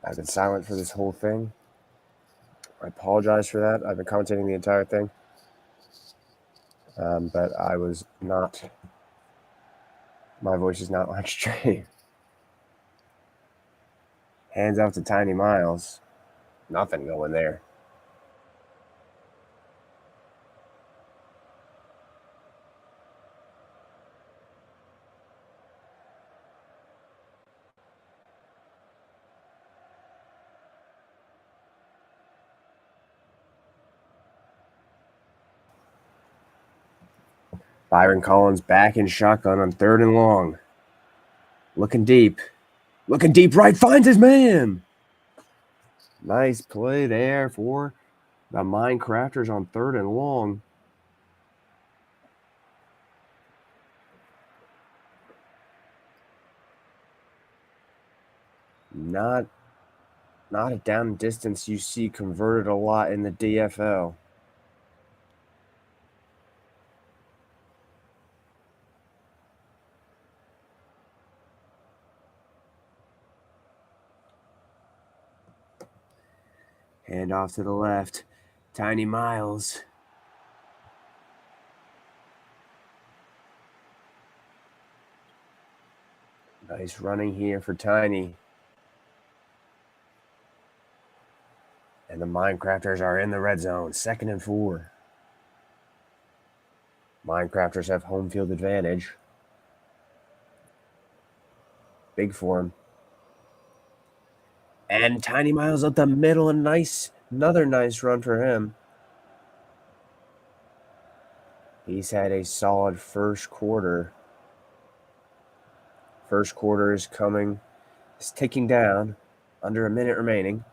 I've been silent for this whole thing. I apologize for that. I've been commentating the entire thing. But I was not. My voice is not on straight. Hands off to Tiny Miles. Nothing going there. Byron Collins back in shotgun on 3rd and long. Looking deep. Looking deep right. Finds his man. Nice play there for the Minecrafters on 3rd and long. Not a down distance you see converted a lot in the DFL. Hand off to the left. Tiny Miles. Nice running here for Tiny. And the Minecrafters are in the red zone. 2nd and 4. Minecrafters have home field advantage. Big for him. And Tiny Miles up the middle. Another nice run for him. He's had a solid first quarter. First quarter is coming. It's ticking down. Under a minute remaining.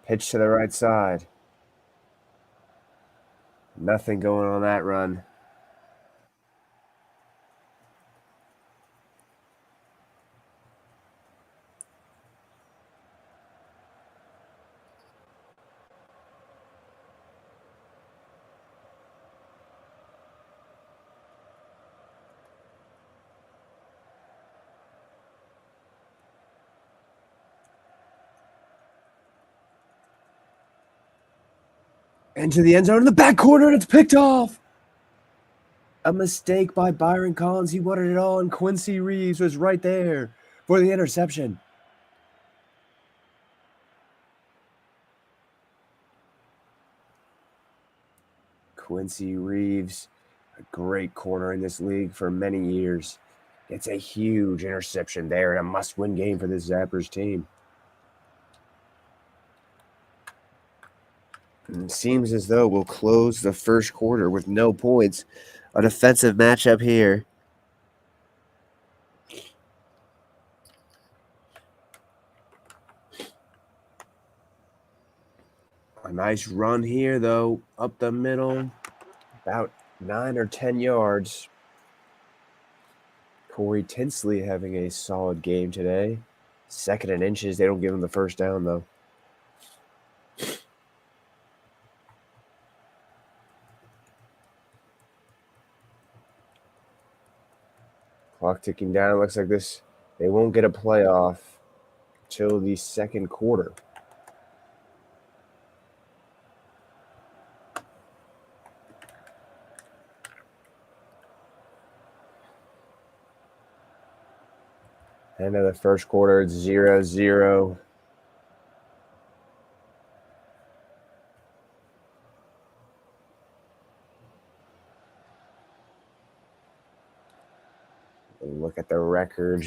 Pitch to the right side. Nothing going on that run. Into the end zone in the back corner, and it's picked off. A mistake by Byron Collins. He wanted it all, and Quincy Reeves was right there for the interception. Quincy Reeves, a great corner in this league for many years. It's a huge interception there and a must-win game for this Zappers team. And it seems as though we'll close the first quarter with no points. A defensive matchup here. A nice run here, though, up the middle, about 9 or 10 yards. Corey Tinsley having a solid game today. 2nd and inches. They don't give him the first down, though. Clock ticking down. Looks like this. They won't get a playoff till the 2nd quarter. End of the first quarter, it's 0-0. Look at the record,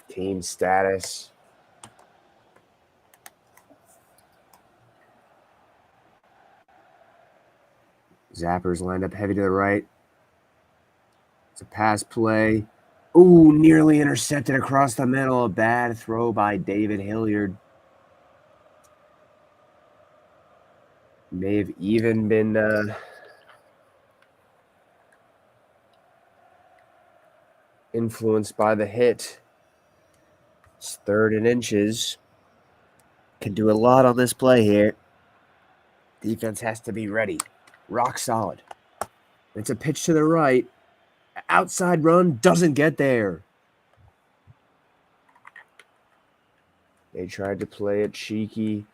team status. Zappers lined up heavy to the right. It's a pass play. Ooh, nearly intercepted across the middle. A bad throw by David Hilliard. May have even been influenced by the hit. It's 3rd and inches. Can do a lot on this play here. Defense has to be ready. Rock solid. It's a pitch to the right. Outside run doesn't get there. They tried to play it cheeky.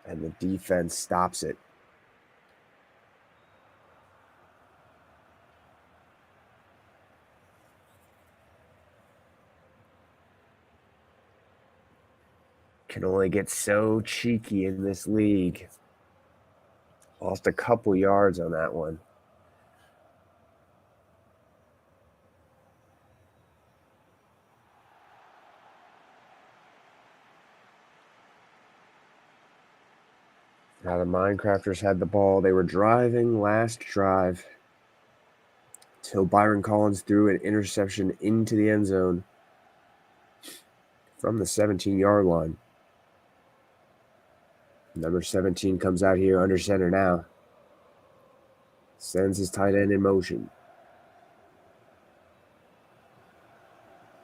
And the defense stops it. Can only get so cheeky in this league. Lost a couple yards on that one. Now the Minecrafters had the ball. They were driving last drive till Byron Collins threw an interception into the end zone from the 17-yard line. Number 17 comes out here under center now. Sends his tight end in motion.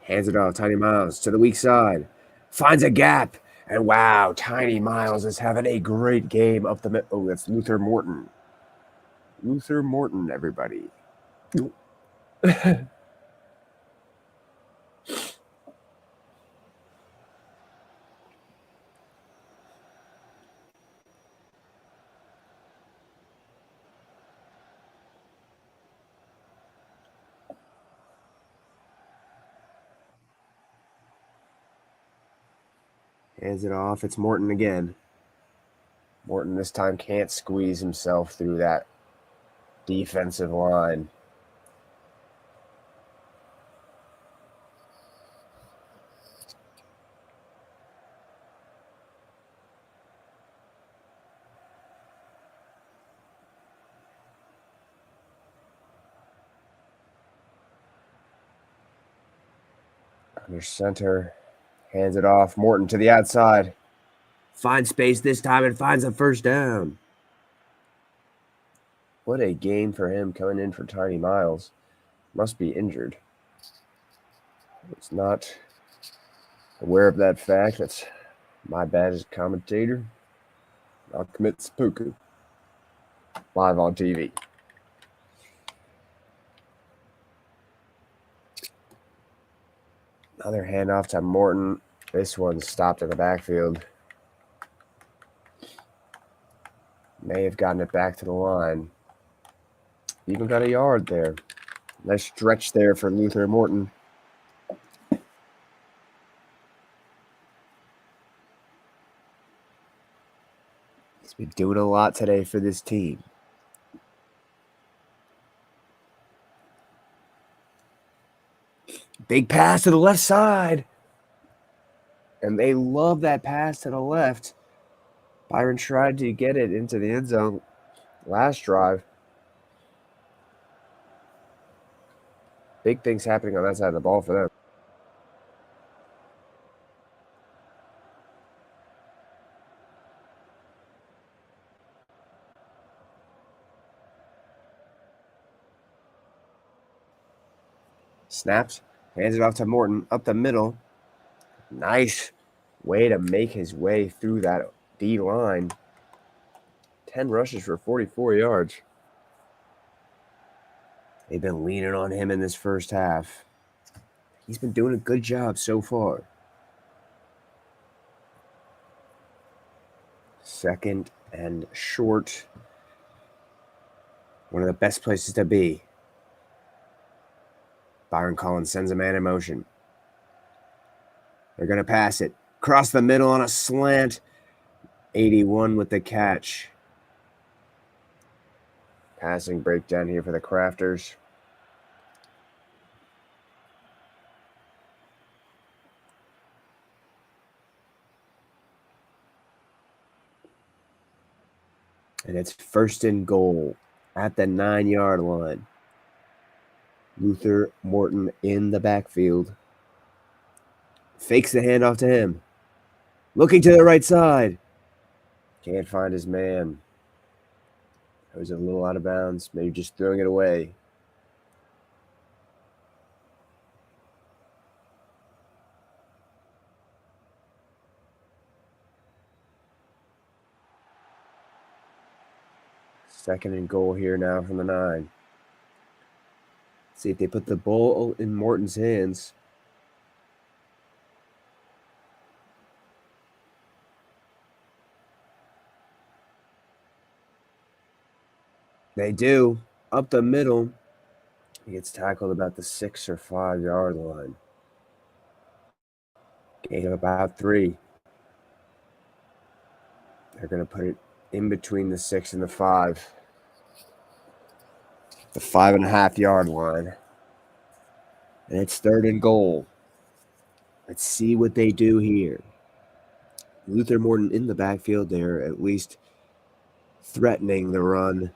Hands it off, Tiny Miles to the weak side. Finds a gap. And wow, Tiny Miles is having a great game up the middle. Oh, that's Luther Morton. Luther Morton, everybody. Hands it off. It's Morton again. Morton this time can't squeeze himself through that defensive line. Under center. Hands it off. Morton to the outside. Finds space this time and finds a first down. What a game for him coming in for Tiny Miles. Must be injured. It's not aware of that fact. That's my bad as a commentator. I'll commit seppuku. Live on TV. Another handoff to Morton. This one stopped in the backfield. May have gotten it back to the line. Even got a yard there. Nice stretch there for Luther Morton. He's been doing a lot today for this team. Big pass to the left side. And they love that pass to the left. Byron tried to get it into the end zone last drive. Big things happening on that side of the ball for them. Snaps. Hands it off to Morton. Up the middle. Nice way to make his way through that D line. 10 rushes for 44 yards. They've been leaning on him in this first half. He's been doing a good job so far. Second and short. One of the best places to be. Byron Collins sends a man in motion. They're going to pass it. Cross the middle on a slant. 81 with the catch. Passing breakdown here for the Crafters. And it's first and goal at the 9-yard line. Luther Morton in the backfield. Fakes the handoff to him. Looking to the right side. Can't find his man. That was a little out of bounds. Maybe just throwing it away. 2nd and goal here now from the 9. See if they put the ball in Morton's hands. They do. Up the middle. He gets tackled about the 6 or 5 yard line. Gain of about 3. They're going to put it in between the 6 and the 5. The 5.5 yard line. And it's 3rd and goal. Let's see what they do here. Luther Morton in the backfield there, at least threatening the run.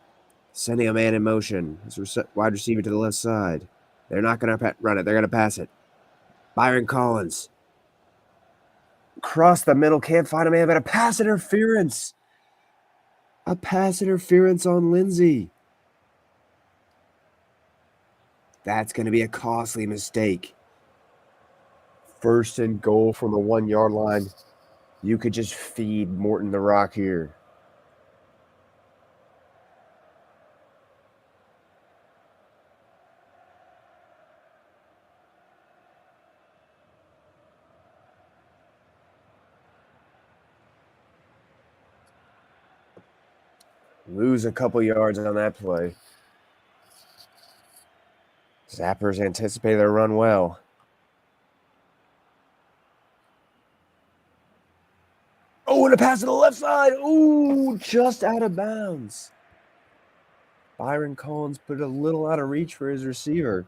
Sending a man in motion. His wide receiver to the left side. They're not going to run it. They're going to pass it. Byron Collins. Across the middle. Can't find a man, but a pass interference. A pass interference on Lindsay. That's going to be a costly mistake. 1st and goal from the 1 yard line. You could just feed Morton the rock here. Lose a couple yards on that play. Zappers anticipate their run well. Oh, and a pass to the left side. Ooh, just out of bounds. Byron Collins put it a little out of reach for his receiver.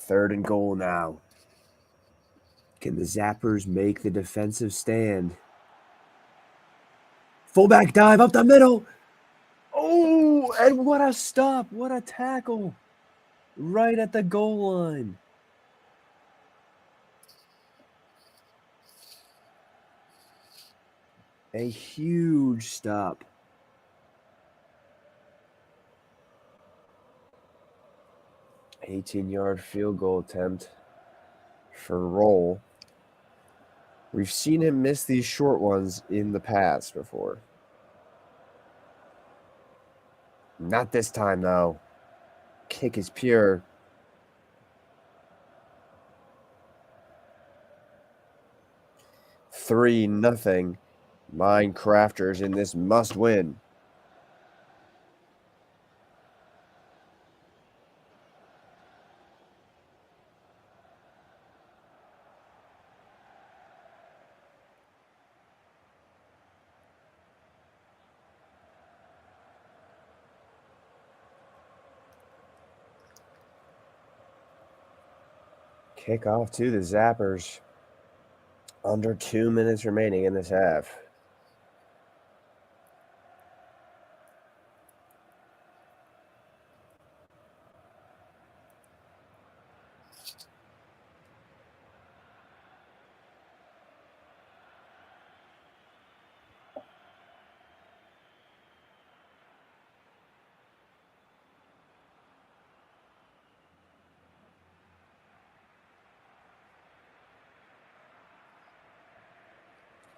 Third and goal now. Can the Zappers make the defensive stand? Fullback dive up the middle. Oh, and what a stop. What a tackle. Right at the goal line. A huge stop. $18-yard field goal attempt for Roll. We've seen him miss these short ones in the past before. Not this time, though. Kick is pure. 3-0. Minecrafters in this must win. Kickoff to the Zappers. Under 2 minutes remaining in this half.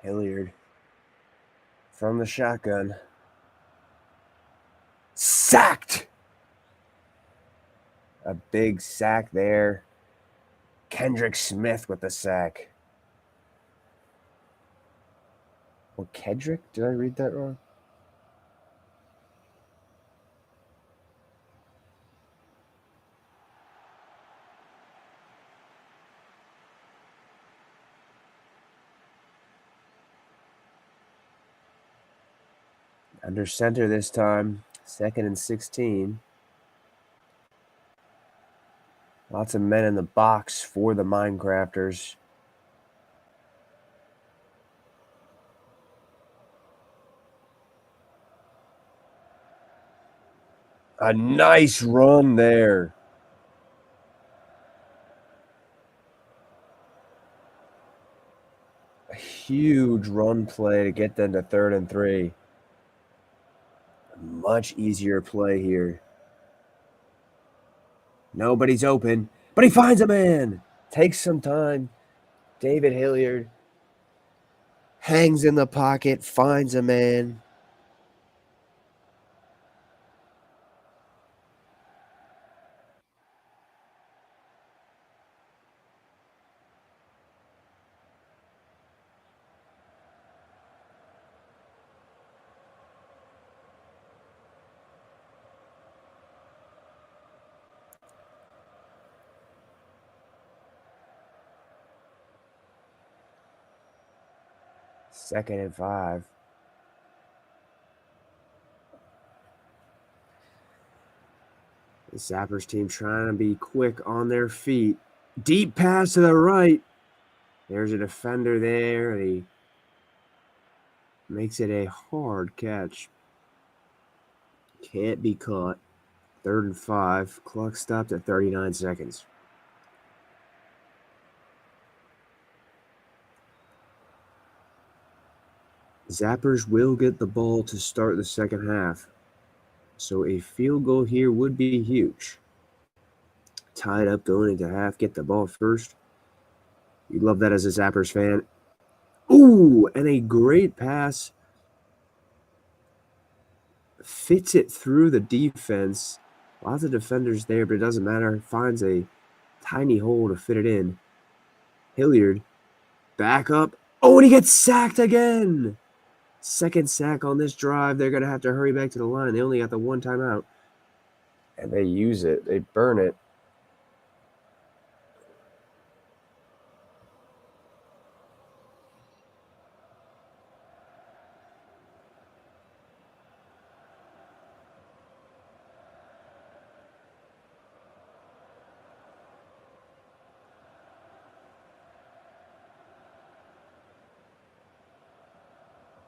Hilliard from the shotgun. Sacked! A big sack there. Kendrick Smith with the sack. Or Kedrick? Did I read that wrong? Under center this time. 2nd and 16. Lots of men in the box for the Minecrafters. A nice run there. A huge run play to get them to 3rd and 3. Much easier play here. Nobody's open, but he finds a man. Takes some time. David Hilliard hangs in the pocket, finds a man. Second and 5. The Zappers team trying to be quick on their feet. Deep pass to the right. There's a defender there, and he makes it a hard catch. Can't be caught. Third and 5. Clock stopped at 39 seconds. Zappers will get the ball to start the second half. So a field goal here would be huge. Tied up going into half, get the ball first. You love that as a Zappers fan. Ooh, and a great pass. Fits it through the defense. Lots of defenders there, but it doesn't matter. Finds a tiny hole to fit it in. Hilliard, back up. Oh, and he gets sacked again. Second sack on this drive. They're going to have to hurry back to the line. They only got the one timeout. And they use it. They burn it.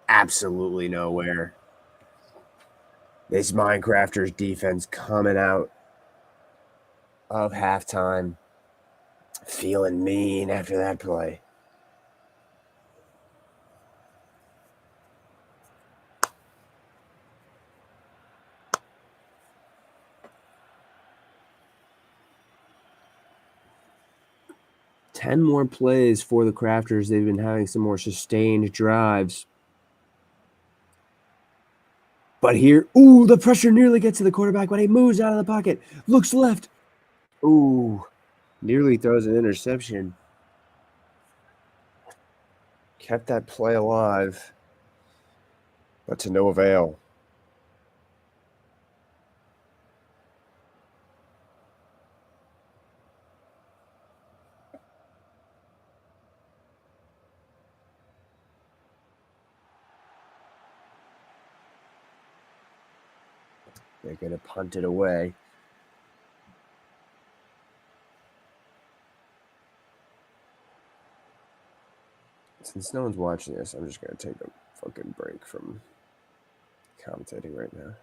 Absolutely nowhere. This Minecrafter's defense coming out of halftime, feeling mean after that play. Ten more plays for the Crafters. They've been having some more sustained drives. But here, ooh, the pressure nearly gets to the quarterback, but he moves out of the pocket, looks left. Ooh, nearly throws an interception. Kept that play alive, but to no avail. They're going to punt it away. Since no one's watching this, I'm just going to take a fucking break from commentating right now.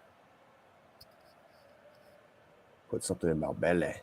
Put something in my belly.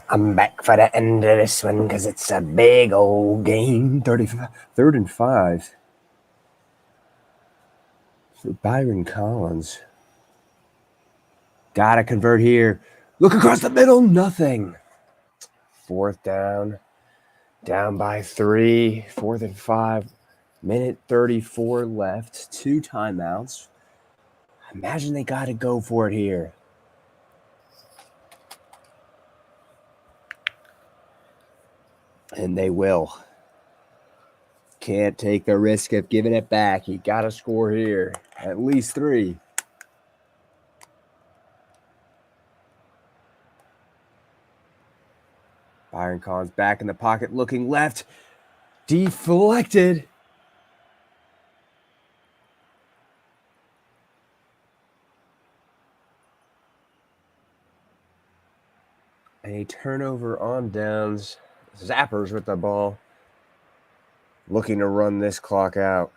I'm back for the end of this one because it's a big old game. 3rd and 5 for Byron Collins. Gotta convert here. Look across the middle. Nothing. 4th down. Down by 3. 4th and 5. Minute 34 left. 2 timeouts. Imagine they got to go for it here. And they will. Can't take the risk of giving it back. You got to score here. At least 3. Byron Collins back in the pocket, looking left. Deflected. A turnover on downs. Zappers with the ball. Looking to run this clock out.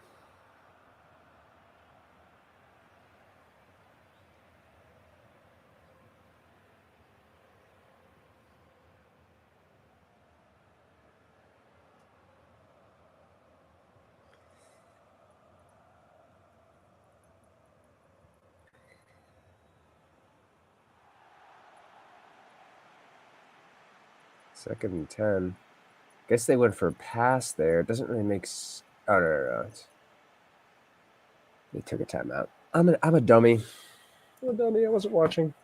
Second and 10. Guess they went for a pass there. It doesn't really make oh, no. They took a timeout. I'm a dummy. I'm a dummy. I wasn't watching.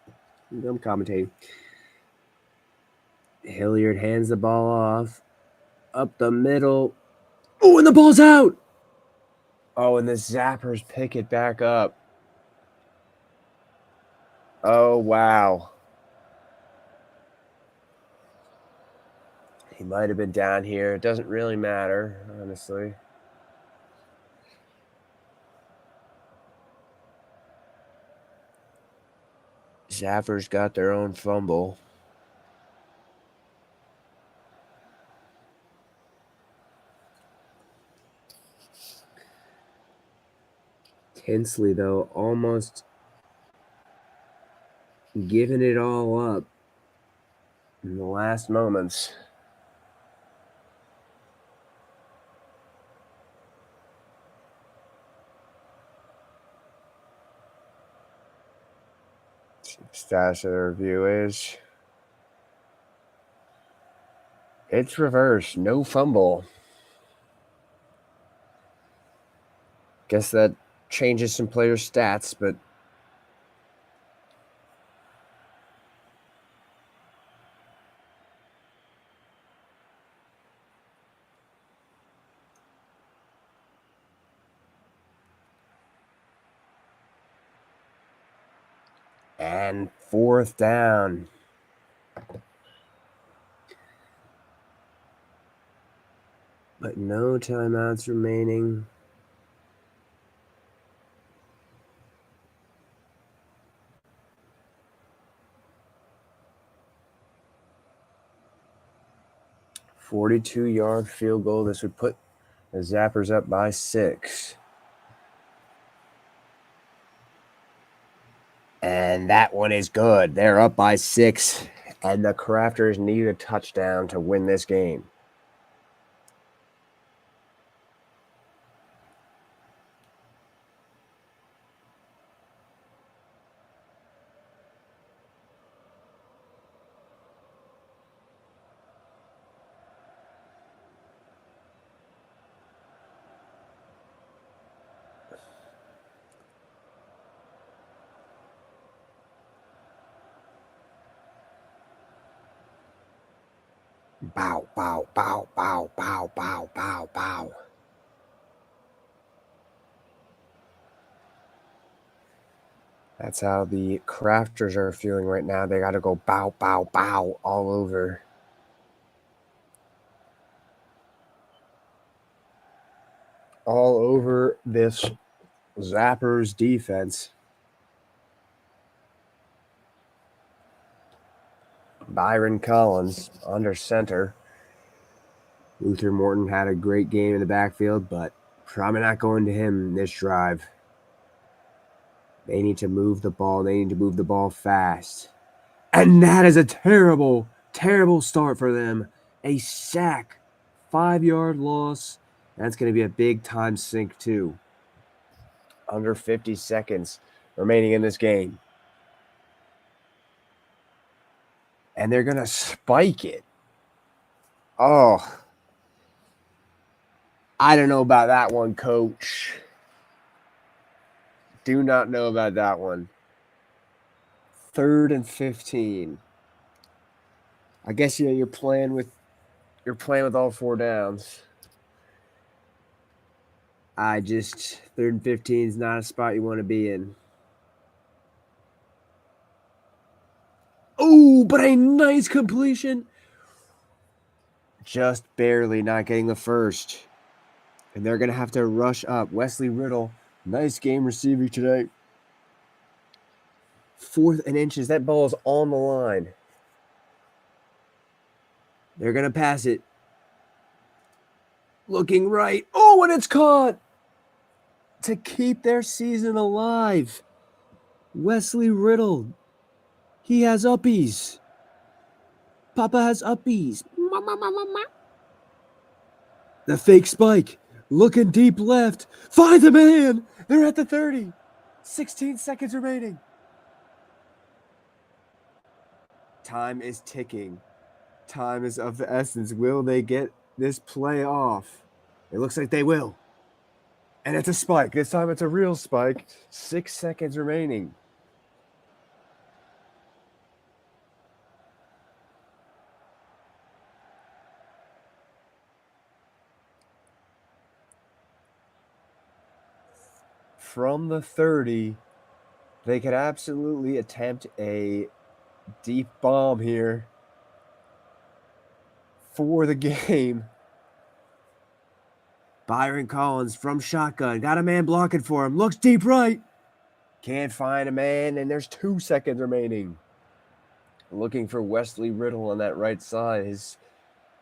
I'm commentating. Hilliard hands the ball off. Up the middle. Oh, and the ball's out. Oh, and the Zappers pick it back up. Oh, wow. He might have been down here. It doesn't really matter, honestly. Zappers got their own fumble. Tinsley, though, almost giving it all up in the last moments. Status of the review is it's reversed. No fumble. Guess that changes some players' stats, but and 4th down. But no timeouts remaining. A 42-yard field goal. This would put the Zappers up by 6. And that one is good. They're up by 6. And the Crafters need a touchdown to win this game. Bow, bow, bow, bow, bow, bow, bow, bow. That's how the Crafters are feeling right now. They got to go bow, bow, bow all over. All over this Zappers defense. Byron Collins under center. Luther Morton had a great game in the backfield, but probably not going to him this drive. They need to move the ball. They need to move the ball fast. And that is a terrible Terrible start for them. A sack, 5-yard loss. That's going to be a big time sink too. Under 50 seconds remaining in this game. And they're going to spike it. Oh, I don't know about that one, coach. Do not know about that one. 3rd and 15. I guess you're playing with all 4 downs. 3rd and 15 is not a spot you want to be in. Oh, but a nice completion. Just barely not getting the first. And they're going to have to rush up. Wesley Riddle, nice game receiving today. 4th and inches. That ball is on the line. They're going to pass it. Looking right. Oh, and it's caught. To keep their season alive. Wesley Riddle. He has uppies. Papa has uppies. The fake spike. Looking deep left. Find the man. They're at the 30. 16 seconds remaining. Time is ticking. Time is of the essence. Will they get this play off? It looks like they will. And it's a spike. This time it's a real spike. 6 seconds remaining. From the 30, they could absolutely attempt a deep bomb here for the game. Byron Collins from shotgun. Got a man blocking for him. Looks deep right. Can't find a man, and there's 2 seconds remaining. Looking for Wesley Riddle on that right side, his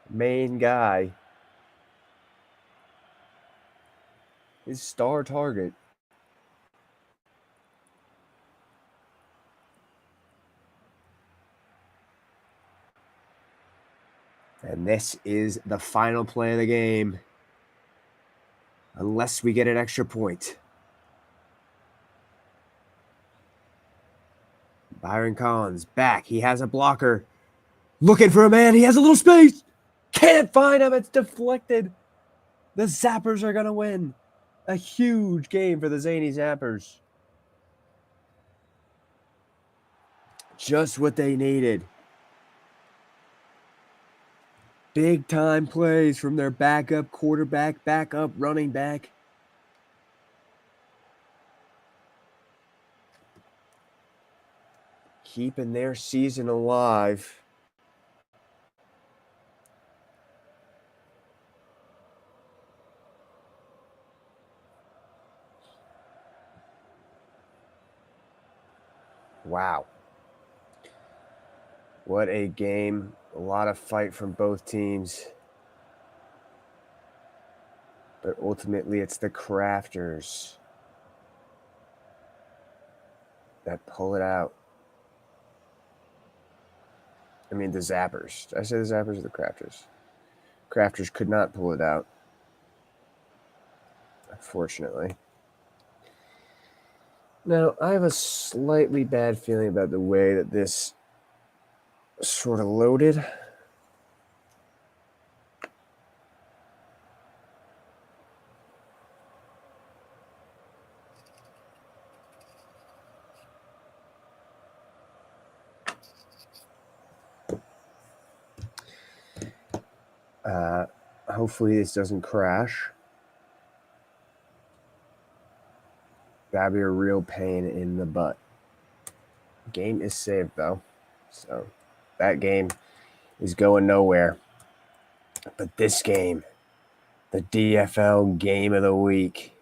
main guy. His star target. And this is the final play of the game. Unless we get an extra point. Byron Collins back. He has a blocker. Looking for a man. He has a little space. Can't find him. It's deflected. The Zappers are going to win. A huge game for the Zany Zappers. Just what they needed. Big time plays from their backup quarterback, backup running back. Keeping their season alive. Wow. What a game. A lot of fight from both teams. But ultimately, it's the Crafters that pull it out. I mean, the Zappers. Did I say the Zappers or the Crafters? Crafters could not pull it out, unfortunately. Now, I have a slightly bad feeling about the way that this sort of loaded. Hopefully this doesn't crash. That'd be a real pain in the butt. Game is saved though, so that game is going nowhere. But this game, the DFL game of the week.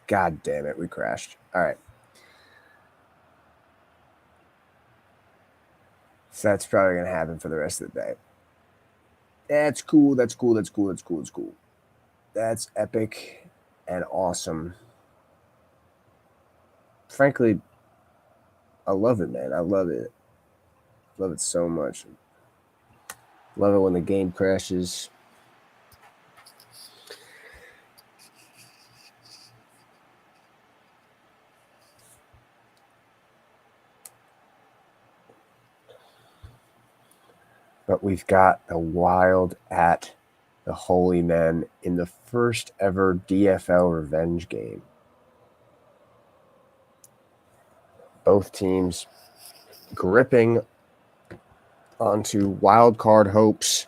God damn it, we crashed. All right. So that's probably going to happen for the rest of the day. That's cool. That's cool. That's cool. That's cool. That's cool. That's epic and awesome. frankly, I love it, man. I love it. Love it so much. Love it when the game crashes. But we've got the Wild at the Holy Men in the first ever DFL revenge game. Both teams gripping onto wild card hopes.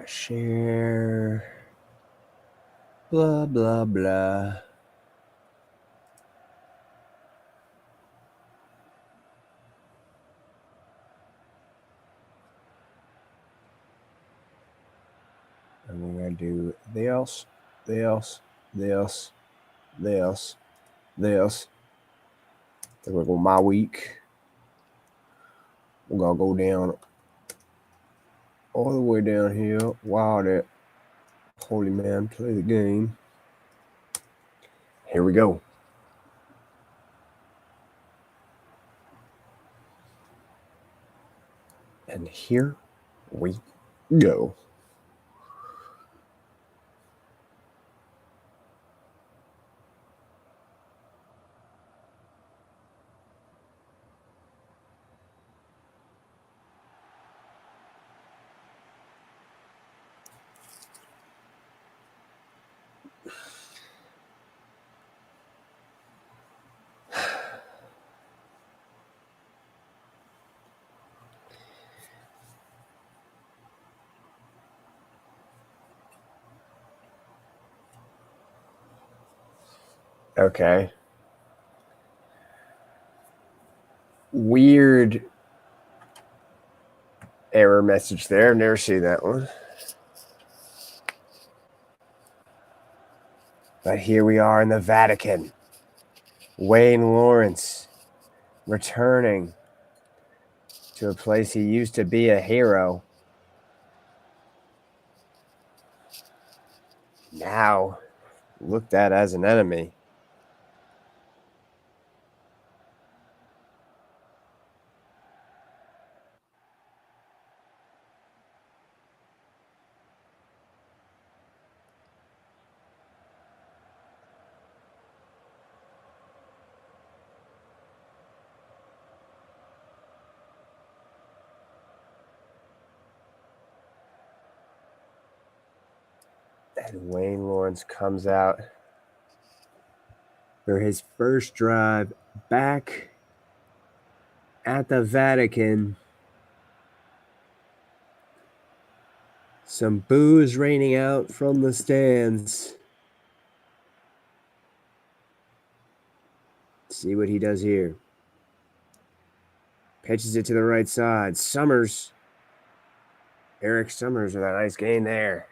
Share. Blah, blah, blah. And we're going to do this. Then we're going my week. We're going to go down all the way down here while that Holy Man play the game. Here we go. And here we go. Okay. Weird error message there. I've never seen that one. But here we are in the Vatican. Wayne Lawrence returning to a place he used to be a hero. Now looked at as an enemy. And Wayne Lawrence comes out for his first drive back at the Vatican. Some boos raining out from the stands. See what he does here. Pitches it to the right side. Summers. Eric Summers with a nice gain there.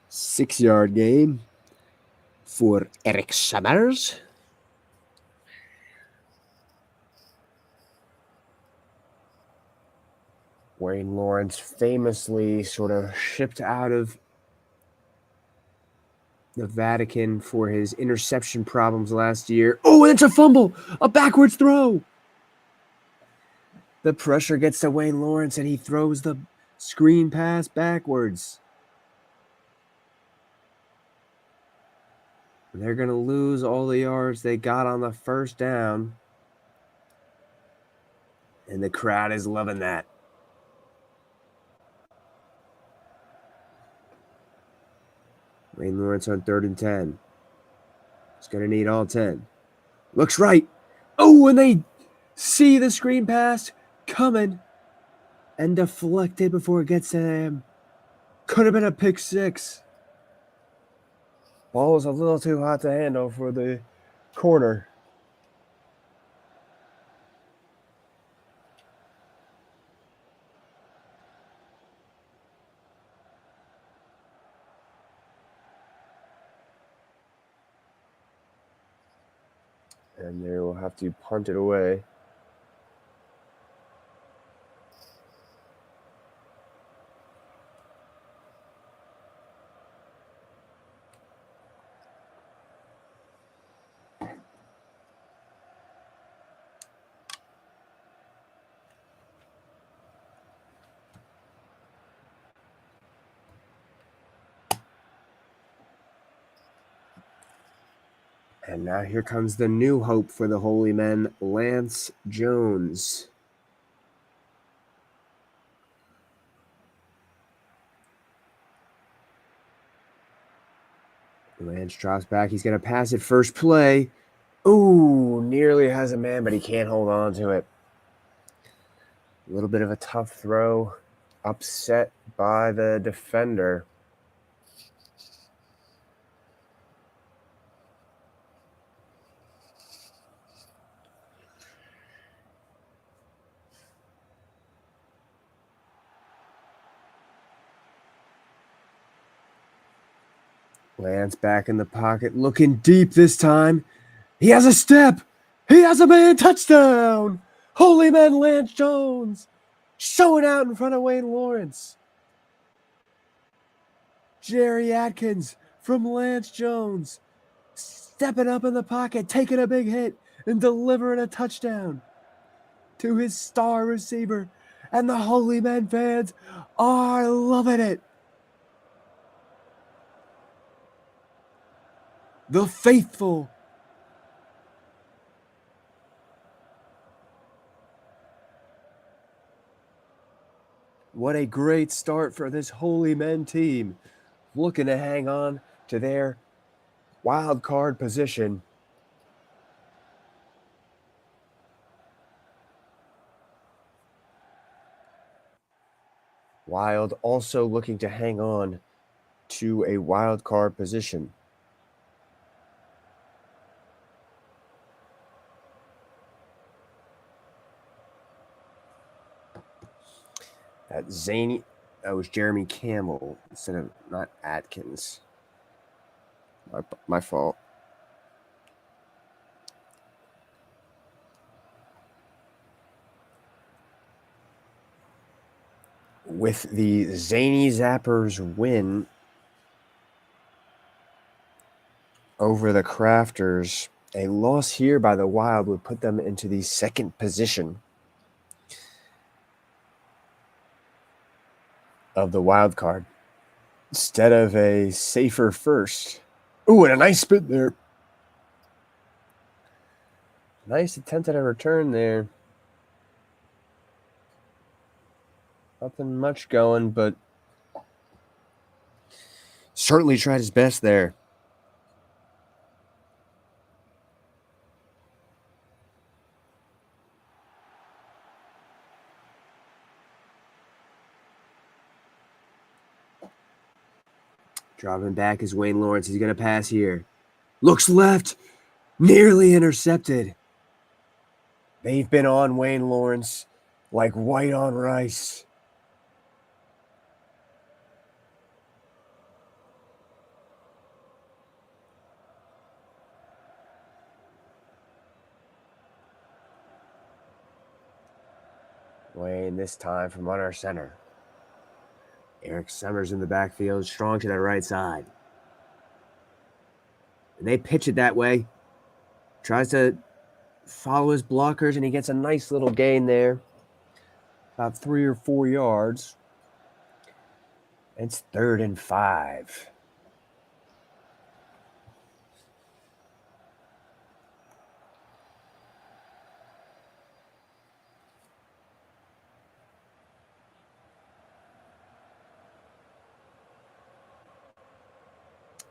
6-yard gain for Eric Summers. Wayne Lawrence famously sort of shipped out of the Vatican for his interception problems last year. Oh, and it's a fumble! A backwards throw! The pressure gets to Wayne Lawrence and he throws the screen pass backwards. They're going to lose all the yards they got on the first down. And the crowd is loving that. Wayne Lawrence on 3rd and 10. He's going to need all 10. Looks right. Oh, and they see the screen pass coming and deflected before it gets to him. Could have been a pick six. Ball was a little too hot to handle for the corner. And they will have to punt it away. And now here comes the new hope for the Holy Men, Lance Jones. Lance drops back. He's going to pass it first play. Ooh, nearly has a man, but he can't hold on to it. A little bit of a tough throw. Upset by the defender. Lance back in the pocket, looking deep this time. He has a step. He has a man. Touchdown. Holy Man Lance Jones showing out in front of Wayne Lawrence. Jerry Atkins from Lance Jones stepping up in the pocket, taking a big hit, and delivering a touchdown to his star receiver. And the Holy Men fans are loving it. The faithful. What a great start for this Holy Men team, looking to hang on to their wild card position. Wild also looking to hang on to a wild card position. That was Jeremy Campbell instead of not Atkins. My fault. With the Zany Zappers win over the Crafters, a loss here by the Wild would put them into the second position of the wild card instead of a safer first. Ooh, and a nice spin there. Nice attempt at a return there. Nothing much going, but certainly tried his best there. Dropping back is Wayne Lawrence. He's going to pass here. Looks left. Nearly intercepted. They've been on Wayne Lawrence like white on rice. Wayne this time from under center. Eric Summers in the backfield, strong to the right side. And they pitch it that way. Tries to follow his blockers, and he gets a nice little gain there. About 3 or 4 yards. It's 3rd and 5.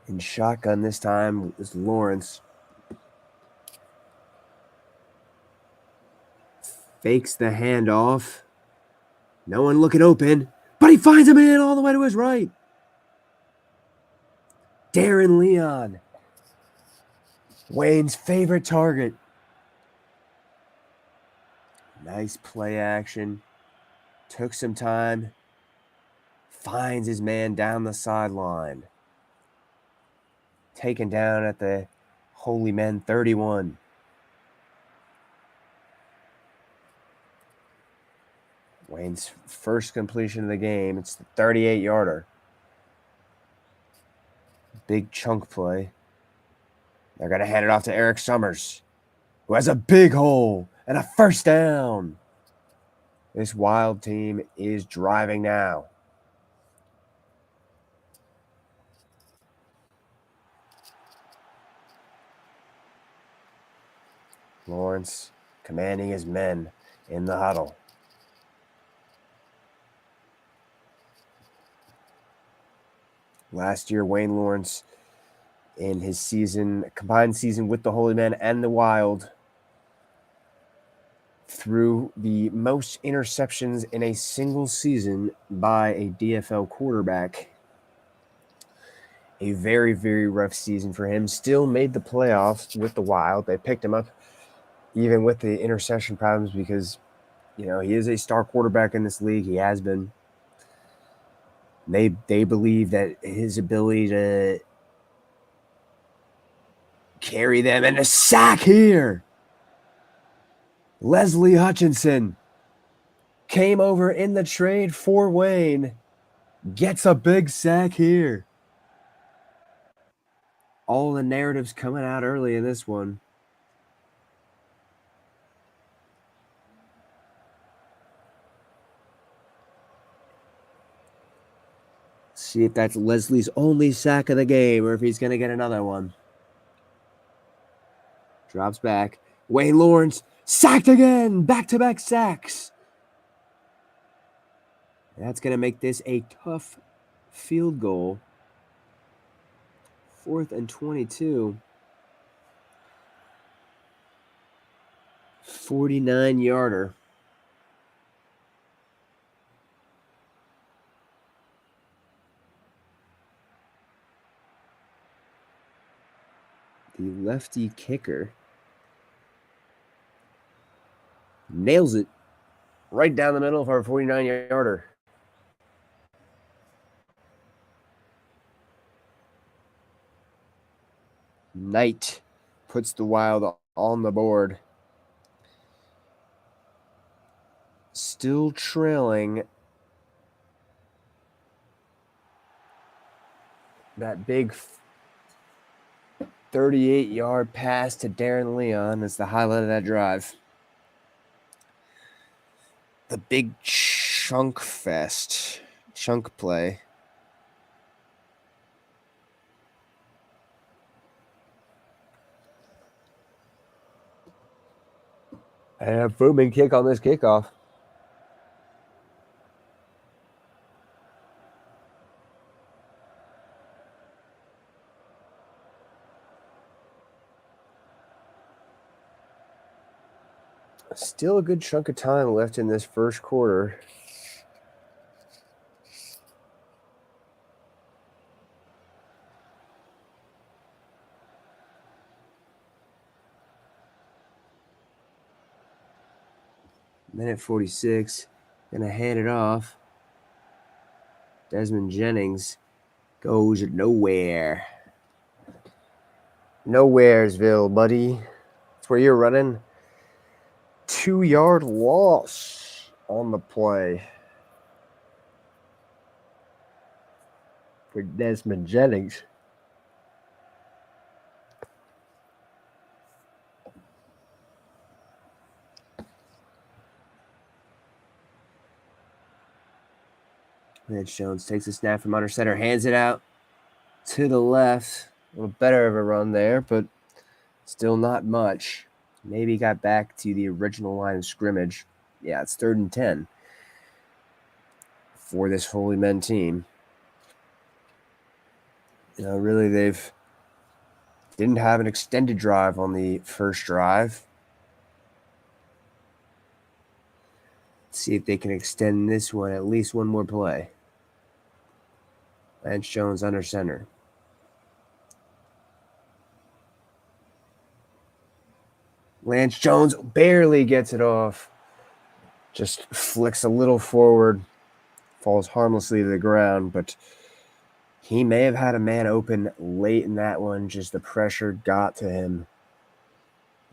In shotgun this time is Lawrence. Fakes the handoff. No one looking open, but he finds a man all the way to his right. Darren Leon, Wayne's favorite target. Nice play action. Took some time. Finds his man down the sideline. Taken down at the Holy Men 31. Wayne's first completion of the game. It's the 38-yarder. Big chunk play. They're going to hand it off to Eric Summers, who has a big hole and a first down. This Wild team is driving now. Lawrence commanding his men in the huddle. Last year, Wayne Lawrence, in his combined season with the Holy Men and the Wild, threw the most interceptions in a single season by a DFL quarterback. A very, very rough season for him. Still made the playoffs with the Wild. They picked him up even with the interception problems because, he is a star quarterback in this league. He has been. They believe that his ability to carry them and a sack here. Leslie Hutchinson came over in the trade for Wayne. Gets a big sack here. All the narratives coming out early in this one. See if that's Leslie's only sack of the game or if he's going to get another one. Drops back. Wayne Lawrence sacked again. Back-to-back sacks. That's going to make this a tough field goal. 4th and 22. 49-yarder. The lefty kicker nails it right down the middle of our 49-yarder. Knight puts the Wild on the board. Still trailing. That big 38-yard pass to Darren Leon is the highlight of that drive. The big chunk play. And a booming kick on this kickoff. Still a good chunk of time left in this first quarter. Minute 46. Gonna hand it off. Desmond Jennings goes nowhere. Nowheresville, buddy. That's where you're running. 2-yard loss on the play for Desmond Jennings. Mitch Jones takes a snap from under center, hands it out to the left. A little better of a run there, but still not much. Maybe got back to the original line of scrimmage. Yeah, it's 3rd and 10 for this Holy Men team. Really, they've didn't have an extended drive on the first drive. See if they can extend this one at least one more play. Lance Jones under center. Lance Jones barely gets it off. Just flicks a little forward. Falls harmlessly to the ground, but he may have had a man open late in that one. Just the pressure got to him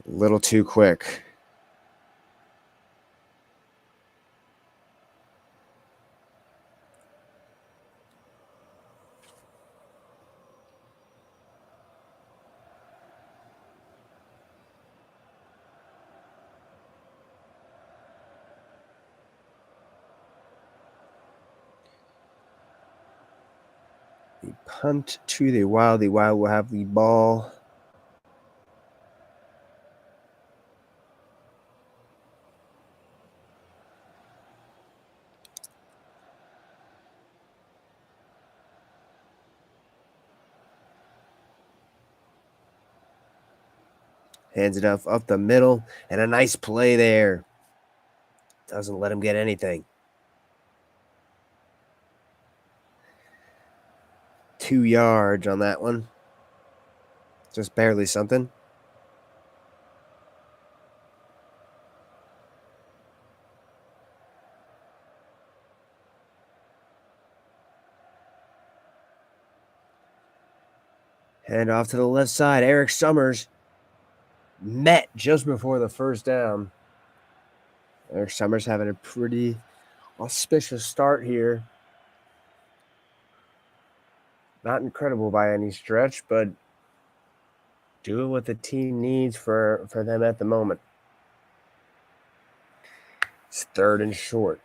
a little too quick. The punt to the Wild. The Wild will have the ball. Hands it up the middle, and a nice play there. Doesn't let him get anything. 2 yards on that one. Just barely something. Hand off to the left side. Eric Summers met just before the first down. Eric Summers having a pretty auspicious start here. Not incredible by any stretch, but doing what the team needs for them at the moment. It's 3rd and short.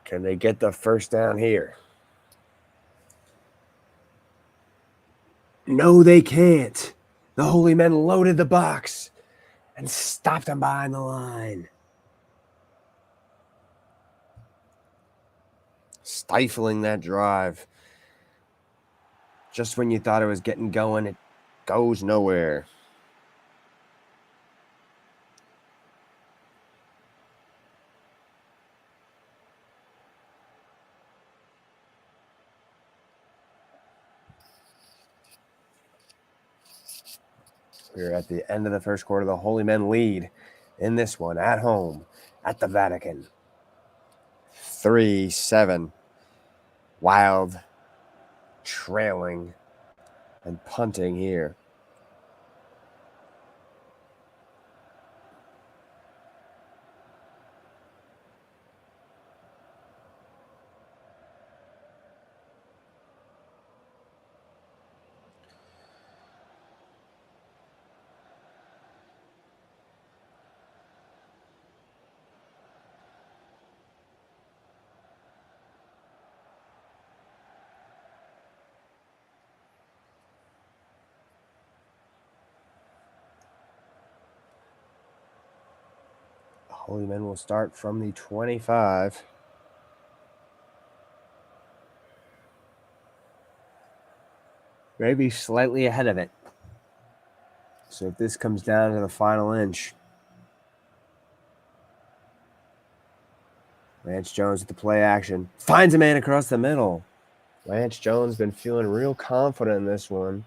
Can they get the first down here? No, they can't. The Holy Men loaded the box and stopped them behind the line. Stifling that drive. Just when you thought it was getting going, it goes nowhere. We're at the end of the first quarter. The Holy Men lead in this one at home at the Vatican. 3-7. Wild trailing and punting here. Holy Men will start from the 25. Maybe slightly ahead of it. So if this comes down to the final inch, Lance Jones with the play action. Finds a man across the middle. Lance Jones been feeling real confident in this one.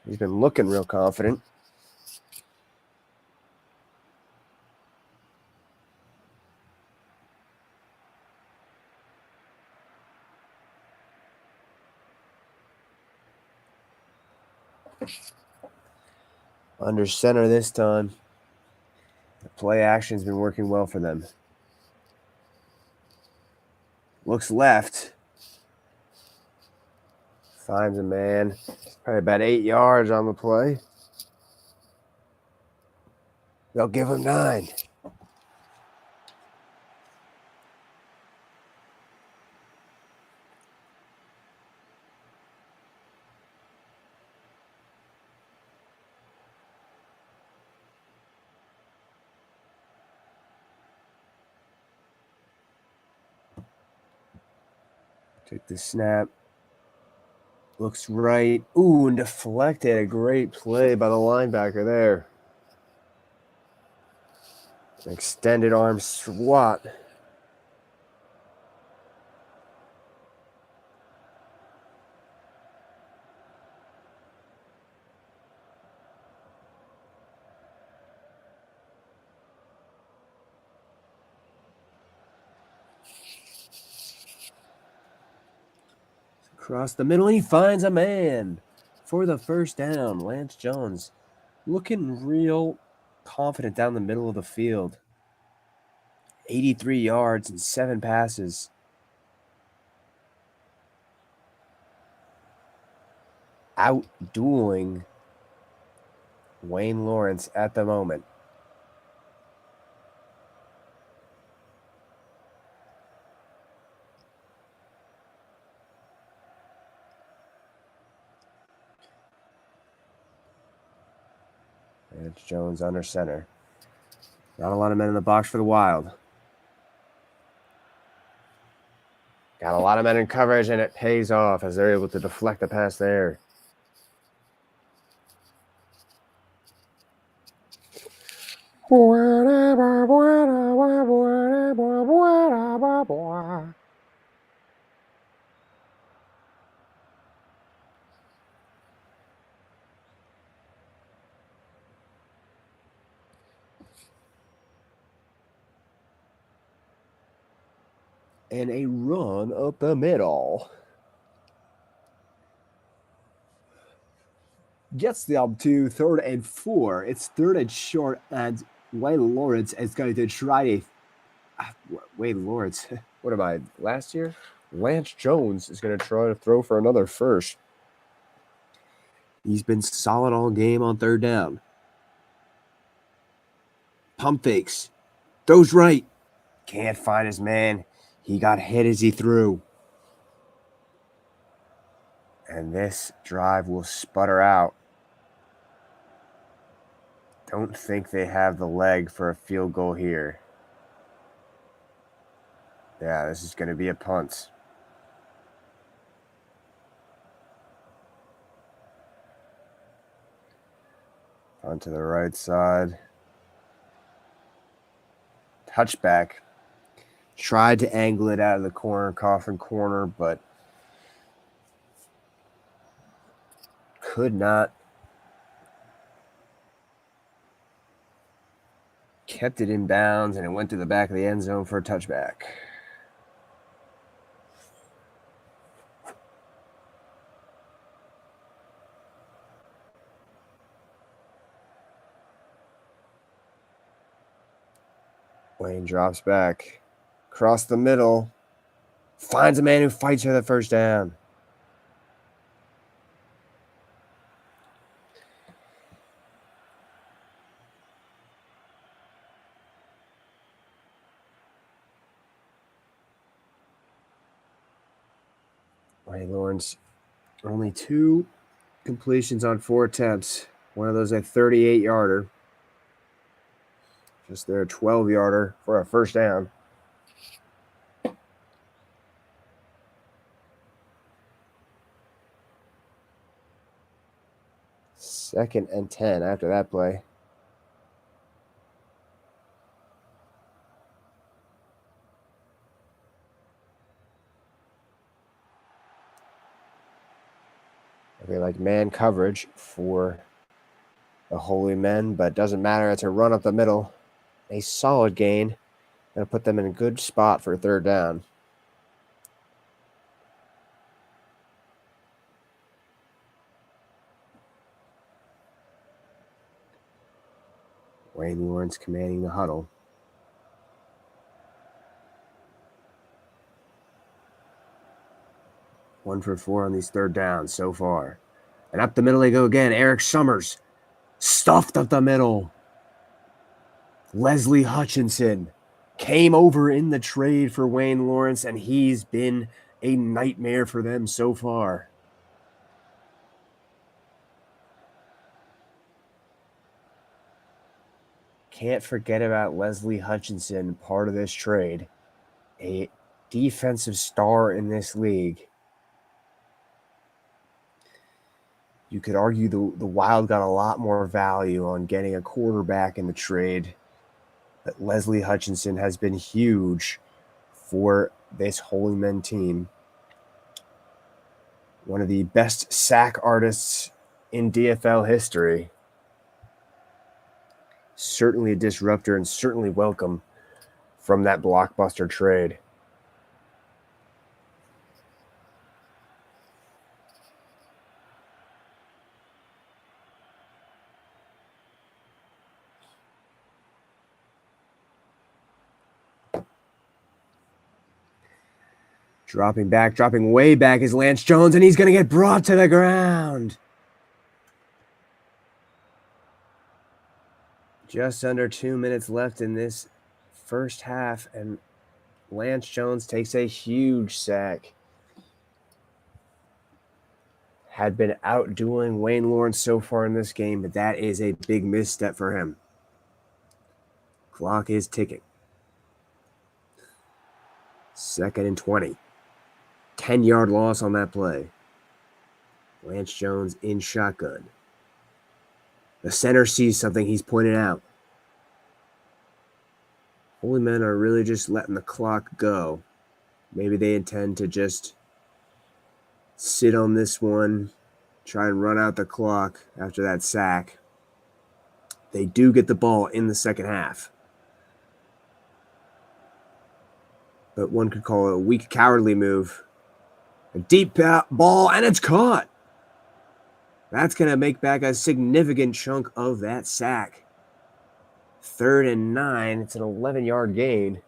He's been looking real confident. Under center this time. The play action's been working well for them. Looks left. Finds a man. Probably about 8 yards on the play. They'll give him 9. Take the snap. Looks right. Ooh, and deflected. A great play by the linebacker there. Extended arm swat. Across the middle, he finds a man for the first down. Lance Jones looking real confident down the middle of the field. 83 yards and 7 passes. Outdueling Wayne Lawrence at the moment. Lance Jones under center. Not a lot of men in the box for the Wild. Got a lot of men in coverage, and it pays off as they're able to deflect the pass there. And a run up the middle. Gets them to 3rd and 4. It's 3rd and short, and Wayne Lawrence is going to try to... Wayne Lawrence. What am I, last year? Lance Jones is going to try to throw for another first. He's been solid all game on 3rd down. Pump fakes. Throws right. Can't find his man. He got hit as he threw. And this drive will sputter out. Don't think they have the leg for a field goal here. Yeah, this is going to be a punt. Punt to the right side. Touchback. Tried to angle it out of the corner, coffin corner, but could not. Kept it in bounds, and it went to the back of the end zone for a touchback. Wayne drops back. Across the middle. Finds a man who fights for the first down. Wayne Lawrence, only 2 completions on 4 attempts. One of those a 38-yarder. Just their 12-yarder for a first down. Second and 10 after that play. They like man coverage for the Holy Men, but it doesn't matter. It's a run up the middle. A solid gain. Going to put them in a good spot for 3rd down. Wayne Lawrence commanding the huddle. 1 for 4 on these 3rd downs so far. And up the middle they go again. Eric Summers stuffed up the middle. Leslie Hutchinson came over in the trade for Wayne Lawrence, and he's been a nightmare for them so far. Can't forget about Leslie Hutchinson, part of this trade. A defensive star in this league. You could argue the Wild got a lot more value on getting a quarterback in the trade. But Leslie Hutchinson has been huge for this Holy Men team. One of the best sack artists in DFL history. Certainly a disruptor and certainly welcome from that blockbuster trade. Dropping way back is Lance Jones, and he's going to get brought to the ground. Just under 2 minutes left in this first half, and Lance Jones takes a huge sack. Had been outdoing Wayne Lawrence so far in this game, but that is a big misstep for him. Clock is ticking. 2nd and 20. 10-yard loss on that play. Lance Jones in shotgun. The center sees something he's pointed out. Holy Men are really just letting the clock go. Maybe they intend to just sit on this one, try and run out the clock after that sack. They do get the ball in the second half. But one could call it a weak, cowardly move. A deep ball, and it's caught. That's going to make back a significant chunk of that sack. 3rd and 9. It's an 11-yard gain.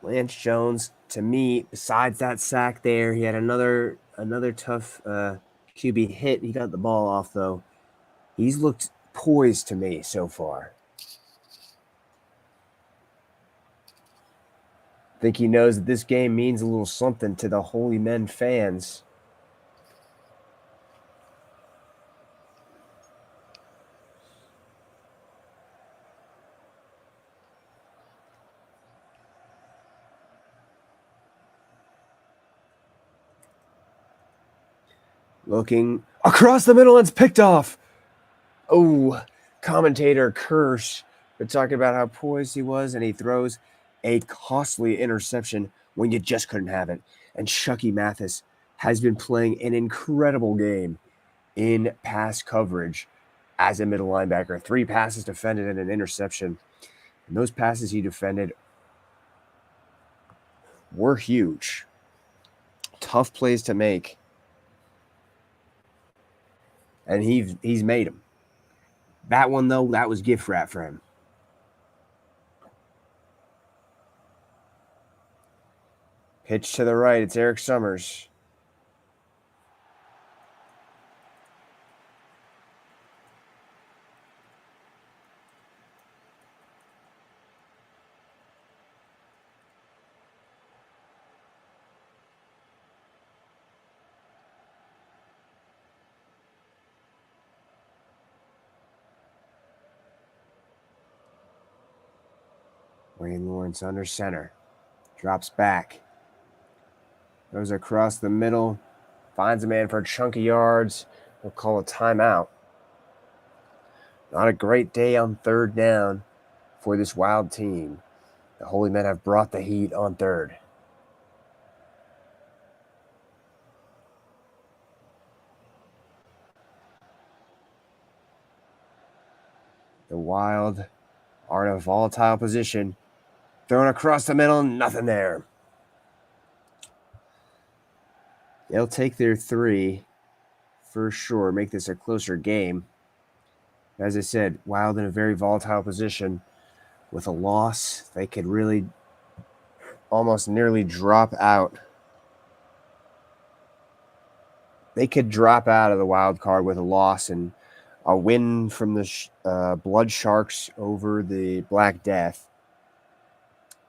Lance Jones, to me, besides that sack there, he had another tough QB hit. He got the ball off, though. He's looked poised to me so far. I think he knows that this game means a little something to the Holy Men fans. Looking across the middle, and it's picked off. Oh, commentator Kirsch, we're talking about how poised he was, and he throws a costly interception when you just couldn't have it. And Chucky Mathis has been playing an incredible game in pass coverage as a middle linebacker. 3 passes defended and an interception. And those passes he defended were huge. Tough plays to make. And he's made them. That one, though, that was gift wrap for him. Pitch to the right. It's Eric Summers. Wayne Lawrence under center. Drops back. Goes across the middle. Finds a man for a chunk of yards. We'll call a timeout. Not a great day on 3rd down for this Wild team. The Holy Men have brought the heat on 3rd. The Wild are in a volatile position. Thrown across the middle, nothing there. They'll take their 3 for sure, make this a closer game. As I said, Wild in a very volatile position. With a loss, they could really almost nearly drop out. They could drop out of the wild card with a loss, and a win from the Blood Sharks over the Black Death.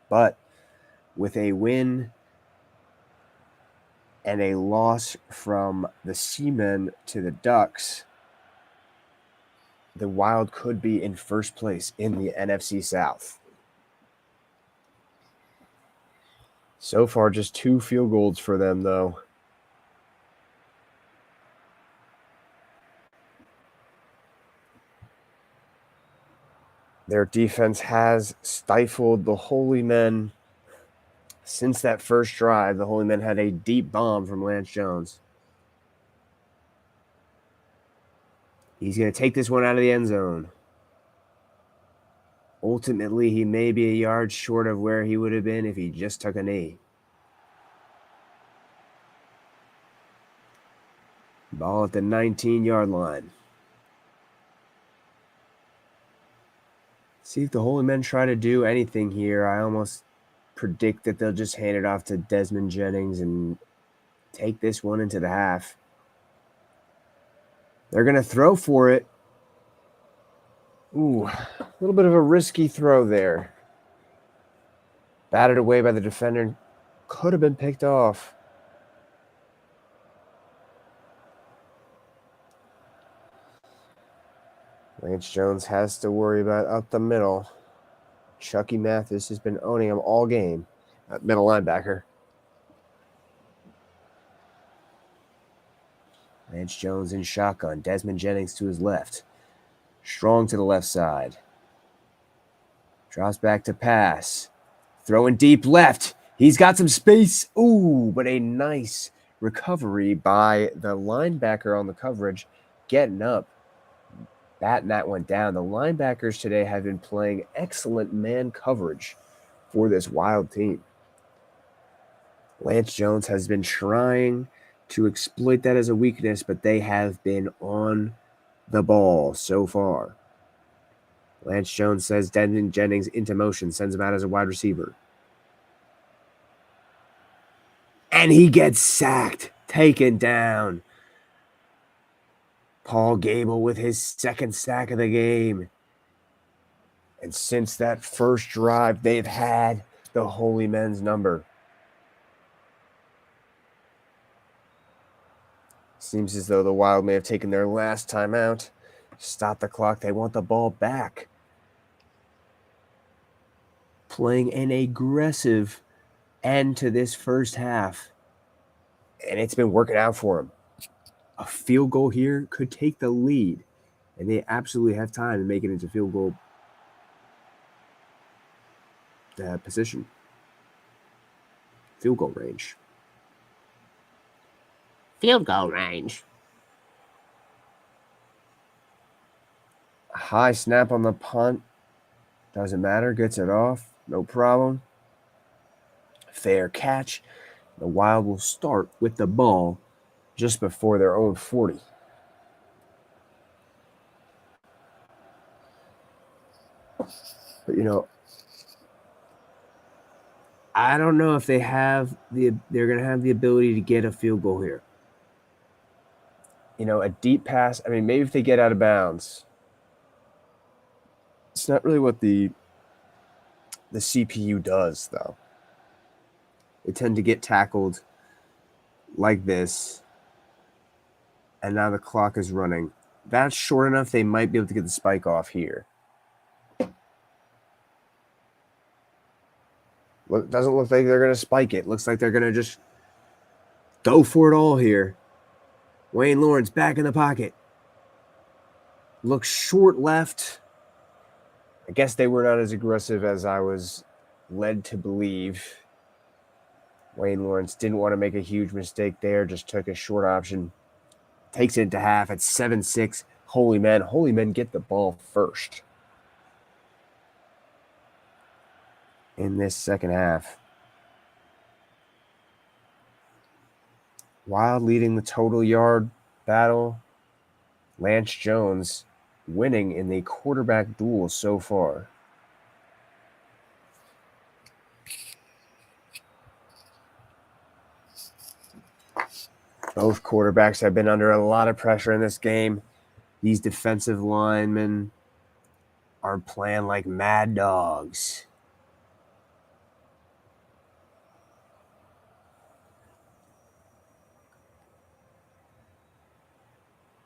But with a win and a loss from the Seamen to the Ducks, the Wild could be in first place in the NFC South. So far, just 2 field goals for them, though. Their defense has stifled the Holy Men. Since that first drive, the Holy Men had a deep bomb from Lance Jones. He's going to take this one out of the end zone. Ultimately, he may be a yard short of where he would have been if he just took a knee. Ball at the 19-yard line. See if the Holy Men try to do anything here. I almost predict that they'll just hand it off to Desmond Jennings and take this one into the half. They're going to throw for it. Ooh, a little bit of a risky throw there. Batted away by the defender. Could have been picked off. Lance Jones has to worry about up the middle. Chucky Mathis has been owning him all game at middle linebacker. Lance Jones in shotgun. Desmond Jennings to his left. Strong to the left side. Drops back to pass. Throwing deep left. He's got some space. Ooh, but a nice recovery by the linebacker on the coverage. Getting up. Batting that one down. The linebackers today have been playing excellent man coverage for this Wild team. Lance Jones has been trying to exploit that as a weakness, but they have been on the ball so far. Lance Jones says Desmond Jennings into motion, sends him out as a wide receiver. And he gets sacked, taken down. Paul Gable with his second sack of the game. And since that first drive, they've had the Holy Men's number. Seems as though the Wild may have taken their last time out. Stop the clock. They want the ball back. Playing an aggressive end to this first half. And it's been working out for them. A field goal here could take the lead. And they absolutely have time to make it into field goal position. Field goal range. Field goal range. High snap on the punt. Doesn't matter. Gets it off. No problem. Fair catch. The Wild will start with the ball just before their own 40. But, I don't know if they're going to have the ability to get a field goal here. A deep pass. I mean, maybe if they get out of bounds. It's not really what the CPU does, though. They tend to get tackled like this. And now the clock is running. That's short enough. They might be able to get the spike off here. Doesn't look like they're going to spike it. Looks like they're going to just go for it all here. Wayne Lawrence back in the pocket. Looks short left. I guess they were not as aggressive as I was led to believe. Wayne Lawrence didn't want to make a huge mistake there. Just took a short option. Takes it into half at 7-6. Holy Men. Holy Men get the ball first in this second half. Wild leading the total yard battle. Lance Jones winning in the quarterback duel so far. Both quarterbacks have been under a lot of pressure in this game. These defensive linemen are playing like mad dogs.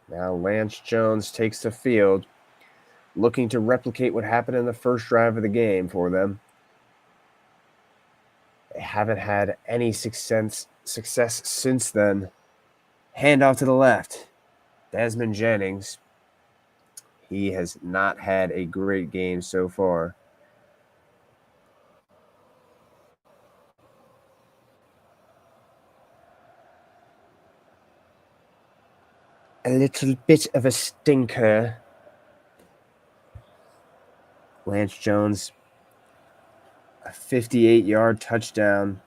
Now Lance Jones takes the field, looking to replicate what happened in the first drive of the game for them. They haven't had any success since then. Handoff to the left. Desmond Jennings. He has not had a great game so far. A little bit of a stinker. Lance Jones, a 58-yard touchdown.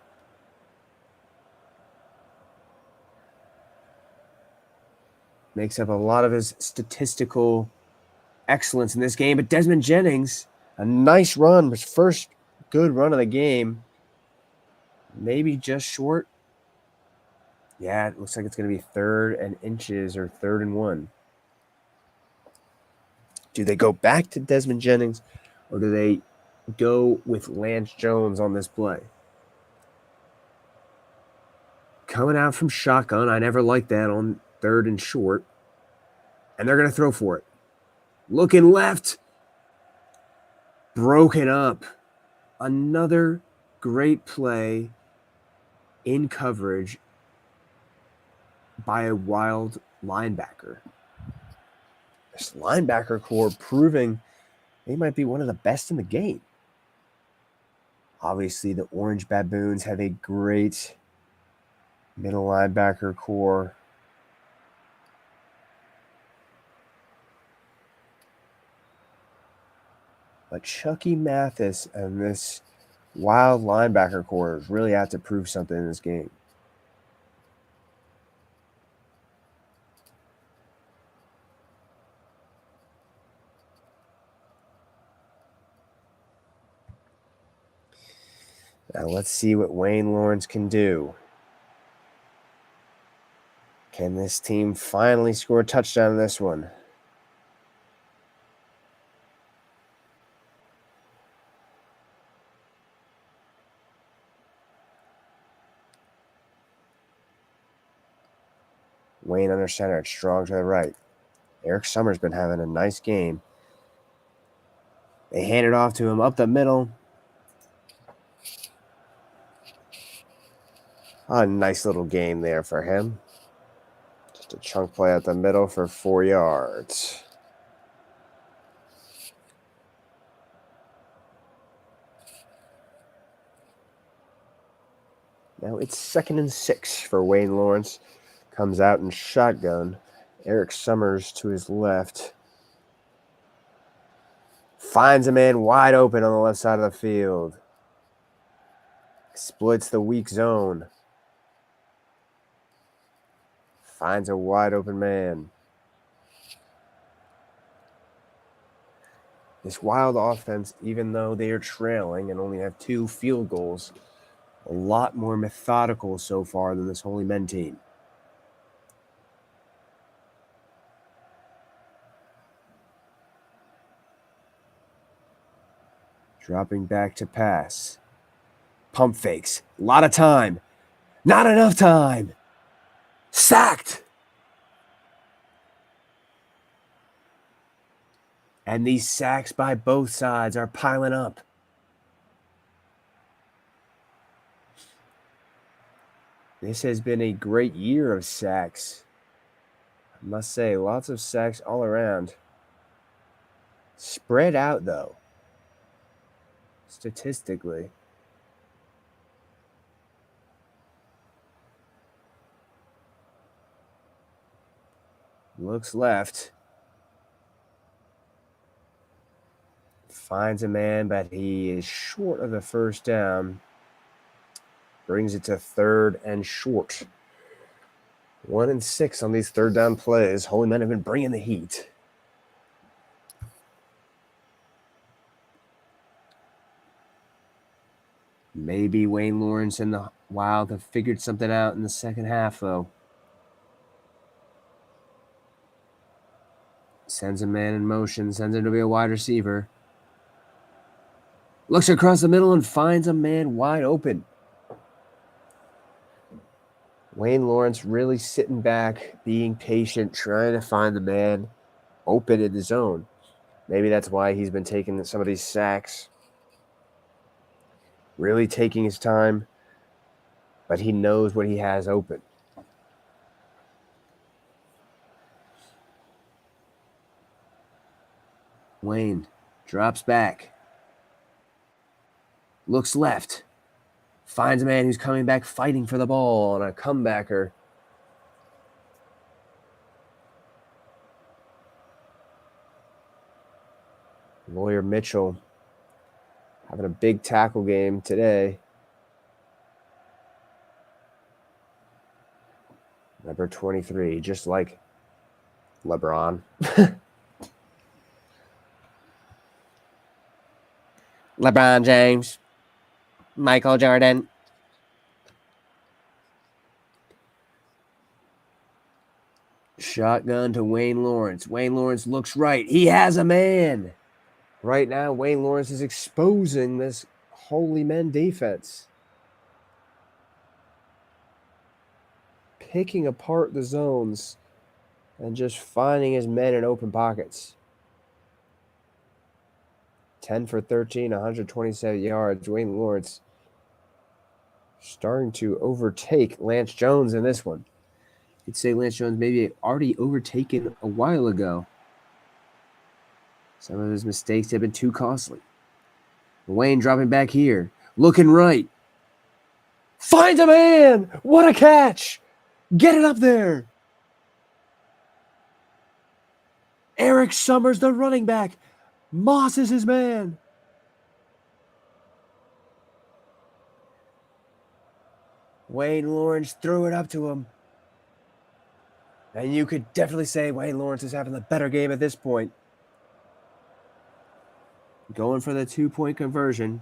Makes up a lot of his statistical excellence in this game. But Desmond Jennings, a nice run, his first good run of the game. Maybe just short. Yeah, it looks like it's going to be 3rd and inches or 3rd and 1. Do they go back to Desmond Jennings or do they go with Lance Jones on this play? Coming out from shotgun. I never liked that on 3rd and short. And they're going to throw for it. Looking left. Broken up. Another great play in coverage by a Wild linebacker. This linebacker core proving they might be one of the best in the game. Obviously, the Orange Baboons have a great middle linebacker core. But Chucky Mathis and this Wild linebacker core really have to prove something in this game. Now let's see what Wayne Lawrence can do. Can this team finally score a touchdown in this one? Wayne under center. It's strong to the right. Eric Summers been having a nice game. They hand it off to him up the middle. A nice little game there for him. Just a chunk play at the middle for 4 yards. Now it's 2nd and 6 for Wayne Lawrence. Comes out in shotgun. Eric Summers to his left. Finds a man wide open on the left side of the field. Splits the weak zone. Finds a wide open man. This Wild offense, even though they are trailing and only have 2 field goals, a lot more methodical so far than this Holy Men team. Dropping back to pass. Pump fakes. A lot of time. Not enough time. Sacked. And these sacks by both sides are piling up. This has been a great year of sacks. I must say, lots of sacks all around. Spread out, though. Statistically. Looks left. Finds a man, but he is short of the first down. Brings it to 3rd and short. 1 and 6 on these 3rd down plays. Holy Men have been bringing the heat. Maybe Wayne Lawrence and the Wild have figured something out in the second half, though. Sends a man in motion. Sends him to be a wide receiver. Looks across the middle and finds a man wide open. Wayne Lawrence really sitting back, being patient, trying to find the man open in the zone. Maybe that's why he's been taking some of these sacks. Really taking his time, but he knows what he has open. Wayne drops back. Looks left. Finds a man who's coming back fighting for the ball on a comebacker. Lawyer Mitchell having a big tackle game today. Number 23, just like LeBron. LeBron James. Michael Jordan. Shotgun to Wayne Lawrence. Wayne Lawrence looks right. He has a man. Right now, Wayne Lawrence is exposing this Holy Men defense. Picking apart the zones and just finding his men in open pockets. 10 for 13, 127 yards. Wayne Lawrence starting to overtake Lance Jones in this one. You'd say Lance Jones maybe already overtaken a while ago. Some of his mistakes have been too costly. Wayne dropping back here. Looking right. Finds a man! What a catch! Get it up there! Eric Summers, the running back. Moss is his man. Wayne Lawrence threw it up to him. And you could definitely say Wayne Lawrence is having the better game at this point. Going for the 2-point conversion.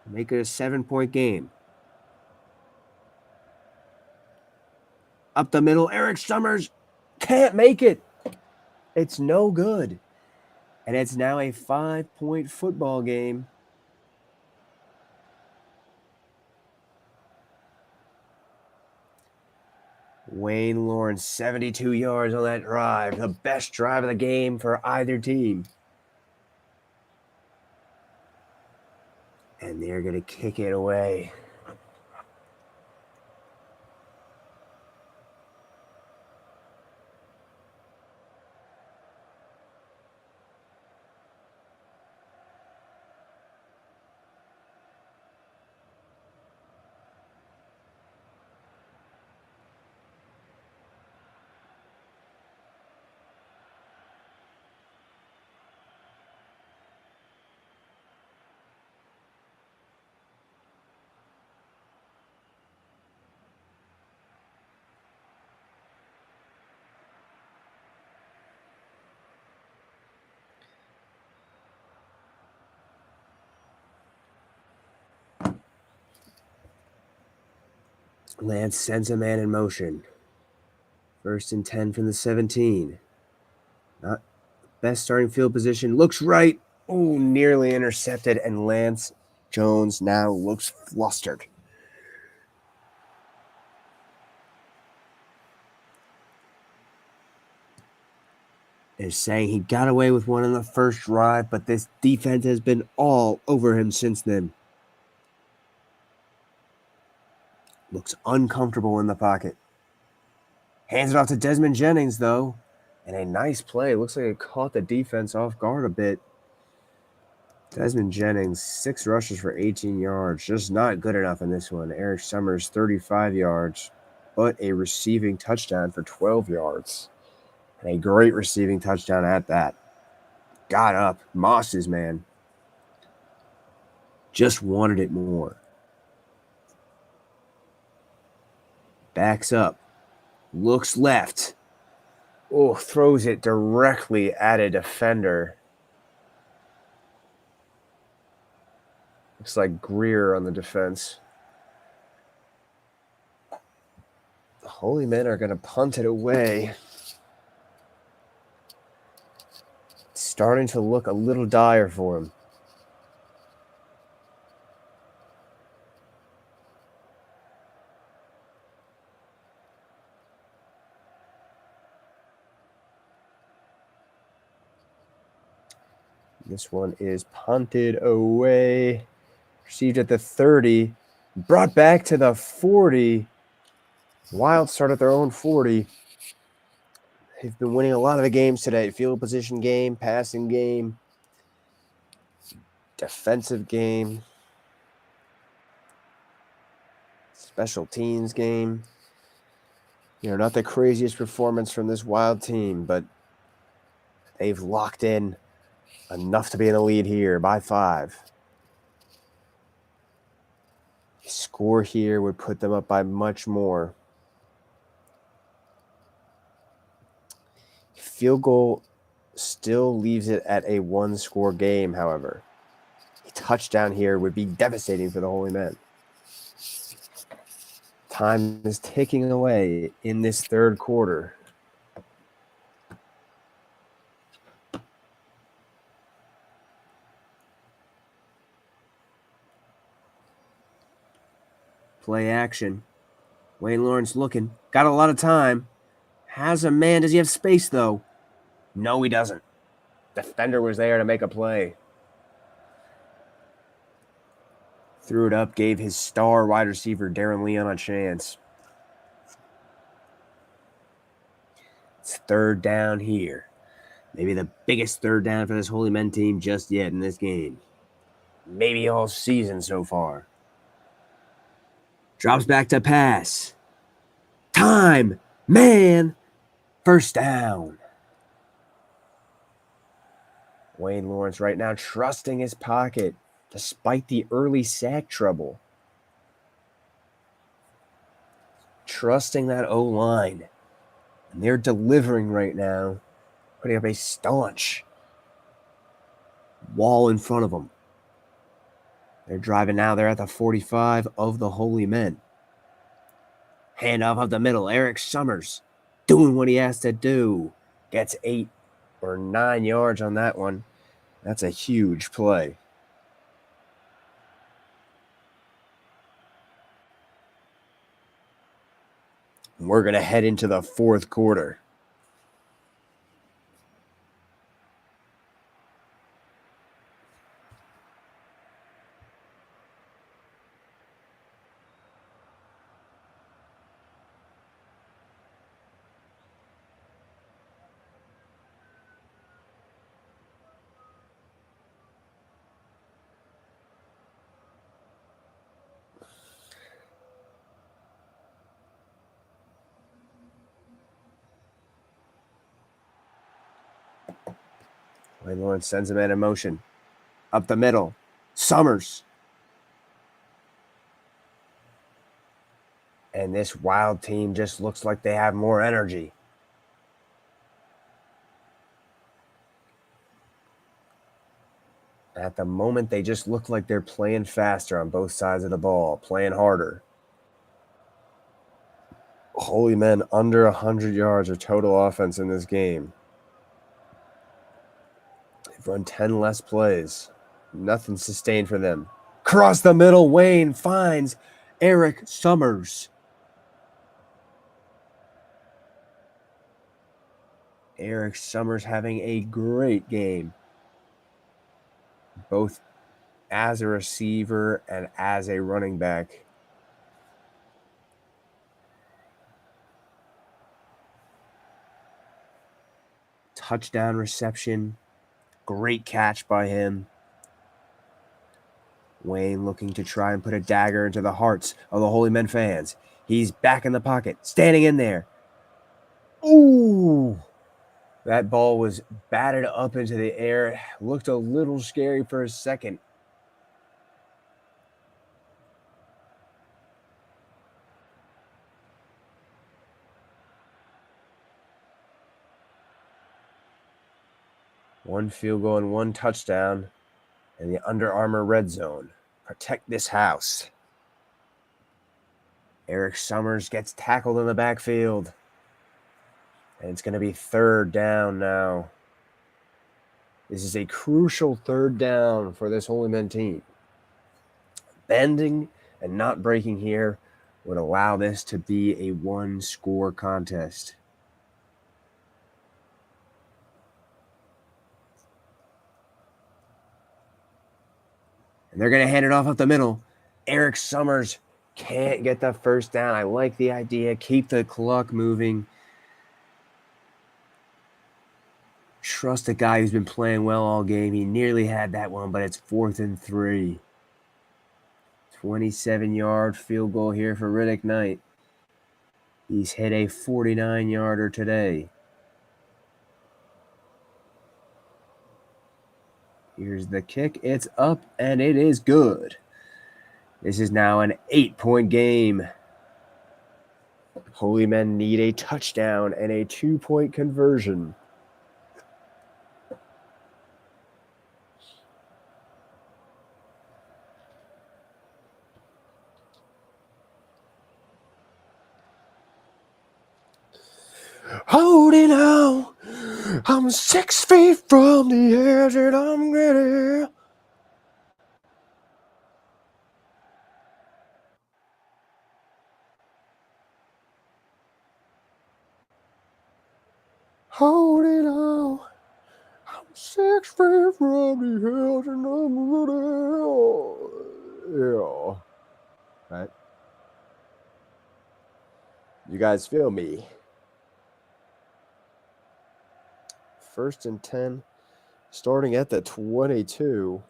Make it a 7-point game. Up the middle, Eric Summers can't make it. It's no good. And it's now a 5-point football game. Wayne Lawrence, 72 yards on that drive. The best drive of the game for either team. And they're going to kick it away. Lance sends a man in motion. 1st and 10 from the 17. Not best starting field position. Looks right. Oh, nearly intercepted. And Lance Jones now looks flustered. They're saying he got away with one in the first drive, but this defense has been all over him since then. Looks uncomfortable in the pocket. Hands it off to Desmond Jennings, though. And a nice play. Looks like it caught the defense off guard a bit. Desmond Jennings, 6 rushes for 18 yards. Just not good enough in this one. Eric Summers, 35 yards, but a receiving touchdown for 12 yards. And a great receiving touchdown at that. Got up. Moss's man. Just wanted it more. Backs up. Looks left. Oh, throws it directly at a defender. Looks like Greer on the defense. The Holy Men are going to punt it away. It's starting to look a little dire for him. This one is punted away. Received at the 30. Brought back to the 40. Wild start at their own 40. They've been winning a lot of the games today. Field position game, passing game, defensive game, special teams game. Not the craziest performance from this Wild team, but they've locked in enough to be in the lead here by 5. A score here would put them up by much more. Field goal still leaves it at a 1-score game, however. A touchdown here would be devastating for the Holy Men. Time is ticking away in this third quarter. Play action. Wayne Lawrence looking. Got a lot of time. Has a man. Does he have space, though? No, he doesn't. Defender was there to make a play. Threw it up, gave his star wide receiver, Darren Leon, a chance. It's third down here. Maybe the biggest third down for this Holy Men team just yet in this game. Maybe all season so far. Drops back to pass. Time! Man! First down. Wayne Lawrence right now trusting his pocket despite the early sack trouble. Trusting that O-line. And they're delivering right now, putting up a staunch wall in front of them. They're driving now. They're at the 45 of the Holy Men. Handoff up the middle. Eric Summers doing what he has to do. Gets 8 or 9 yards on that one. That's a huge play. We're going to head into the fourth quarter. Wayne Lawrence sends a man in motion. Up the middle. Summers. And this Wild team just looks like they have more energy. At the moment, they just look like they're playing faster on both sides of the ball, playing harder. Holy Men under 100 yards of total offense in this game. They've run 10 less plays. Nothing sustained for them. Cross the middle, Wayne finds Eric Summers. Eric Summers having a great game, both as a receiver and as a running back. Touchdown reception. Great catch by him. Wayne looking to try and put a dagger into the hearts of the Holy Men fans. He's back in the pocket, standing in there. Ooh! That ball was batted up into the air. Looked a little scary for a second. One field goal and one touchdown in the Under Armour red zone. Protect this house. Eric Summers gets tackled in the backfield. And it's going to be third down now. This is a crucial third down for this Holy Men team. Bending and not breaking here would allow this to be a one-score contest. And they're going to hand it off up the middle. Eric Summers can't get the first down. I like the idea. Keep the clock moving. trust a guy who's been playing well all game. He nearly had that one, but it's 4th and 3. 27-yard field goal here for Riddick Knight. He's hit a 49-yarder today. Here's the kick. It's up, and it is good. This is now an 8-point game. Holy Men need a touchdown and a 2-point conversion. Holding on, I'm 6 feet from the edge and I'm ready. Holding on, I'm 6 feet from the edge and I'm ready. Yeah. Right. You guys feel me? 1st and 10, starting at the 22.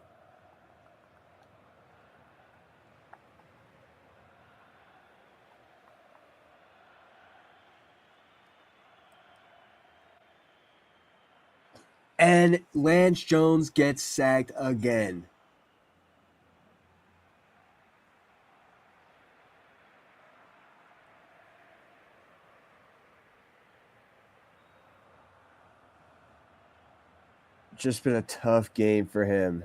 And Lance Jones gets sacked again. Just been a tough game for him.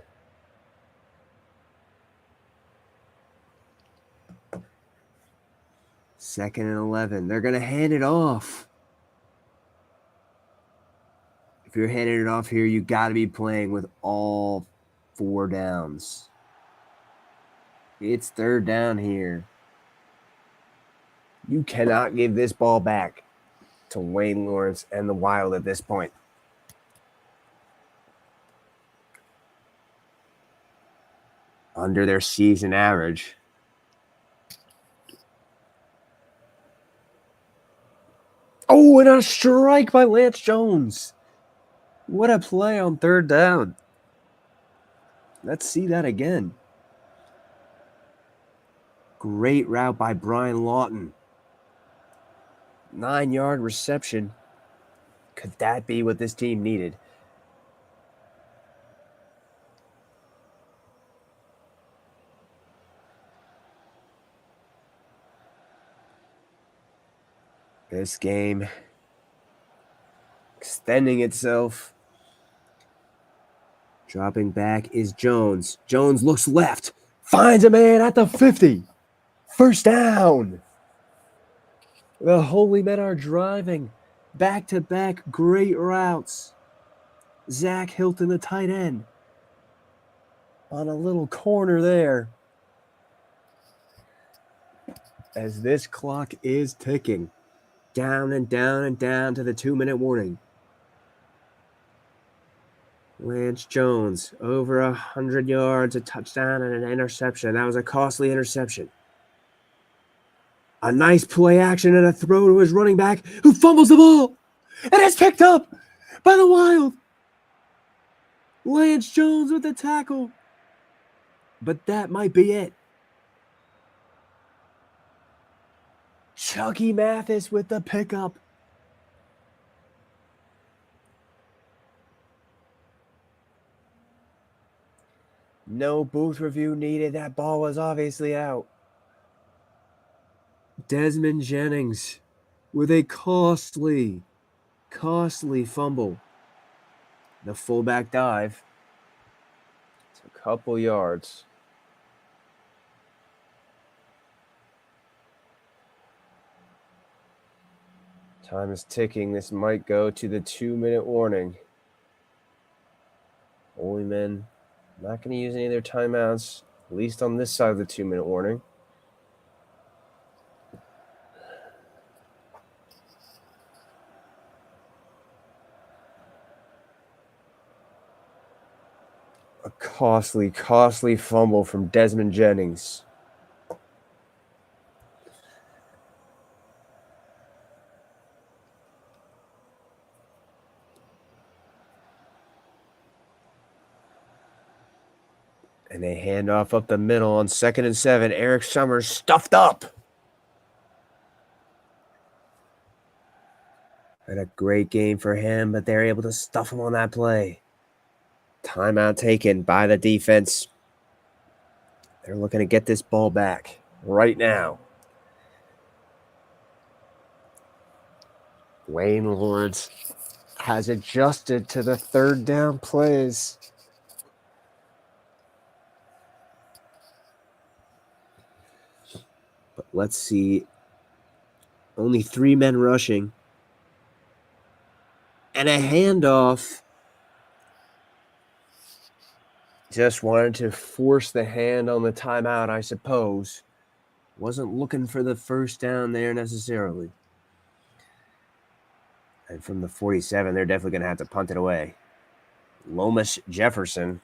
Second and 11. They're going to hand it off. If you're handing it off here, you got to be playing with all 4 downs. It's 3rd down here. You cannot give this ball back to Wayne Lawrence and the Wild at this point. Under their season average. Oh, and a strike by Lance Jones. What a play on 3rd down. Let's see that again. Great route by Brian Lawton. 9-yard reception. Could that be what this team needed? This game extending itself. Dropping back is Jones. Jones looks left. Finds a man at the 50. 1st down. The Holy Men are driving. Back-to-back great routes. Zach Hilton, the tight end. On a little corner there. As this clock is ticking. Down and down and down to the 2-minute warning. Lance Jones, over 100 yards, a touchdown, and an interception. That was a costly interception. A nice play action and a throw to his running back, who fumbles the ball. And it's picked up by the Wild. Lance Jones with the tackle. But that might be it. Chucky Mathis with the pickup. No booth review needed. That ball was obviously out. Desmond Jennings with a costly fumble. The fullback dive. It's a couple yards. Time is ticking. This might go to the 2-minute warning. Holy Men not going to use any of their timeouts, at least on this side of the 2-minute warning. A costly fumble from Desmond Jennings. And they hand off up the middle on 2nd and 7. Eric Summers stuffed up. And a great game for him, but they're able to stuff him on that play. Timeout taken by the defense. They're looking to get this ball back right now. Wayne Lawrence has adjusted to the 3rd down plays. But let's see. Only 3 men rushing. And a handoff. Just wanted to force the hand on the timeout, I suppose. Wasn't looking for the 1st down there necessarily. And from the 47, they're definitely going to have to punt it away. Lomas Jefferson.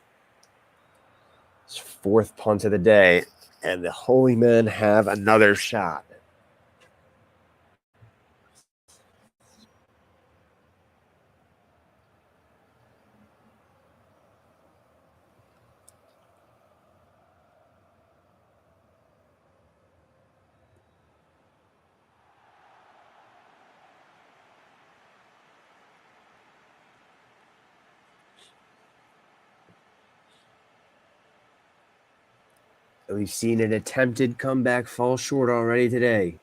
His 4th punt of the day. And the Holy Men have another shot. We've seen an attempted comeback fall short already today.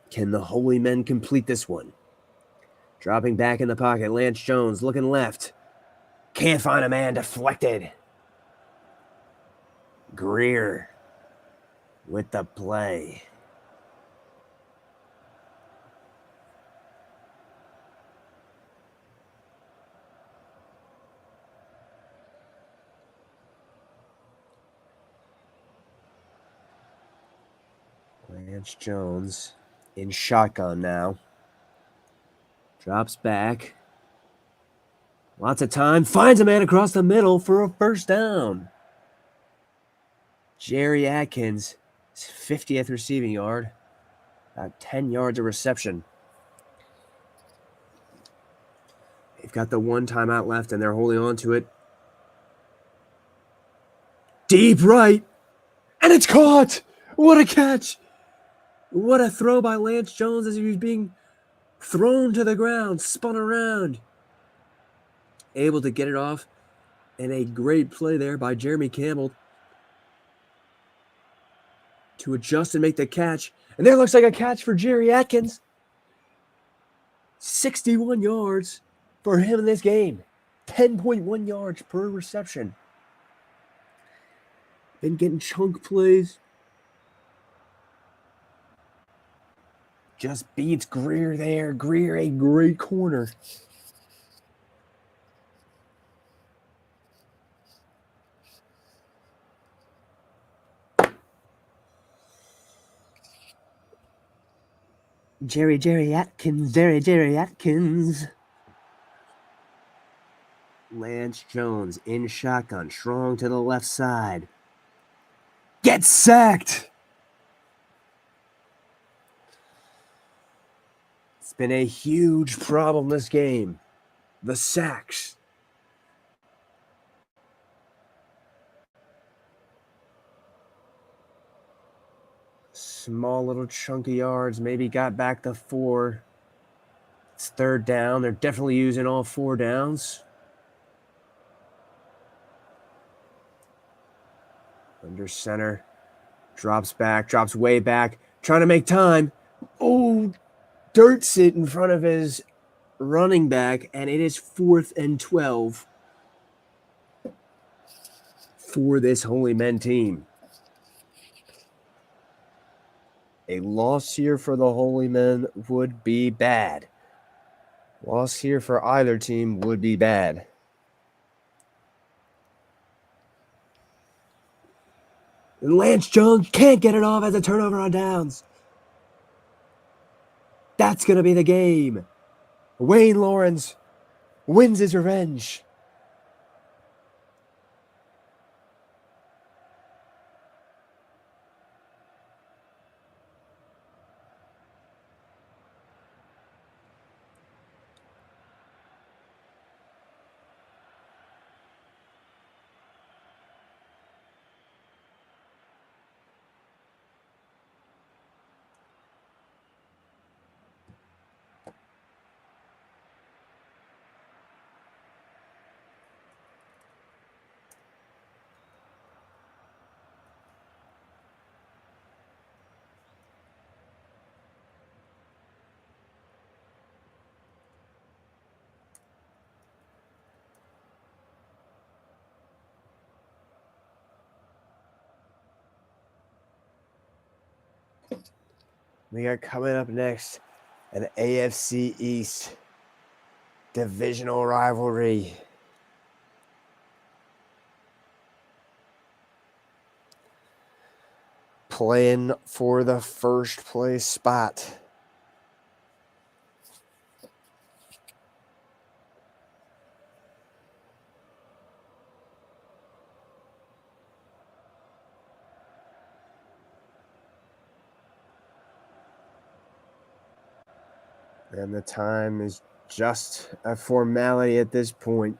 Can the Holy Men complete this one? Dropping back in the pocket, Lance Jones looking left. Can't find a man, deflected. Greer with the play. Lance Jones in shotgun now. Drops back. Lots of time. Finds a man across the middle for a 1st down. Jerry Atkins, his 50th receiving yard. About 10 yards of reception. They've got the 1 timeout left, and they're holding on to it. Deep right. And it's caught. What a catch. What a throw by Lance Jones as he was being thrown to the ground, spun around. Able to get it off. And a great play there by Jeremy Campbell to adjust and make the catch. And there looks like a catch for Jerry Atkins. 61 yards for him in this game. 10.1 yards per reception. Been getting chunk plays. Just beats Greer there. Greer, a great corner. Jerry Atkins. Lance Jones in shotgun, strong to the left side. Gets sacked. It's been a huge problem this game. The sacks. Small little chunky yards, maybe got back to 4. It's 3rd down. They're definitely using all 4 downs. Under center. Drops back, drops way back. Trying to make time. Oh, dirts it in front of his running back, and it is 4th and 12 for this Holy Men team. A loss here for the Holy Men would be bad. Loss here for either team would be bad. And Lance Jones can't get it off as a turnover on downs. That's going to be the game. Wayne Lawrence wins his revenge. We got coming up next an AFC East divisional rivalry. Playing for the first place spot. And the time is just a formality at this point.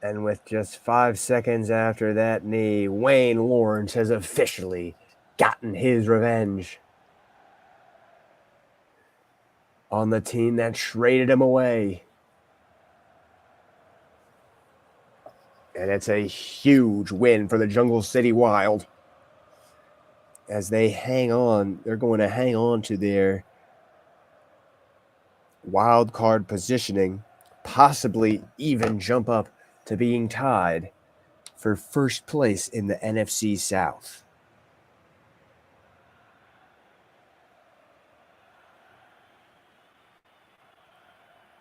And with just 5 seconds after that knee, Wayne Lawrence has officially gotten his revenge on the team that traded him away. And it's a huge win for the Jungle City Wild. As they hang on, they're going to hang on to their wild card positioning, possibly even jump up to being tied for first place in the NFC South.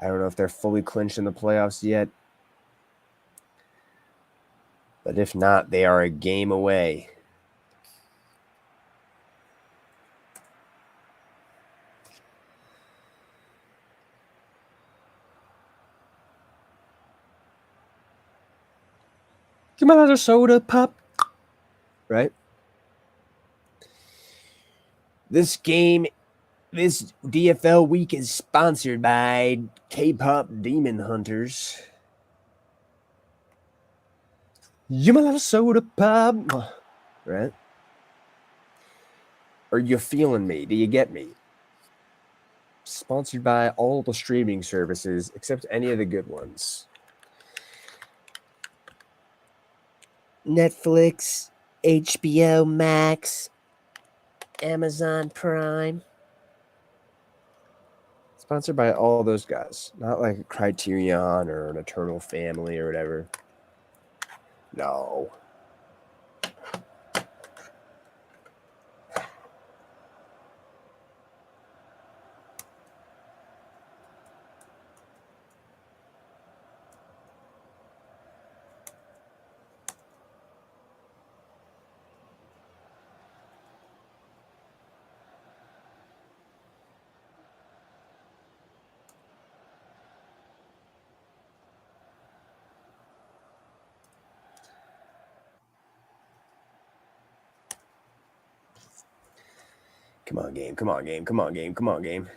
I don't know if they're fully clinched in the playoffs yet, but if not, they are a game away. Give me another soda pop. Right? This DFL week is sponsored by K-Pop Demon Hunters. Give me another soda pop. Right? Are you feeling me? Do you get me? Sponsored by all the streaming services except any of the good ones. Netflix, HBO Max, Amazon Prime. Sponsored by all those guys. Not like a Criterion or an Eternal Family or whatever. No. Come on, game. Come on, game. Come on, game. Come on, game.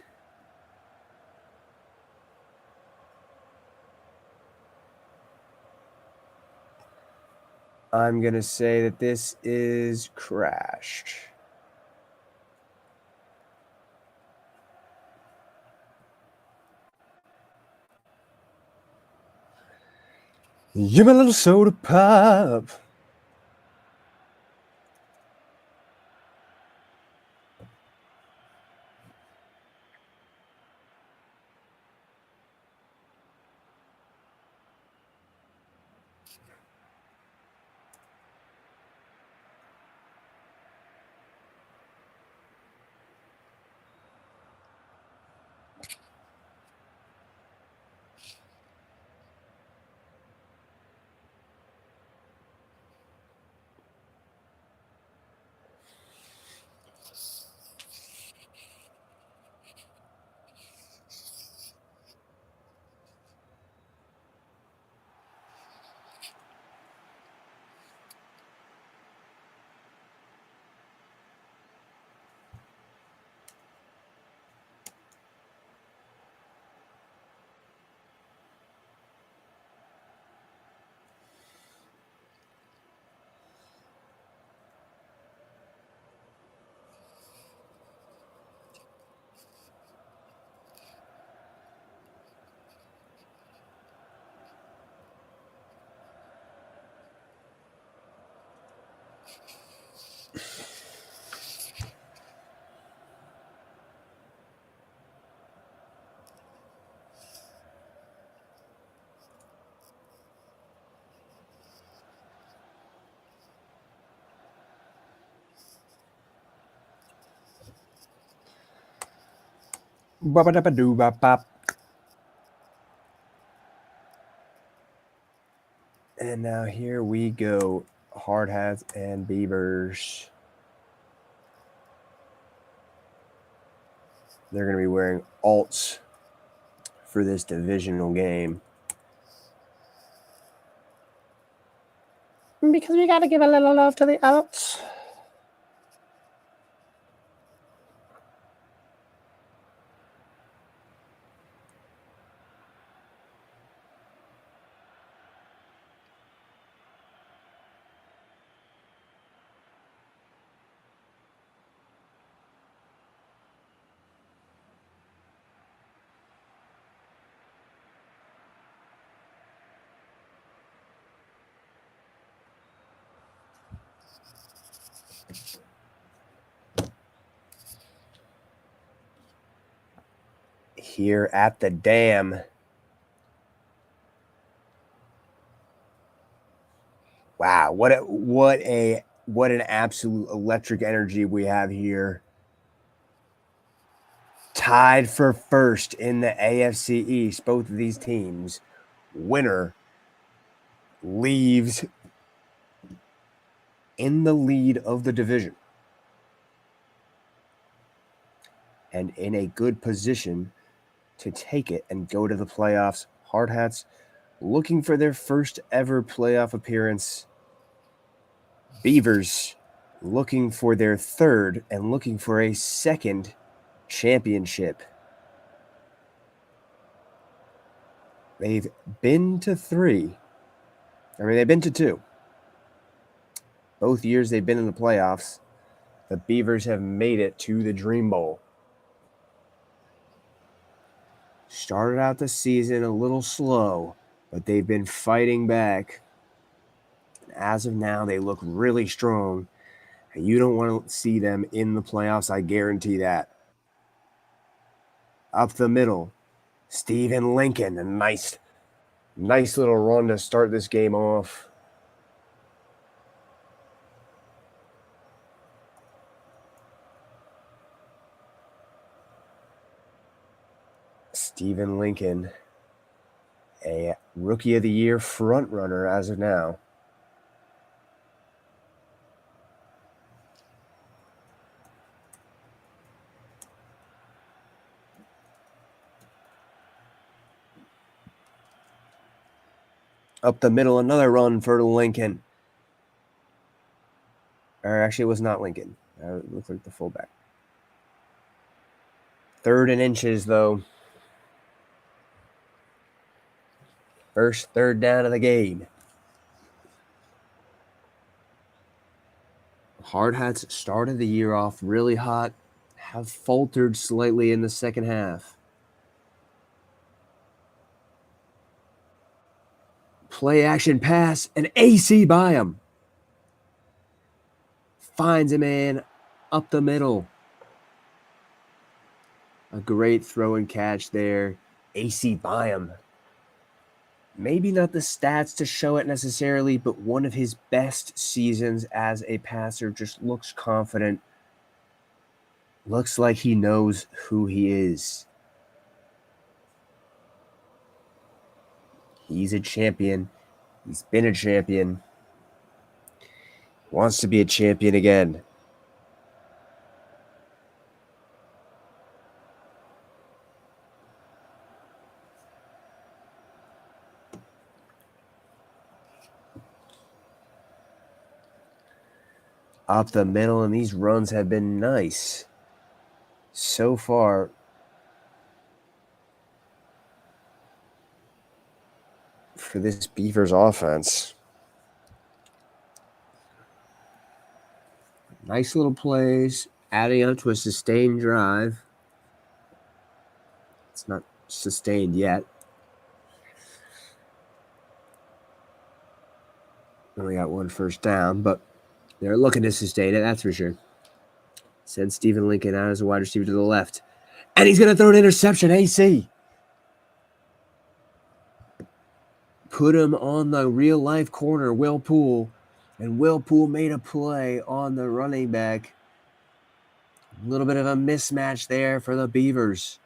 I'm going to say that this is crashed. Give me a little soda pop. Ba-ba-da-ba-doo-ba-bop. And now here we go. Hard Hats and Beavers. They're going to be wearing alts for this divisional game. Because we got to give a little love to the alts. Here at the dam. Wow, what an absolute electric energy we have here. Tied for first in the AFC East, both of these teams. Winner leaves in the lead of the division and in a good position to take it and go to the playoffs. Hard Hats looking for their first ever playoff appearance. Beavers looking for their third and looking for a second championship. They've been to 3. They've been to 2. Both years they've been in the playoffs. The Beavers have made it to the Dream Bowl. Started out the season a little slow, but they've been fighting back. As of now, they look really strong. And you don't want to see them in the playoffs, I guarantee that. Up the middle, Stephen Lincoln. A nice little run to start this game off. Stephen Lincoln, a Rookie of the Year front runner as of now. Up the middle, another run for Lincoln. Or actually, it was not Lincoln. It looked like the fullback. 3rd and inches, though. First 3rd down of the game. Hard Hats started the year off really hot, have faltered slightly in the second half. Play action pass, and AC by him. Finds a man up the middle. A great throw and catch there. AC by him. Maybe not the stats to show it necessarily, but one of his best seasons as a passer. Just looks confident. Looks like he knows who he is. He's a champion. He's been a champion. Wants to be a champion again. Up the middle, and these runs have been nice so far. For this Beavers offense. Nice little plays, adding up to a sustained drive. It's not sustained yet. Only got 1 first down, but they're looking to sustain it, that's for sure. Send Stephen Lincoln out as a wide receiver to the left. And he's going to throw an interception, AC. Put him on the real-life corner, Will Poole. And Will Poole made a play on the running back. A little bit of a mismatch there for the Beavers.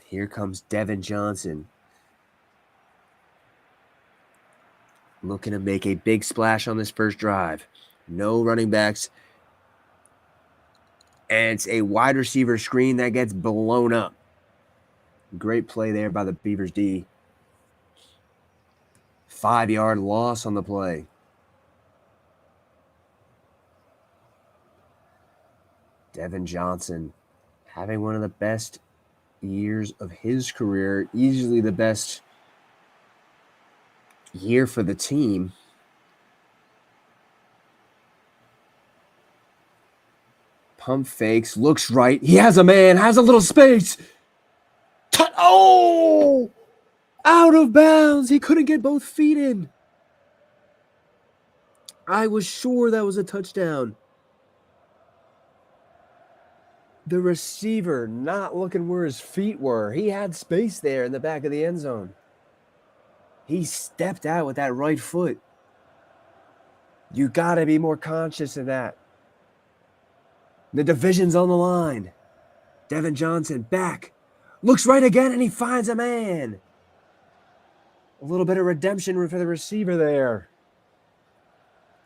Here comes Devin Johnson. Looking to make a big splash on this first drive. No running backs. And it's a wide receiver screen that gets blown up. Great play there by the Beavers D. 5-yard loss on the play. Devin Johnson having one of the best years of his career. Easily the best year for the team. Pump fakes, looks right. He has a man, has a little space. Oh! Out of bounds. He couldn't get both feet in. I was sure that was a touchdown. The receiver not looking where his feet were. He had space there in the back of the end zone. He stepped out with that right foot. You got to be more conscious of that. The division's on the line. Devin Johnson back. Looks right again, and he finds a man. A little bit of redemption for the receiver there.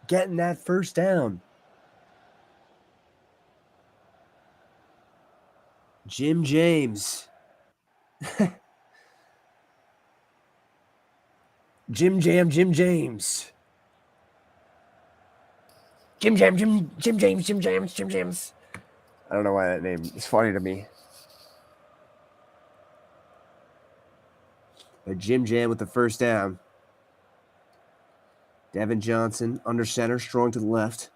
Getting that first down. Jim James. Jim Jam, Jim James. Jim Jam, Jim James, Jim James, Jim James. I don't know why that name is funny to me. But Jim Jam with the first down. Devin Johnson under center, strong to the left.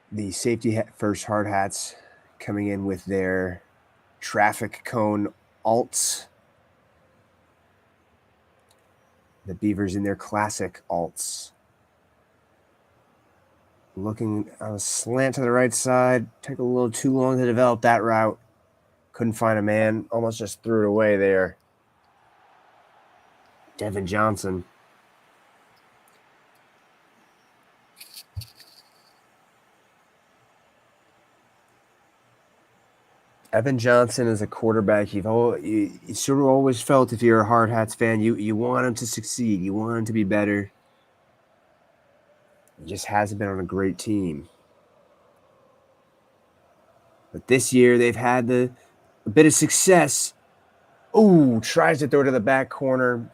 The safety first hard hats coming in with their traffic cone alts. The Beavers in their classic alts. Looking on a slant to the right side. Took a little too long to develop that route. Couldn't find a man. Almost just threw it away there. Devin Johnson. Evan Johnson is a quarterback you sort of always felt, if you're a Hard Hats fan, you want him to succeed. You want him to be better. He just hasn't been on a great team. But this year they've had a bit of success. Ooh, tries to throw to the back corner.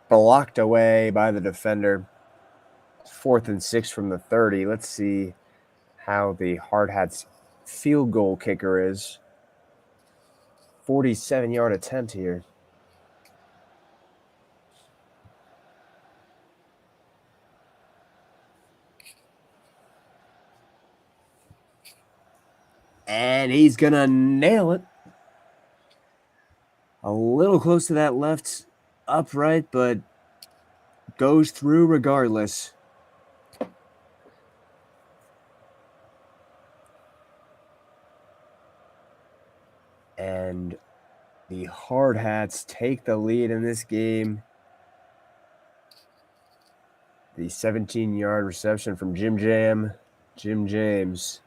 Blocked away by the defender. 4th and 6 from the 30. Let's see how the Hard Hats field goal kicker is. 47-yard attempt here. And he's going to nail it. A little close to that left upright, but goes through regardless. And the Hard Hats take the lead in this game. The 17-yard reception from Jim James.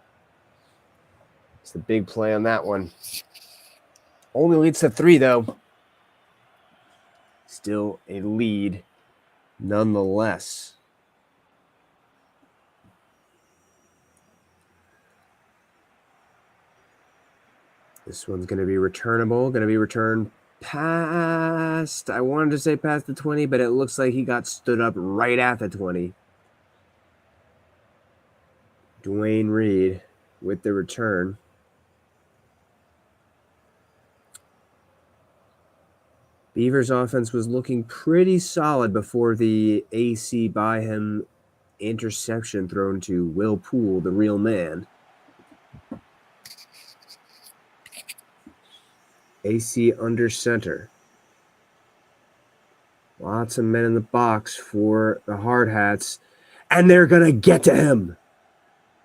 It's the big play on that one. Only leads to 3, though. Still a lead, nonetheless. This one's going to be returnable. Going to be returned past, I wanted to say past the 20, but it looks like he got stood up right at the 20. Dwayne Reed with the return. Beavers offense was looking pretty solid before the AC by him interception thrown to Will Poole, the real man. AC under center. A Lots of men in the box for the Hard Hats, and they're going to get to him.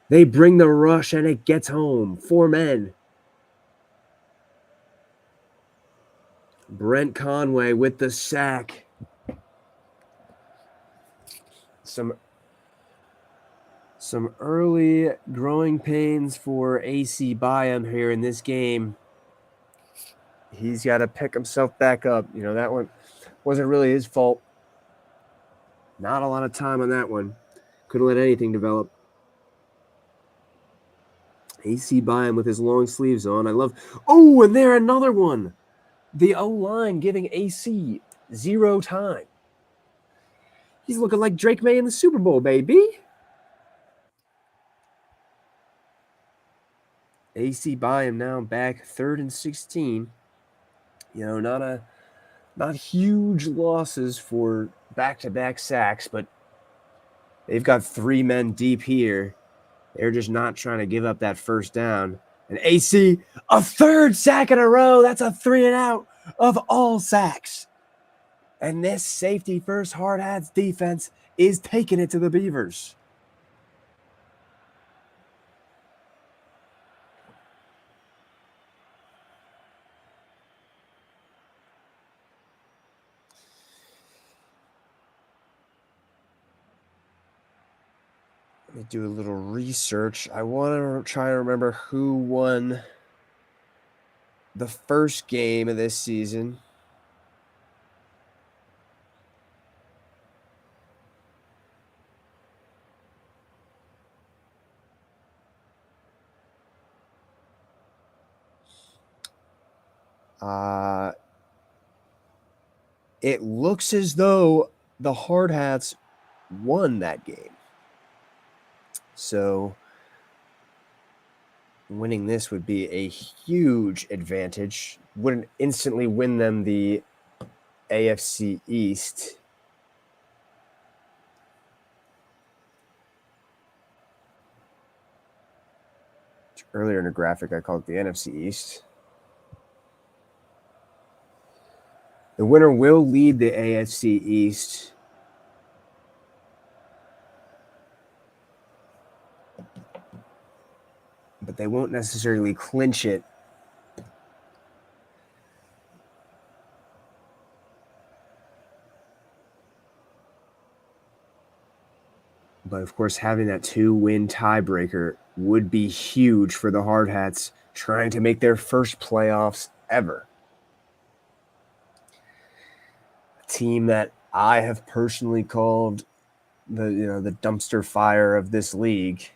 They bring the rush, and it gets home. 4 men. Brent Conway with the sack. Some early growing pains for AC Byam here in this game. He's got to pick himself back up. That one wasn't really his fault. Not a lot of time on that one. Couldn't let anything develop. AC Byam with his long sleeves on. I love... Oh, and there another one. The O-line giving AC 0 time. He's looking like Drake May in the Super Bowl, baby. AC Byam now back 3rd and 16. Not huge losses for back-to-back sacks, but they've got 3 men deep here. They're just not trying to give up that first down. And AC, a 3rd sack in a row. That's a 3 and out of all sacks. And this safety-first Hard Hats defense is taking it to the Beavers. Let me do a little research. I want to try to remember who won the first game of this season. It looks as though the Hard Hats won that game. So winning this would be a huge advantage. Wouldn't instantly win them the AFC East. Earlier in the graphic, I called it the NFC East. The winner will lead the AFC East. But they won't necessarily clinch it. But of course, having that 2-win tiebreaker would be huge for the Hard Hats trying to make their first playoffs ever. A team that I have personally called the dumpster fire of this league.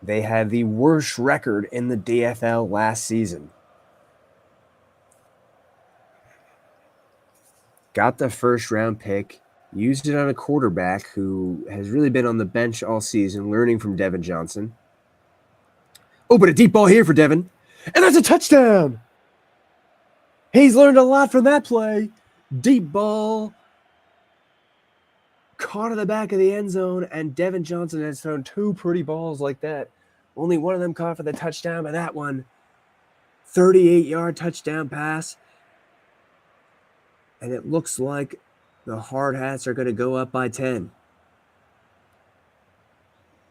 They had the worst record in the DFL last season. Got the first-round pick, used it on a quarterback who has really been on the bench all season, learning from Devin Johnson. Oh, but a deep ball here for Devin. And that's a touchdown! He's learned a lot from that play. Deep ball. Caught in the back of the end zone, and Devin Johnson has thrown 2 pretty balls like that. Only one of them caught for the touchdown, but that one, 38-yard touchdown pass. And it looks like the Hard Hats are going to go up by 10.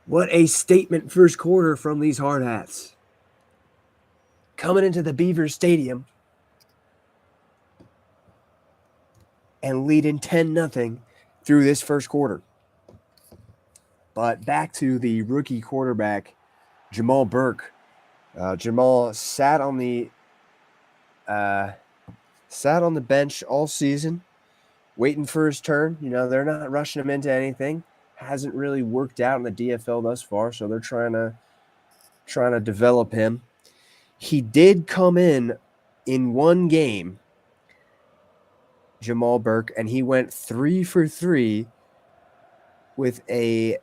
What a statement first quarter from these Hard Hats. Coming into the Beavers Stadium and leading 10-0 through this first quarter. But back to the rookie quarterback, Jamal Burke. Jamal sat on the bench all season, waiting for his turn. They're not rushing him into anything. Hasn't really worked out in the DFL thus far, so they're trying to develop him. He did come in one game, Jamal Burke, and he went 3 for 3 with a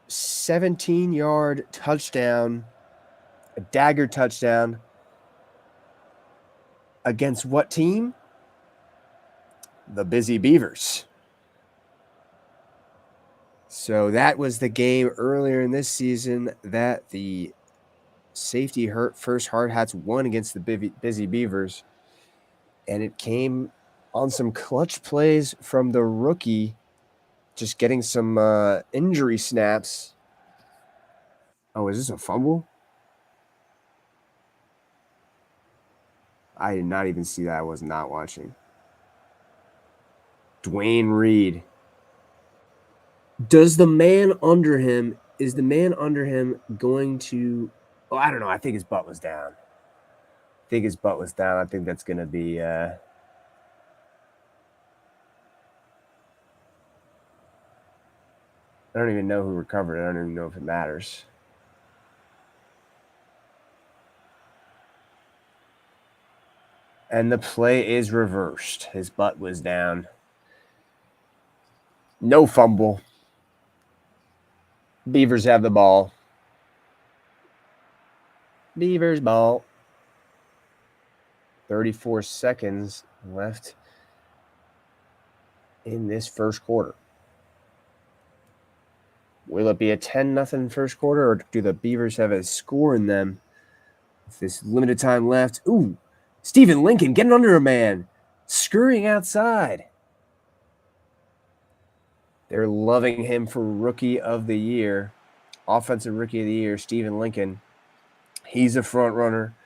17-yard touchdown, a dagger touchdown. Against what team? The Busy Beavers. So that was the game earlier in this season that the safety hurt first Hard Hats won against the Busy Beavers. And it came on some clutch plays from the rookie, just getting some injury snaps. Oh, is this a fumble? I did not even see that. I was not watching. Dwayne Reed. Is the man under him going to... Oh, I don't know. I think his butt was down. I think that's going to be... I don't even know who recovered. I don't even know if it matters. And the play is reversed. His butt was down. No fumble. Beavers have the ball. Beavers ball. 34 seconds left in this first quarter. Will it be a 10-0 first quarter, or do the Beavers have a score in them with this limited time left? Ooh, Stephen Lincoln getting under a man, scurrying outside. They're loving him for Rookie of the Year, Offensive Rookie of the Year, Stephen Lincoln. He's a front runner.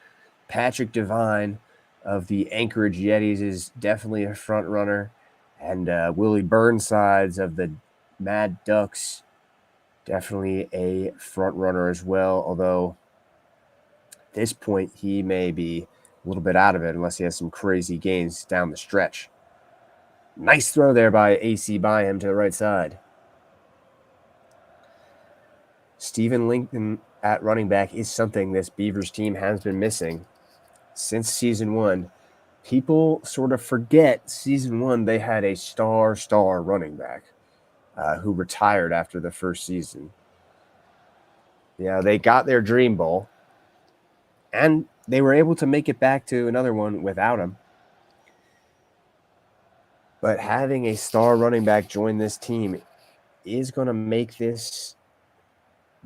Patrick Devine of the Anchorage Yetis is definitely a front runner. And Willie Burnsides of the Mad Ducks, definitely a front runner as well. Although at this point, he may be a little bit out of it unless he has some crazy games down the stretch. Nice throw there by AC Byham to the right side. Stephen Lincoln at running back is something this Beavers team has been missing since season one. People sort of forget season one they had a star running back who retired after the first season. Yeah, they got their dream bowl, and they were able to make it back to another one without him. But having a star running back join this team is going to make this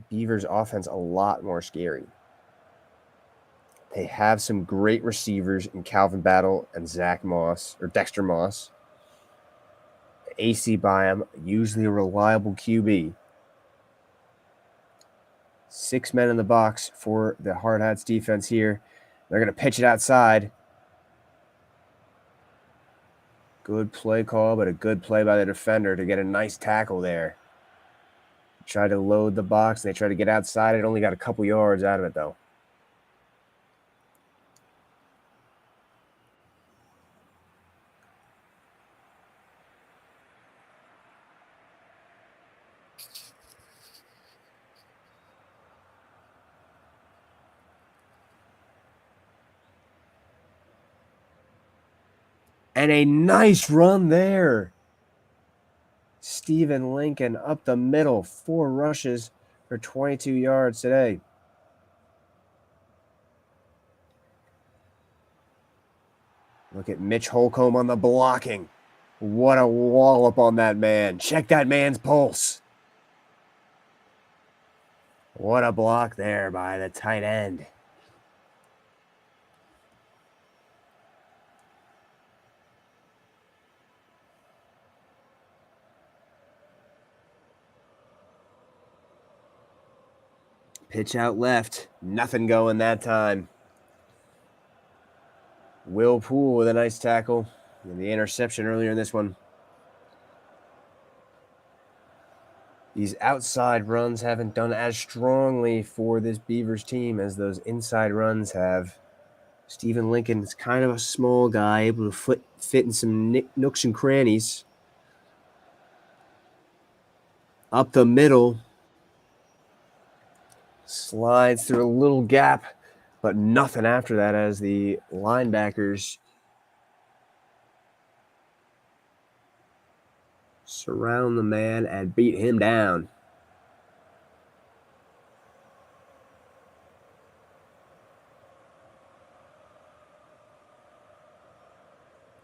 Beavers offense a lot more scary. They have some great receivers in Calvin Battle and Dexter Moss. AC Byam, usually a reliable QB. 6 men in the box for the Hard Hats defense here. They're going to pitch it outside. Good play call, but a good play by the defender to get a nice tackle there. Try to load the box. They try to get outside. It only got a couple yards out of it, though. And a nice run there. Stephen Lincoln up the middle. 4 rushes for 22 yards today. Look at Mitch Holcomb on the blocking. What a wallop on that man. Check that man's pulse. What a block there by the tight end. Pitch out left. Nothing going that time. Will Poole with a nice tackle. And the interception earlier in this one. These outside runs haven't done as strongly for this Beavers team as those inside runs have. Stephen Lincoln is kind of a small guy, able to fit in some nooks and crannies. Up the middle. Slides through a little gap, but nothing after that as the linebackers surround the man and beat him down.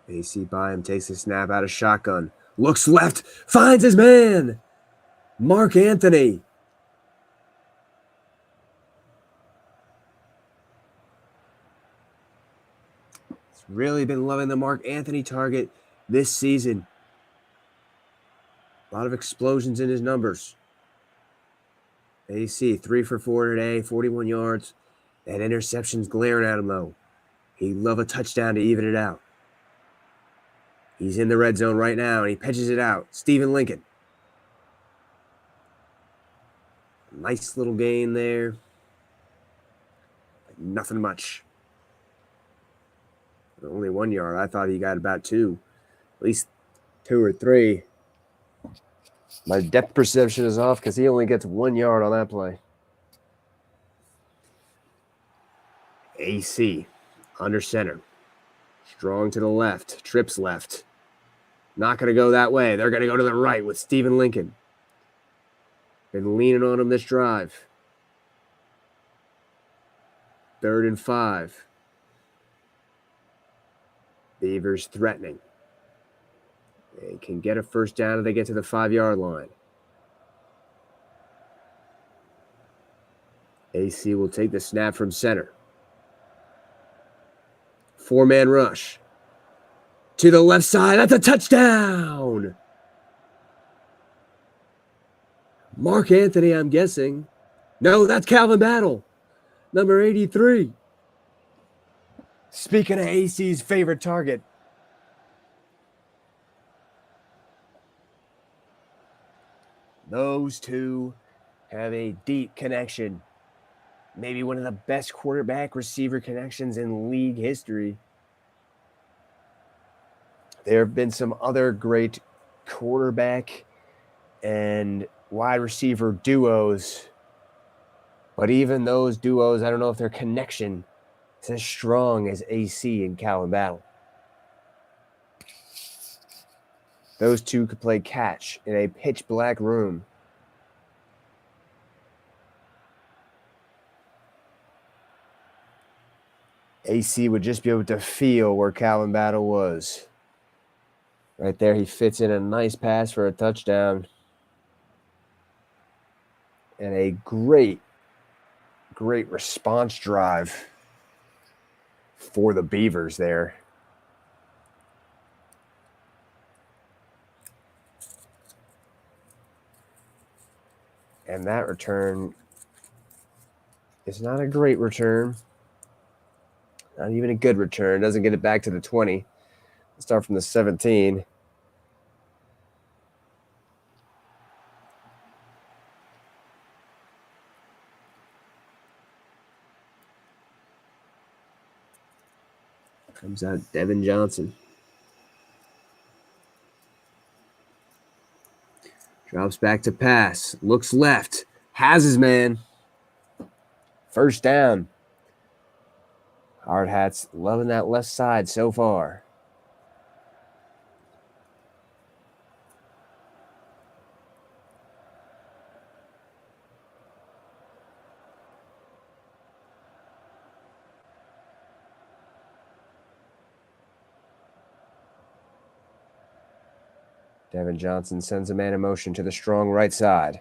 AC Byam takes a snap out of shotgun. Looks left, finds his man. Mark Anthony. Really been loving the Mark Anthony target this season. A lot of explosions in his numbers. AC 3 for 4 today, 41 yards. That interception's glaring at him though. He'd love a touchdown to even it out. He's in the red zone right now, and he pitches it out. Stephen Lincoln. Nice little gain there. Nothing much. Only 1 yard. I thought he got about 2. At least 2 or 3. My depth perception is off because he only gets 1 yard on that play. AC under center. Strong to the left. Trips left. Not going to go that way. They're going to go to the right with Stephen Lincoln. Been leaning on him this drive. 3rd and 5. Beavers threatening. They can get a first down if they get to the 5-yard line. AC will take the snap from center. 4-man rush. To the left side. That's a touchdown. Mark Anthony, I'm guessing. No, that's Calvin Battle. Number 83. Speaking of AC's favorite target. Those two have a deep connection. Maybe one of the best quarterback-receiver connections in league history. There have been some other great quarterback and wide receiver duos. But even those duos, I don't know if their connection is as strong as AC and Calvin Battle. Those two could play catch in a pitch black room. AC would just be able to feel where Calvin Battle was. Right there, he fits in a nice pass for a touchdown. And a great response drive for the Beavers there. And that return is not a great return. Not even a good return. Doesn't get it back to the 20. Start from the 17. Comes out Devin Johnson. Drops back to pass. Looks left. Has his man. First down. Hard Hats loving that left side so far. Devin Johnson sends a man in motion to the strong right side.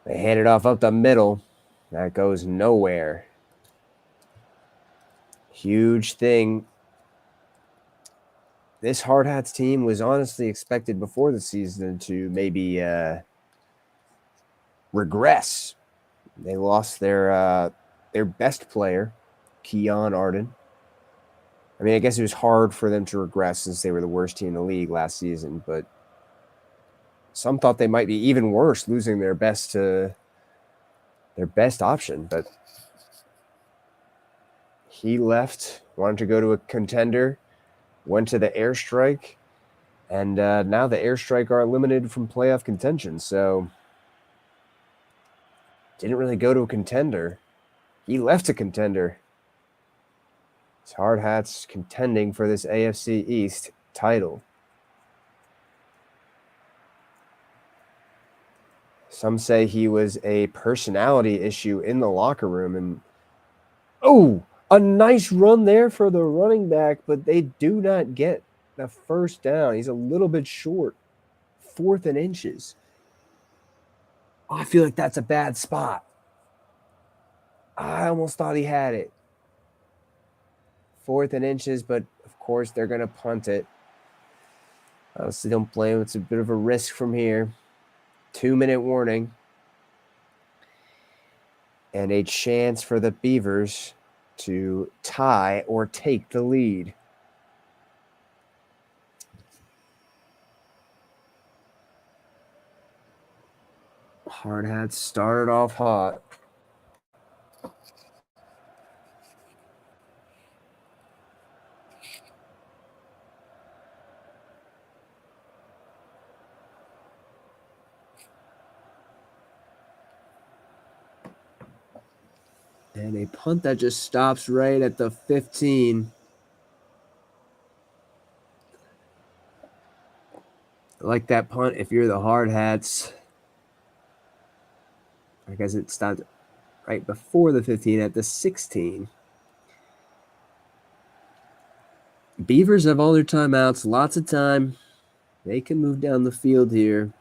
They hand it off up the middle. That goes nowhere. Huge thing. This Hard Hats team was honestly expected before the season to maybe regress. They lost their best player, Keon Arden. I mean, I guess it was hard for them to regress since they were the worst team in the league last season, but some thought they might be even worse, losing their best option. But he left, wanted to go to a contender, went to the airstrike, and now the airstrike are eliminated from playoff contention. So didn't really go to a contender. He left a contender. It's Hard Hats contending for this AFC East title. Some say he was a personality issue in the locker room. And a nice run there for the running back, but they do not get the first down. He's a little bit short. 4th and inches. I feel like that's a bad spot. I almost thought he had it. 4th and inches, but of course they're going to punt it. Honestly, don't blame them. It's a bit of a risk from here. 2-minute warning. And a chance for the Beavers to tie or take the lead. Hard Hats started off hot. And a punt that just stops right at the 15. I like that punt if you're the Hard Hats. I guess it stopped right before the 15 at the 16. Beavers have all their timeouts, lots of time. They can move down the field here.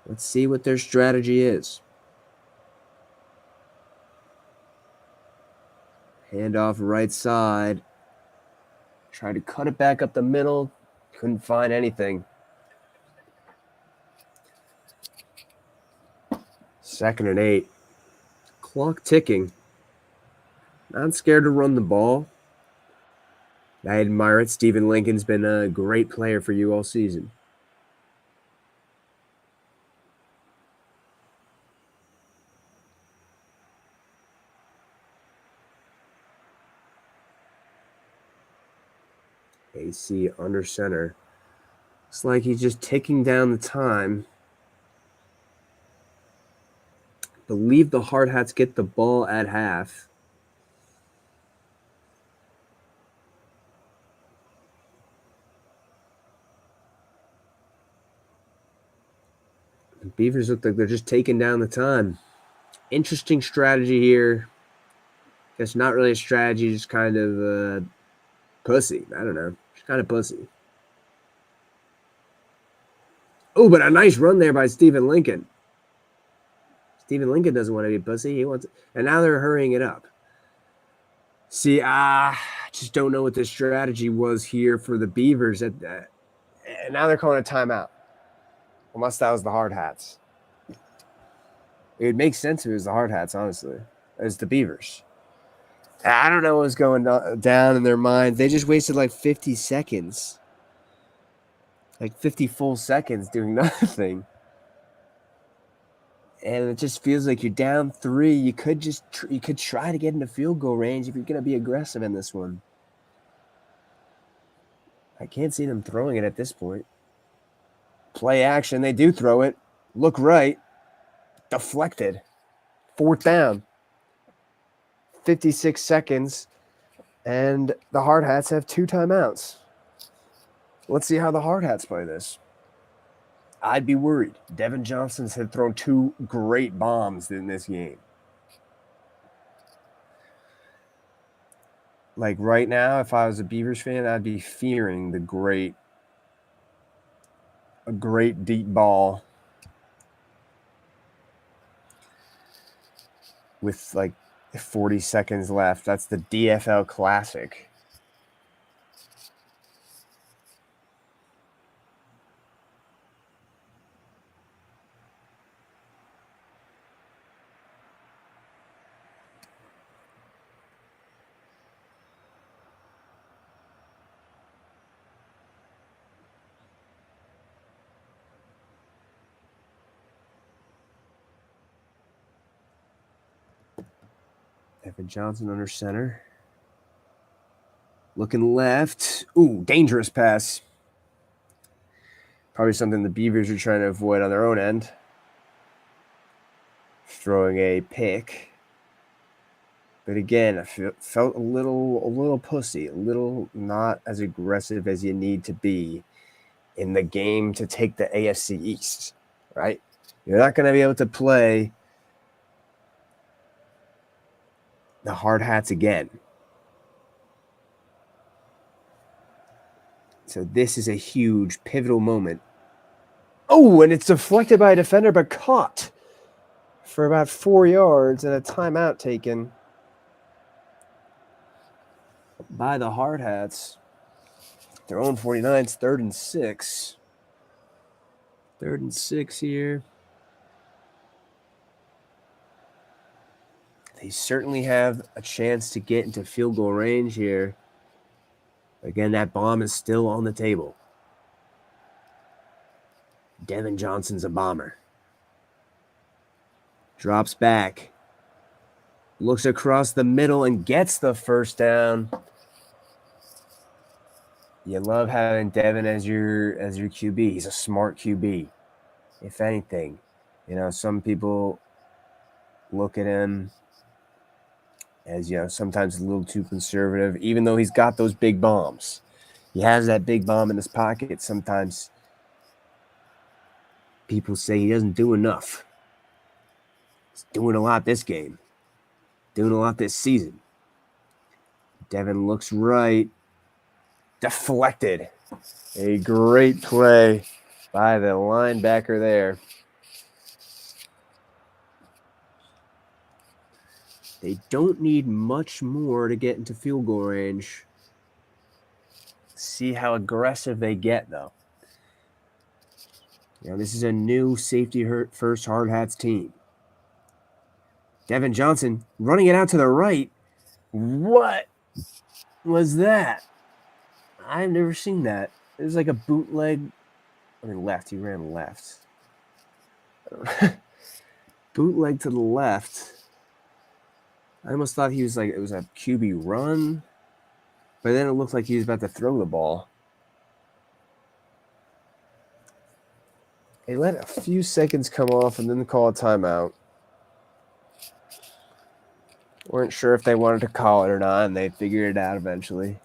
Let's see what their strategy is. Handoff right side. Tried to cut it back up the middle. Couldn't find anything. 2nd and 8. Clock ticking. Not scared to run the ball. I admire it. Stephen Lincoln's been a great player for you all season. AC under center. Looks like he's just ticking down the time. Believe the Hard Hats get the ball at half. The Beavers look like they're just taking down the time. Interesting strategy here. Guess not really a strategy, just kind of pussy. I don't know. Just kind of pussy. Oh, but a nice run there by Stephen Lincoln. Stephen Lincoln doesn't want to be pussy. He wants, and now they're hurrying it up. See, I just don't know what the strategy was here for the Beavers. And now they're calling a timeout. Unless that was the Hard Hats. It would make sense if it was the Hard Hats, honestly. It's the Beavers. I don't know what was going down in their mind. They just wasted like 50 seconds. Like 50 full seconds doing nothing. And it just feels like you're down 3. You could try to get into field goal range if you're going to be aggressive in this one. I can't see them throwing it at this point. Play action. They do throw it. Look right. Deflected. 4th down. 56 seconds. And the Hard Hats have 2 timeouts. Let's see how the Hard Hats play this. I'd be worried. Devin Johnson's had thrown 2 great bombs in this game. Like right now, if I was a Beavers fan, I'd be fearing a great deep ball with like 40 seconds left. That's the DFL Classic. Evan Johnson under center. Looking left. Ooh, dangerous pass. Probably something the Beavers are trying to avoid on their own end. Throwing a pick. But again, I felt a little pussy, a little not as aggressive as you need to be in the game to take the AFC East, right? You're not going to be able to play the Hard Hats again. So this is a huge pivotal moment. Oh, and it's deflected by a defender, but caught for about 4 yards and a timeout taken. by the Hard Hats. Their own 49's 3rd and 6. 3rd and 6 here. They certainly have a chance to get into field goal range here. Again, that bomb is still on the table. Devin Johnson's a bomber. Drops back. Looks across the middle and gets the first down. You love having Devin as your QB. He's a smart QB. If anything, some people look at him as, sometimes a little too conservative, even though he's got those big bombs. He has that big bomb in his pocket. Sometimes people say he doesn't do enough. He's doing a lot this game. Doing a lot this season. Devin looks right. Deflected. A great play by the linebacker there. They don't need much more to get into field goal range. See how aggressive they get, though. This is a new safety first Hard Hats team. Devin Johnson running it out to the right. What was that? I've never seen that. It was like a bootleg. Left. He ran left. Bootleg to the left. I almost thought it was a QB run, but then it looked like he was about to throw the ball. They let a few seconds come off and then call a timeout. Weren't sure if they wanted to call it or not, and they figured it out eventually.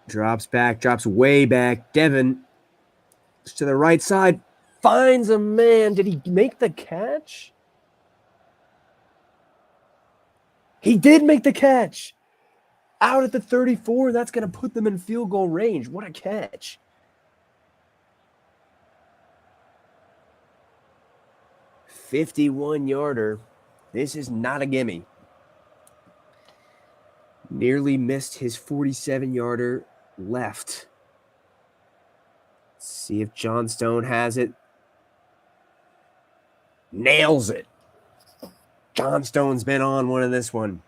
Drops back, drops way back. Devin to the right side, finds a man. Did he make the catch? He did make the catch. Out at the 34, that's going to put them in field goal range. What a catch. $51-yarder. This is not a gimme. Nearly missed his 47-yarder left. See if Johnstone has it. Nails it. Johnstone's been on one of this one.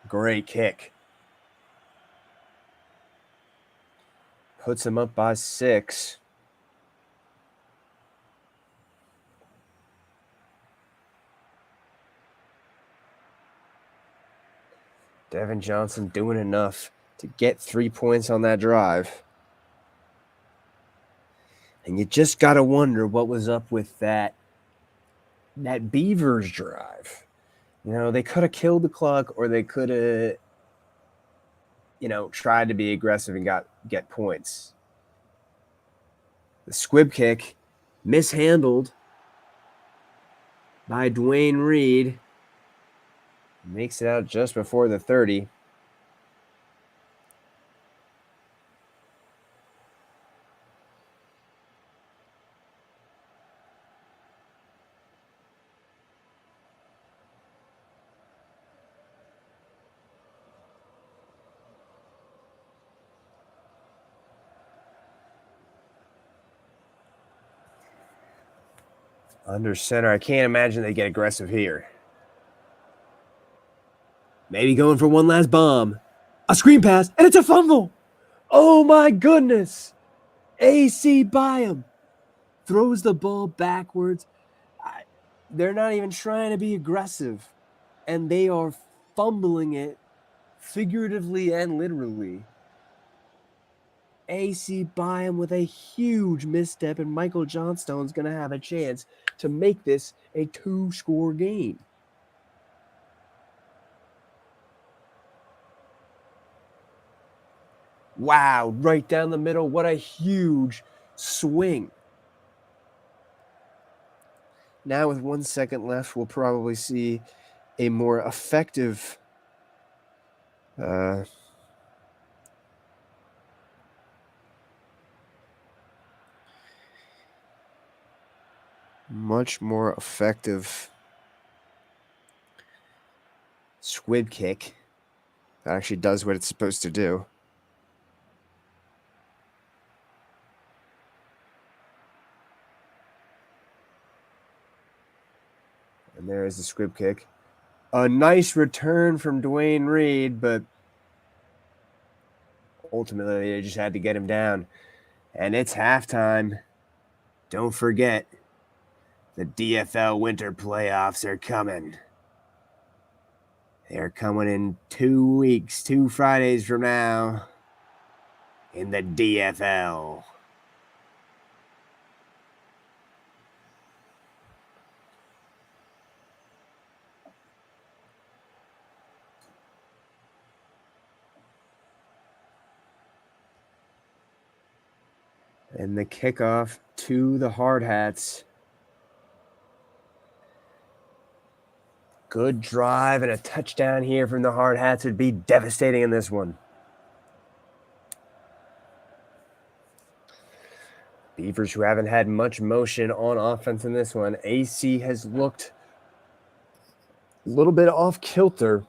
Great kick. Puts him up by 6. Devin Johnson doing enough to get 3 points on that drive. And you just got to wonder what was up with that Beavers drive. They could have killed the clock, or they could have, tried to be aggressive and get points. The squib kick mishandled by Dwayne Reed. Makes it out just before the 30. Under center. I can't imagine they get aggressive here. Maybe going for one last bomb. A screen pass, and it's a fumble. Oh, my goodness. AC Byam throws the ball backwards. They're not even trying to be aggressive, and they are fumbling it figuratively and literally. AC Byam with a huge misstep, and Michael Johnstone's going to have a chance to make this a 2-score game. Wow, right down the middle. What a huge swing. Now with 1 second left, we'll probably see a more effective much more effective squib kick that actually does what it's supposed to do. And there is the squib kick. A nice return from Dwayne Reed, but ultimately they just had to get him down. And it's halftime. Don't forget, the DFL winter playoffs are coming. They're coming in 2 weeks, 2 Fridays from now, in the DFL. And the kickoff to the Hard Hats. Good drive and a touchdown here from the Hard Hats would be devastating in this one. Beavers, who haven't had much motion on offense in this one. AC has looked a little bit off kilter.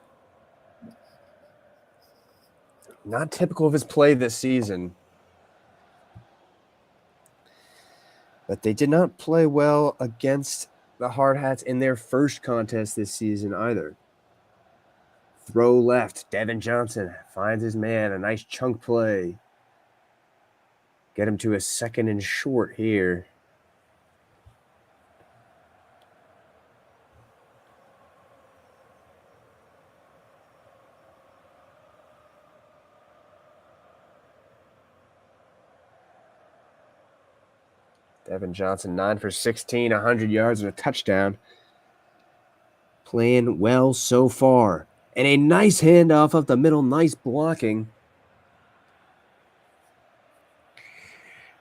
Not typical of his play this season. But they did not play well against the Hard Hats in their first contest this season either. Throw left. Devin Johnson finds his man. A nice chunk play. Get him to a 2nd and short here. Devin Johnson, 9 for 16, 100 yards and a touchdown. Playing well so far. And a nice handoff up the middle. Nice blocking.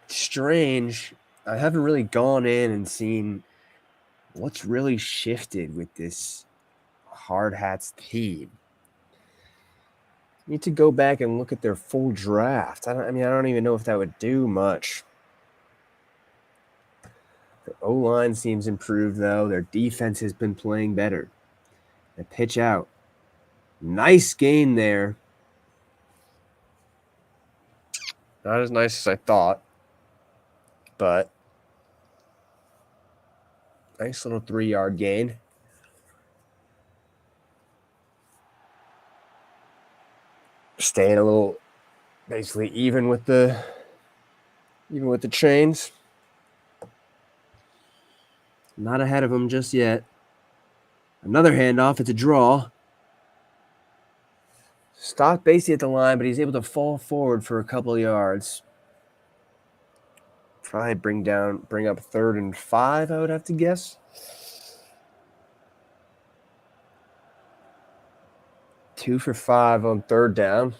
Strange. I haven't really gone in and seen what's really shifted with this Hard Hats team. Need to go back and look at their full draft. I don't even know if that would do much. The O-line seems improved, though. Their defense has been playing better. The pitch out. Nice gain there. Not as nice as I thought, but nice little 3-yard gain. Staying a little basically even with the chains. Not ahead of him just yet. Another handoff. It's a draw. Stopped basically at the line, but he's able to fall forward for a couple of yards. Probably bring up 3rd and 5, I would have to guess. Two for 5 on 3rd down.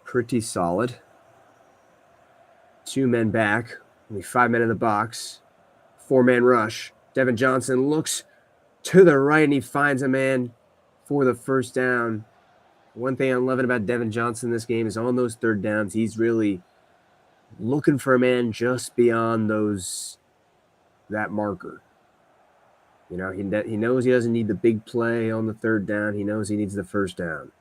Pretty solid. 2 men back. Only 5 men in the box. 4-man rush. Devin Johnson looks to the right and he finds a man for the 1st down. One thing I'm loving about Devin Johnson this game is on those 3rd downs, he's really looking for a man just beyond that marker. You know, he knows he doesn't need the big play on the 3rd down. He knows he needs the 1st down.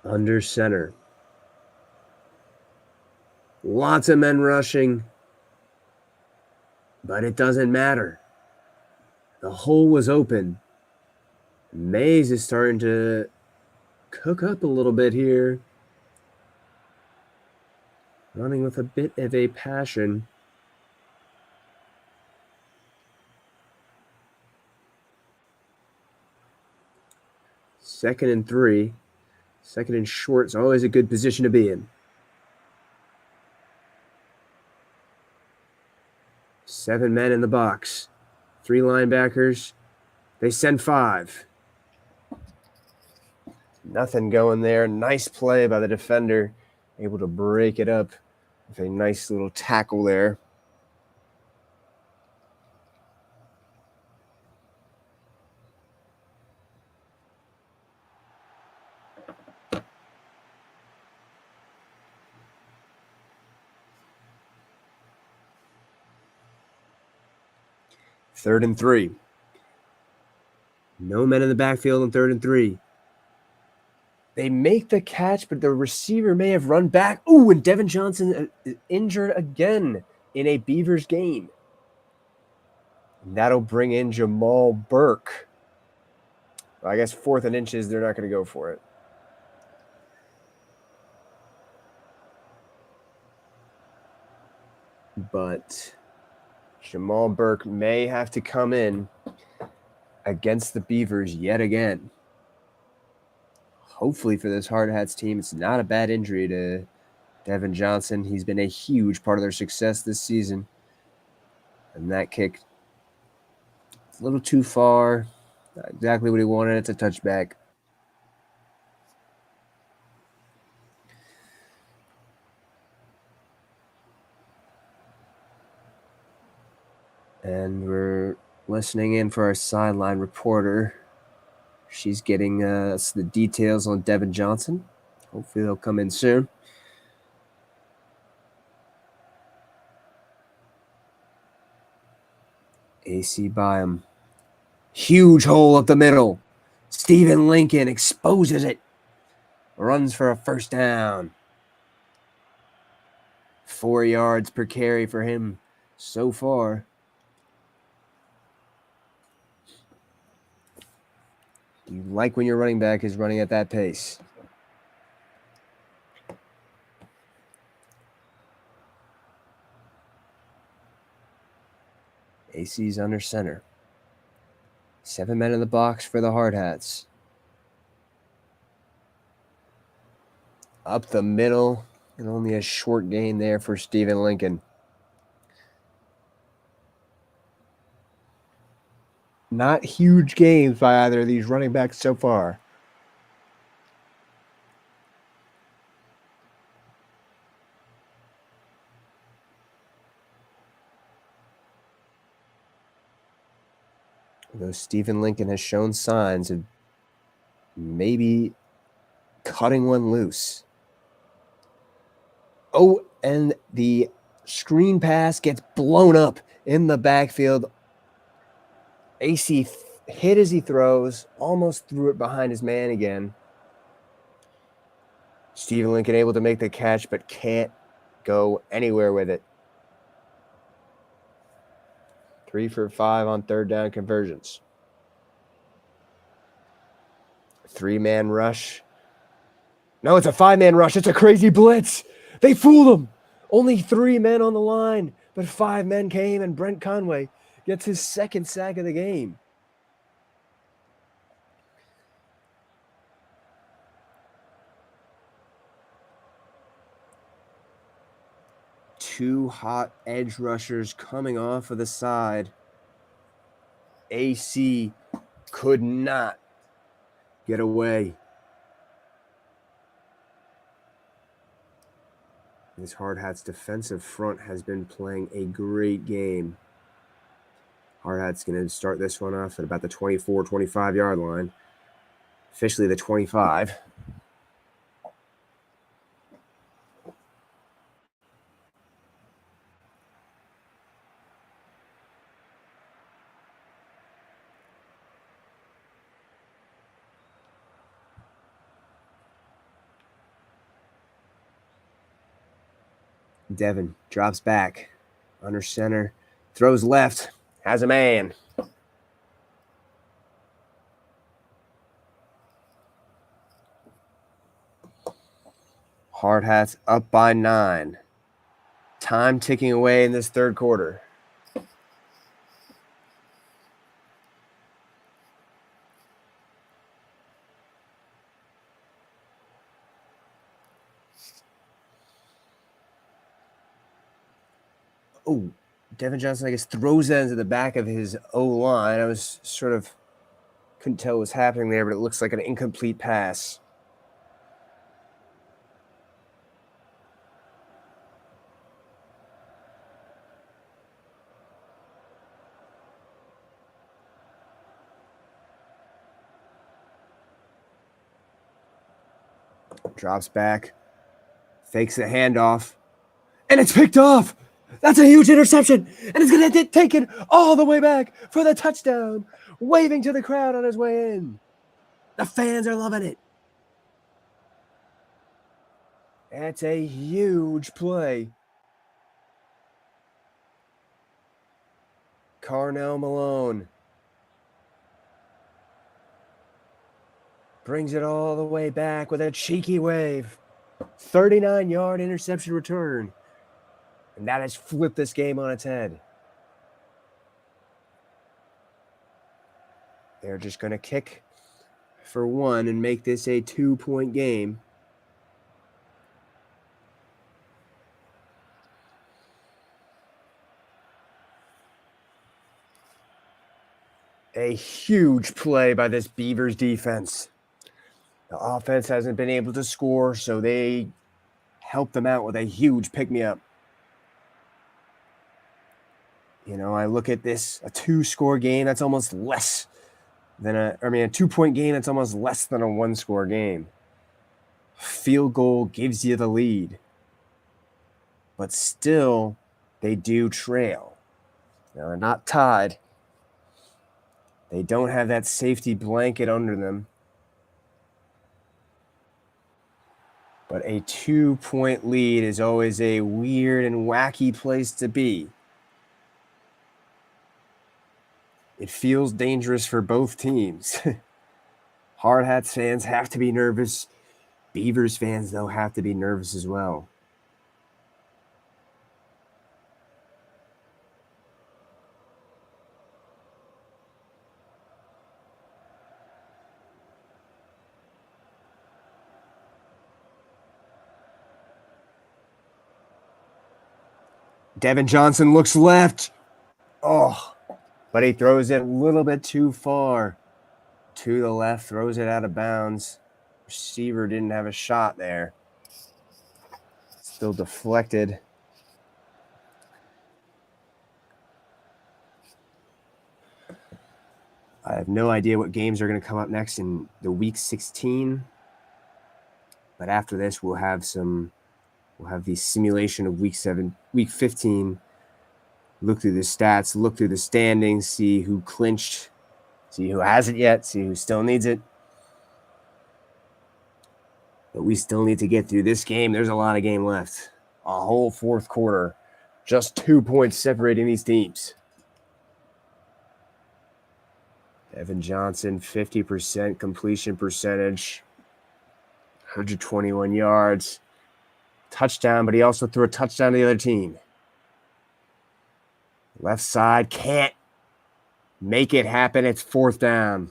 Under center. Lots of men rushing, but it doesn't matter. The hole was open. Mays is starting to cook up a little bit here. Running with a bit of a passion. Second and 3. 2nd and short is always a good position to be in. 7 men in the box. 3 linebackers. They send 5. Nothing going there. Nice play by the defender able to break it up with a nice little tackle there. Third and 3. No men in the backfield on 3rd and 3. They make the catch, but the receiver may have run back. Ooh, and Devin Johnson is injured again in a Beavers game. And that'll bring in Jamal Burke. Well, I guess 4th and inches, they're not going to go for it. But Jamal Burke may have to come in against the Beavers yet again. Hopefully for this Hard Hats team, it's not a bad injury to Devin Johnson. He's been a huge part of their success this season. And that kick, it's a little too far. Not exactly what he wanted. It's a touchback. And we're listening in for our sideline reporter. She's getting us the details on Devin Johnson. Hopefully they'll come in soon. AC by him. Huge hole up the middle. Stephen Lincoln exposes it. Runs for a first down. 4 yards per carry for him so far. You like when your running back is running at that pace. AC's under center. 7 men in the box for the Hard Hats. Up the middle, and only a short gain there for Stephen Lincoln. Not huge gains by either of these running backs so far. Though Stephen Lincoln has shown signs of maybe cutting one loose. Oh, and the screen pass gets blown up in the backfield. AC hit as he throws, almost threw it behind his man again. Stephen Lincoln able to make the catch, but can't go anywhere with it. 3 for 5 on 3rd down conversions. 3-man rush. No, it's a 5-man rush. It's a crazy blitz. They fooled him. Only 3 men on the line, but 5 men came, and Brent Conway gets his 2nd sack of the game. Two hot edge rushers coming off of the side. AC could not get away. This Hard Hats defensive front has been playing a great game. Hard Hats going to start this one off at about the 24, 25-yard line. Officially the 25. Devin drops back, under center, throws left, has a man. Hard Hats up by 9. Time ticking away in this 3rd quarter. Oh, Devin Johnson, I guess, throws that into the back of his O-line. I was couldn't tell what was happening there, but it looks like an incomplete pass. Drops back. Fakes the handoff. And it's picked off. That's a huge interception. And it's going to get taken all the way back for the touchdown. Waving to the crowd on his way in. The fans are loving it. That's a huge play. Carnell Malone brings it all the way back with a cheeky wave. 39-yard interception return. And that has flipped this game on its head. They're just going to kick for one and make this a 2-point game. A huge play by this Beavers defense. The offense hasn't been able to score, so they help them out with a huge pick-me-up. You know, I look at this, a 2-score game, that's almost less than a 2-point game, that's almost less than a 1-score game. Field goal gives you the lead. But still, they do trail. Now, they're not tied. They don't have that safety blanket under them. But a 2-point lead is always a weird and wacky place to be. It feels dangerous for both teams. Hard Hats fans have to be nervous. Beavers fans, though, have to be nervous as well. Devin Johnson looks left. Oh, but he throws it a little bit too far to the left, throws it out of bounds. Receiver didn't have a shot there. Still deflected. I have no idea what games are going to come up next in the week 16. But after this, we'll have the simulation of week 15. Look through the stats, look through the standings, see who clinched, see who hasn't yet, see who still needs it. But we still need to get through this game. There's a lot of game left. A whole fourth quarter. Just 2 points separating these teams. Evan Johnson, 50% completion percentage. 121 yards. Touchdown, but he also threw a touchdown to the other team. Left side can't make it happen. It's fourth down.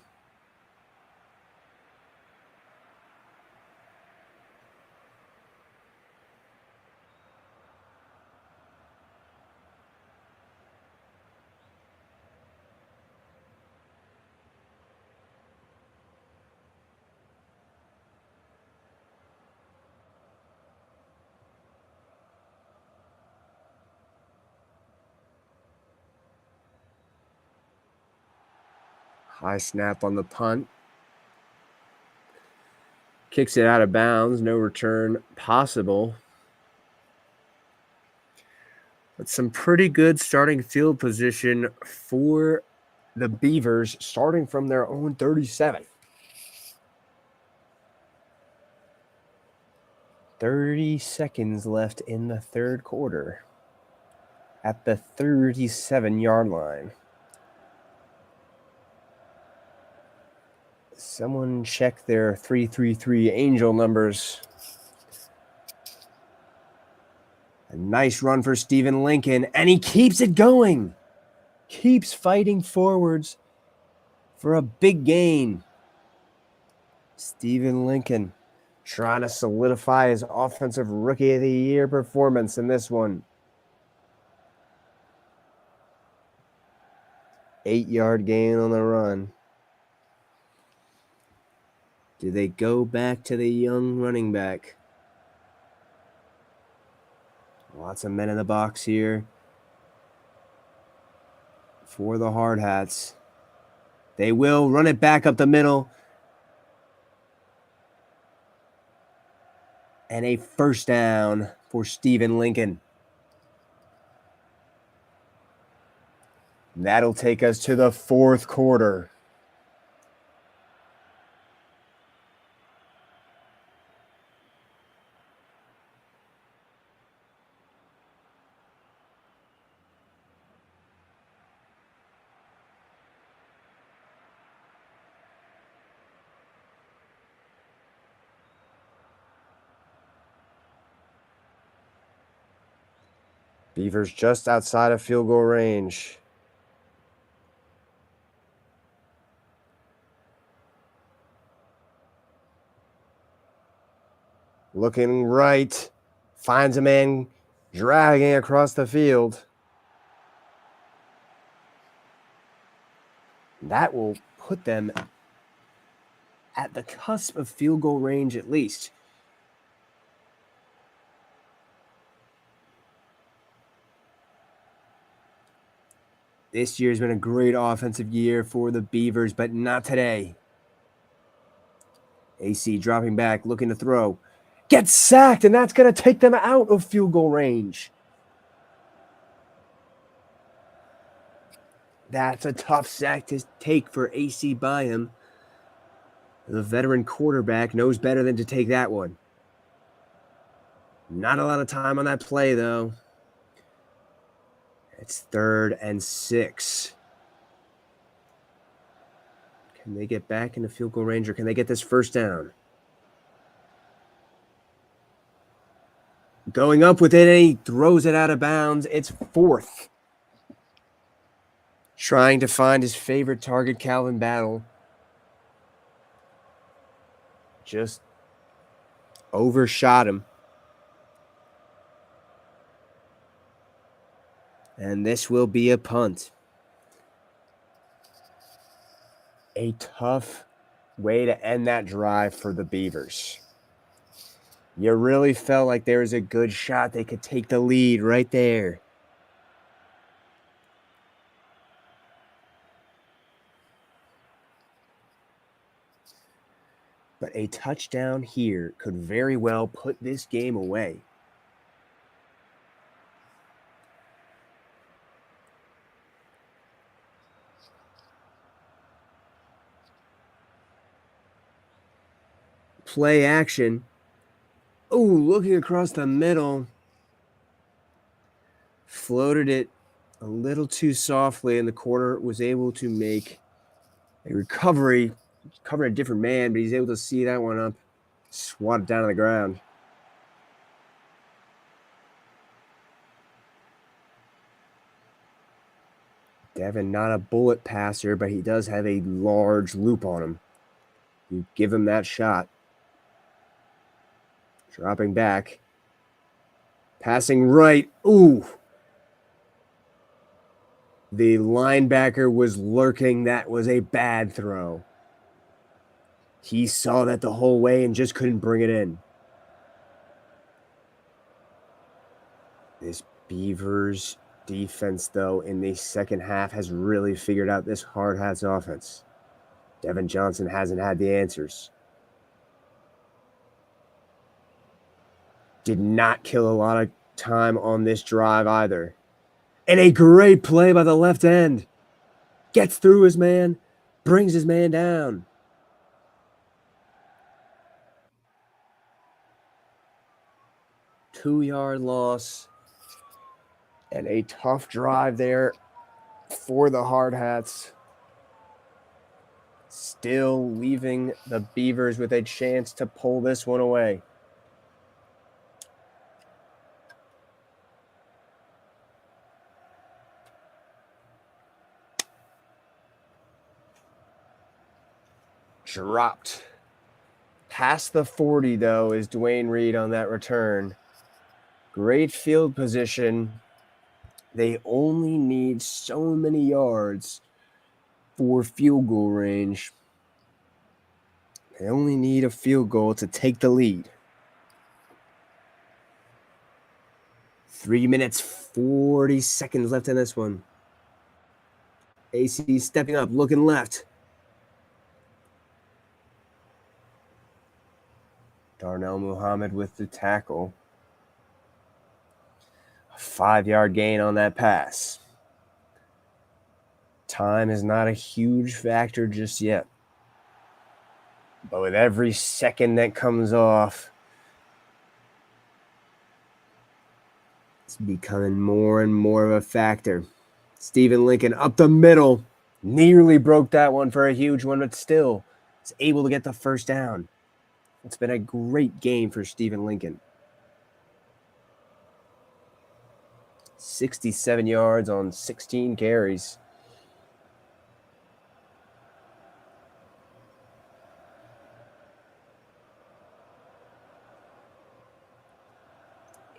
High snap on the punt. Kicks it out of bounds. No return possible. But some pretty good starting field position for the Beavers, starting from their own 37. 30 seconds left in the third quarter at the 37-yard line. Someone check their 333 Angel numbers. A nice run for Stephen Lincoln, and he keeps it going. Keeps fighting forwards for a big gain. Stephen Lincoln trying to solidify his Offensive Rookie of the Year performance in this one. 8-yard gain on the run. Do they go back to the young running back? Lots of men in the box here for the Hard Hats. They will run it back up the middle. And a first down for Stephen Lincoln. That'll take us to the fourth quarter. Beavers just outside of field goal range. Looking right, finds a man dragging across the field. That will put them at the cusp of field goal range at least. This year's been a great offensive year for the Beavers, but not today. AC dropping back, looking to throw. Gets sacked, and that's going to take them out of field goal range. That's a tough sack to take for AC Byam. The veteran quarterback knows better than to take that one. Not a lot of time on that play, though. It's 3rd and 6. Can they get back into field goal range, or can they get this first down? Going up with it, and he throws it out of bounds. It's 4th. Trying to find his favorite target, Calvin Battle. Just overshot him. And this will be a punt. A tough way to end that drive for the Beavers. You really felt like there was a good shot they could take the lead right there. But a touchdown here could very well put this game away. Play action. Oh, looking across the middle. Floated it a little too softly, and the corner was able to make a recovery, covering a different man, but he's able to see that one up, swat it down on the ground. Devin, not a bullet passer, but he does have a large loop on him. You give him that shot. Dropping back. Passing right. Ooh. The linebacker was lurking. That was a bad throw. He saw that the whole way and just couldn't bring it in. This Beavers defense, though, in the second half has really figured out this Hard Hats offense. Devin Johnson hasn't had the answers. Did not kill a lot of time on this drive either. And a great play by the left end. Gets through his man, brings his man down. Two-yard loss. And a tough drive there for the Hard Hats. Still leaving the Beavers with a chance to pull this one away. Dropped. Past the 40, though, is Dwayne Reed on that return. Great field position. They only need so many yards for field goal range. They only need a field goal to take the lead. 3 minutes, 40 seconds left in this one. AC stepping up, looking left. Darnell Muhammad with the tackle. A 5-yard gain on that pass. Time is not a huge factor just yet. But with every second that comes off, it's becoming more and more of a factor. Stephen Lincoln up the middle. Nearly broke that one for a huge one, but still is able to get the first down. It's been a great game for Stephen Lincoln. 67 yards on 16 carries.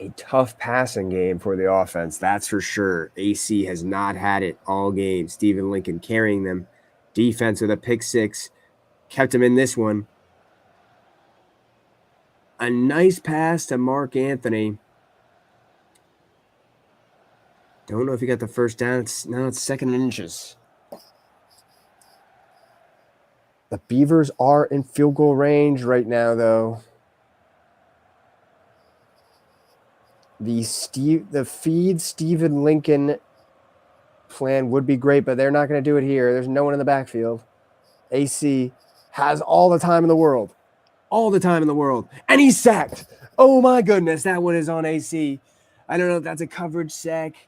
A tough passing game for the offense, that's for sure. AC has not had it all game. Stephen Lincoln carrying them. Defense with a pick six. Kept him in this one. A nice pass to Mark Anthony. Don't know if he got the first down. Now it's 2nd and inches. The Beavers are in field goal range right now, though. The feed Stephen Lincoln plan would be great, but they're not going to do it here. There's no one in the backfield. AC has all the time in the world. All the time in the world. And he's sacked. Oh, my goodness. That one is on AC. I don't know if that's a coverage sack.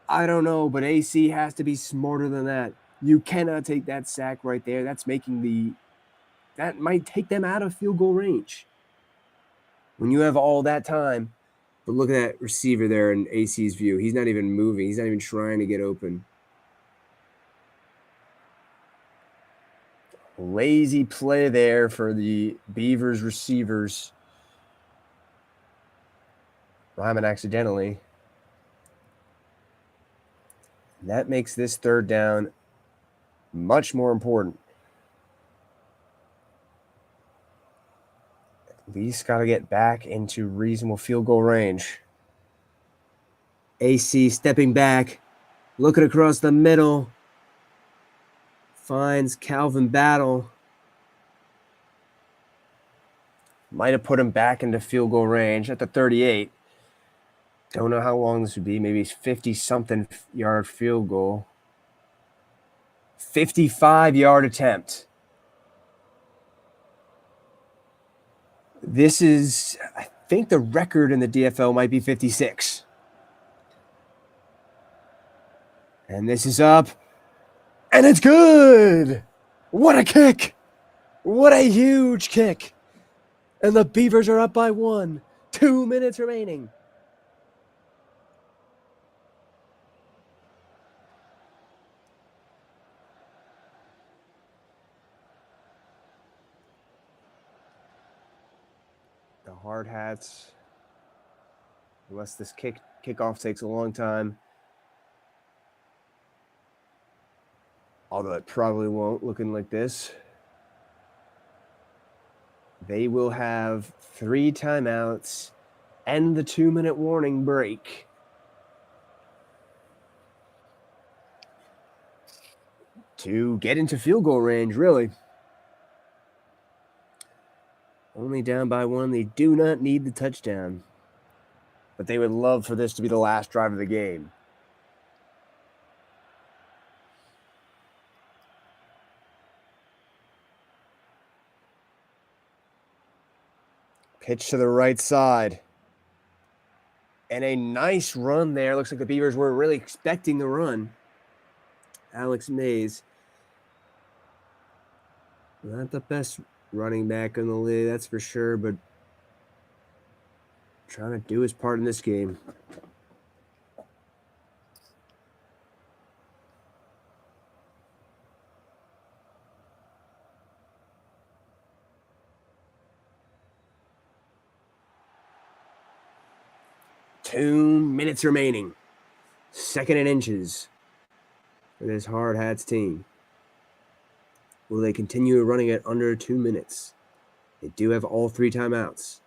I don't know, but AC has to be smarter than that. You cannot take that sack right there. That might take them out of field goal range. When you have all that time. But look at that receiver there in AC's view. He's not even moving. He's not even trying to get open. Lazy play there for the Beavers receivers. Ryman accidentally. That makes this 3rd down much more important. At least got to get back into reasonable field goal range. AC stepping back, looking across the middle. Finds Calvin Battle. Might have put him back into field goal range at the 38. Don't know how long this would be. Maybe 50-something yard field goal. 55-yard attempt. This is, I think the record in the DFL might be 56. And this is up. And it's good. What a kick. What a huge kick. And the Beavers are up by 1. 2 minutes remaining. The hard hats. Unless this kickoff takes a long time. Although it probably won't, looking like this. They will have 3 timeouts and the 2-minute warning break. To get into field goal range, really. Only down by 1. They do not need the touchdown. But they would love for this to be the last drive of the game. Pitch to the right side. And a nice run there. Looks like the Beavers were really expecting the run. Alex Mays. Not the best running back in the league, that's for sure, but trying to do his part in this game. Two minutes remaining. 2nd and inches for this Hard Hats team. Will they continue running it under 2 minutes? They do have all 3 timeouts.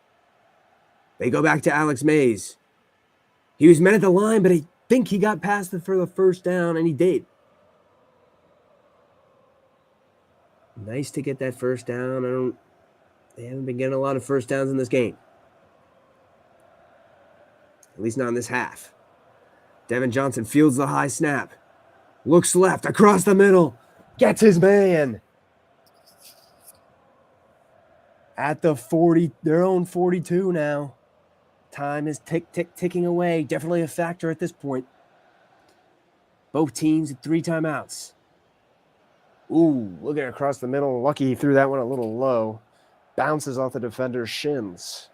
They go back to Alex Mays. He was met at the line, but I think he got past it for the first down, and he did. Nice to get that first down. They haven't been getting a lot of first downs in this game. At least not in this half. Devin Johnson fields the high snap. Looks left, across the middle. Gets his man. At the 40, their own 42 now. Time is ticking away. Definitely a factor at this point. Both teams at 3 timeouts. Ooh, looking across the middle. Lucky he threw that one a little low. Bounces off the defender's shins.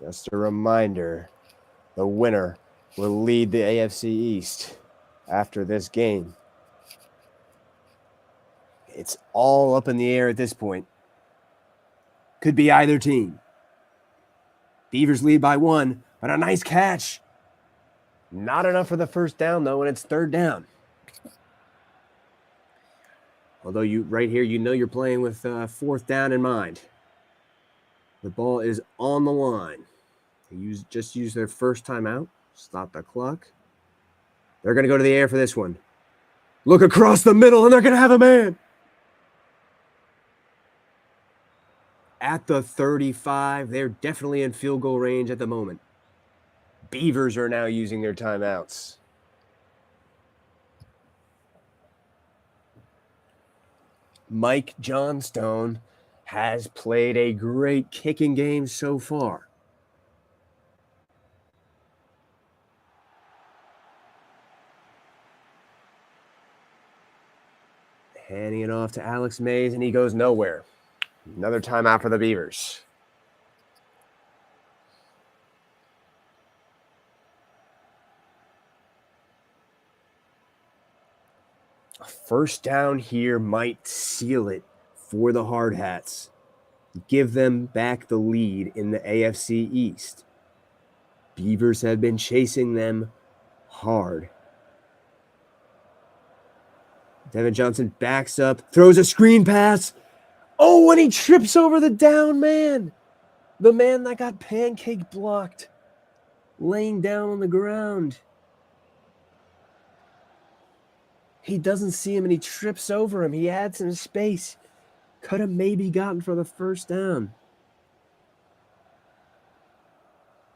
Just a reminder, the winner will lead the AFC East after this game. It's all up in the air at this point. Could be either team. Beavers lead by 1, but a nice catch. Not enough for the first down, though, and it's 3rd down. Although right here, you're playing with 4th down in mind. The ball is on the line. They just used their first timeout. Stop the clock. They're going to go to the air for this one. Look across the middle, and they're going to have a man. At the 35, they're definitely in field goal range at the moment. Beavers are now using their timeouts. Mike Johnstone has played a great kicking game so far. Handing it off to Alex Mays, and he goes nowhere. Another timeout for the Beavers. A first down here might seal it for the Hard Hats. Give them back the lead in the AFC East. Beavers have been chasing them hard. Devin Johnson backs up, throws a screen pass. Oh, and he trips over the down man. The man that got pancake blocked, laying down on the ground. He doesn't see him, and he trips over him. He had some space. Could have maybe gotten for the first down.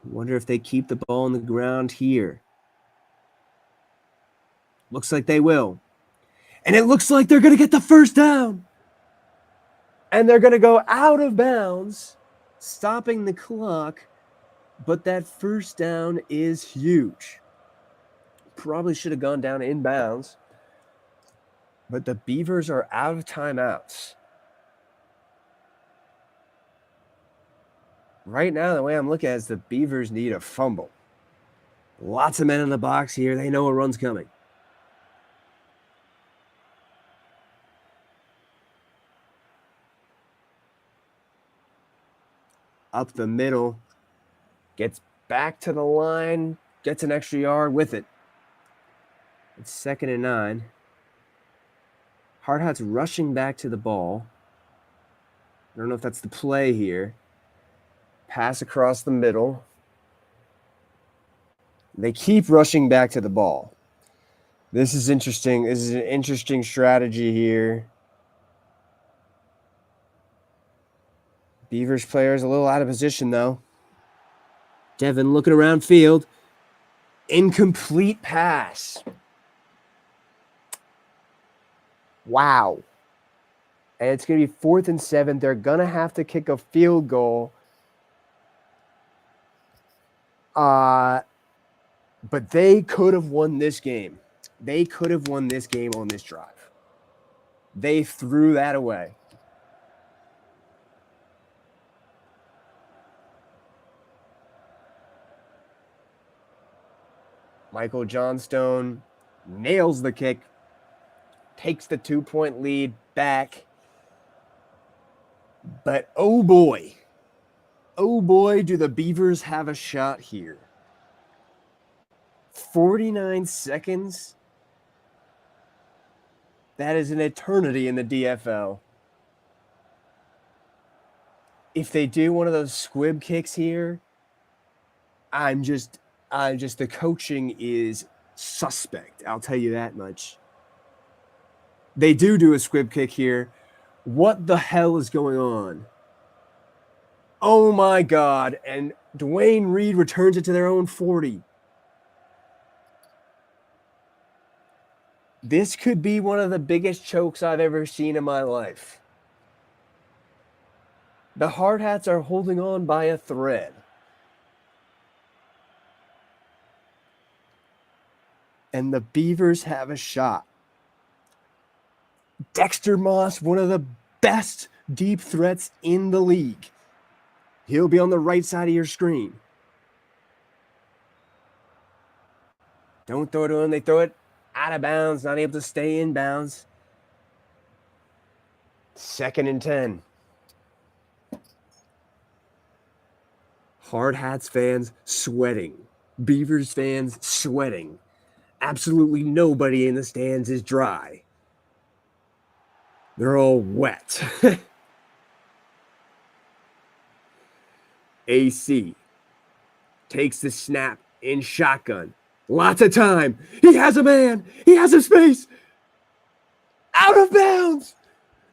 Wonder if they keep the ball on the ground here. Looks like they will. And it looks like they're going to get the first down. And they're going to go out of bounds, stopping the clock. But that first down is huge. Probably should have gone down inbounds. But the Beavers are out of timeouts. Right now, the way I'm looking at it is the Beavers need a fumble. Lots of men in the box here. They know a run's coming. Up the middle. Gets back to the line. Gets an extra yard with it. It's 2nd and 9. Hard Hats rushing back to the ball. I don't know if that's the play here. Pass across the middle. They keep rushing back to the ball. This is interesting. This is an interesting strategy here. Beavers player is a little out of position, though. Devin looking around field. Incomplete pass. Wow. And it's going to be 4th and 7. They're going to have to kick a field goal. But they could have won this game. They could have won this game on this drive. They threw that away. Michael Johnstone nails the kick, takes the 2-point lead back. But oh boy, do the Beavers have a shot here. 49 seconds. That is an eternity in the DFL. If they do one of those squib kicks here, the coaching is suspect. I'll tell you that much. They do a squib kick here. What the hell is going on? Oh my God. And Dwayne Reed returns it to their own 40. This could be one of the biggest chokes I've ever seen in my life. The Hard Hats are holding on by a thread. And the Beavers have a shot. Dexter Moss, one of the best deep threats in the league. He'll be on the right side of your screen. Don't throw it to him. They throw it out of bounds, not able to stay in bounds. 2nd and 10. Hard Hats fans sweating. Beavers fans sweating. Absolutely nobody in the stands is dry. They're all wet. AC takes the snap in shotgun. Lots of time. He has a man. He has a space. Out of bounds.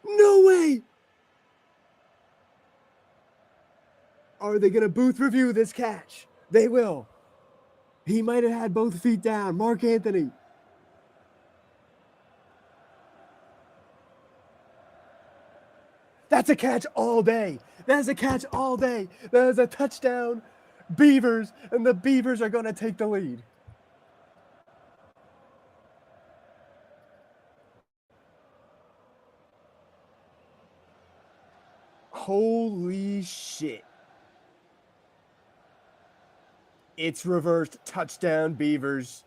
No way. Are they going to booth review this catch? They will. He might have had both feet down. Mark Anthony. That's a catch all day. That is a catch all day. That is a touchdown. Beavers, and the Beavers are going to take the lead. Holy shit. It's reversed. Touchdown, Beavers.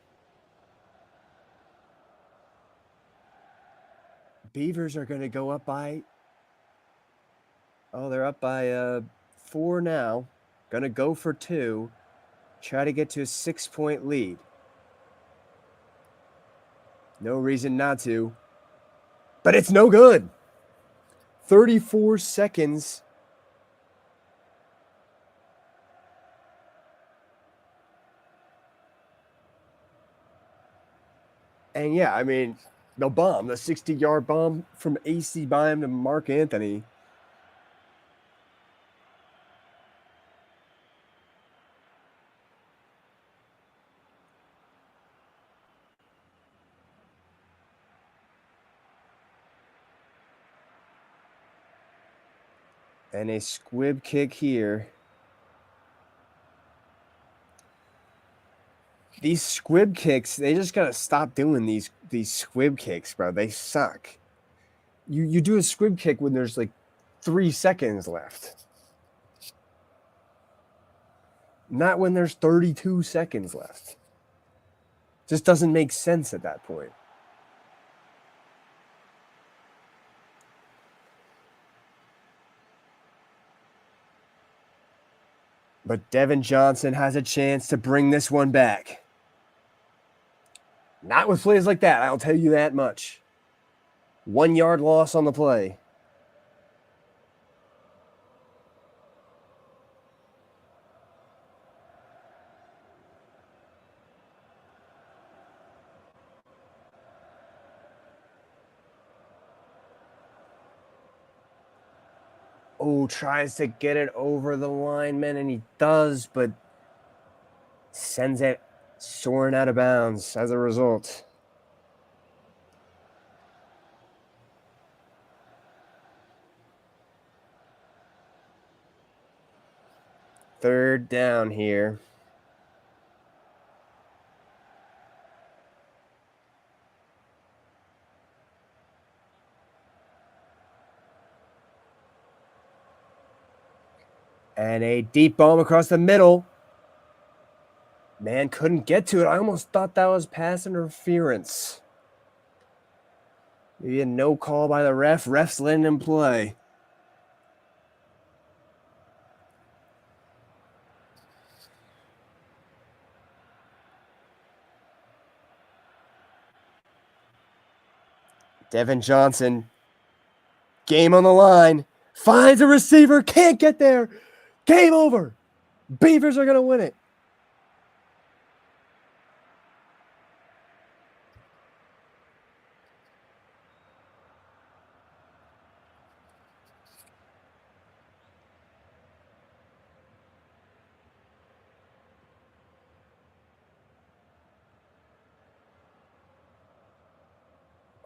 Beavers are going to go up by... Oh, they're up by 4 now. Going to go for 2. Try to get to a 6-point lead. No reason not to. But it's no good. 34 seconds. And yeah, I mean, the bomb, the 60-yard bomb from AC Bynum to Mark Anthony. And a squib kick here. These squib kicks, they just gotta stop doing these squib kicks, bro. They suck. You do a squib kick when there's like 3 seconds left. Not when there's 32 seconds left. Just doesn't make sense at that point. But Devin Johnson has a chance to bring this one back. Not with plays like that, I'll tell you that much. 1 yard loss on the play. Oh, tries to get it over the lineman, and he does, but sends it soaring out of bounds as a result. Third down here. And a deep bomb across the middle. Man couldn't get to it. I almost thought that was pass interference. Maybe a no call by the ref. Ref's letting him play. Devin Johnson. Game on the line. Finds a receiver. Can't get there. Game over. Beavers are going to win it.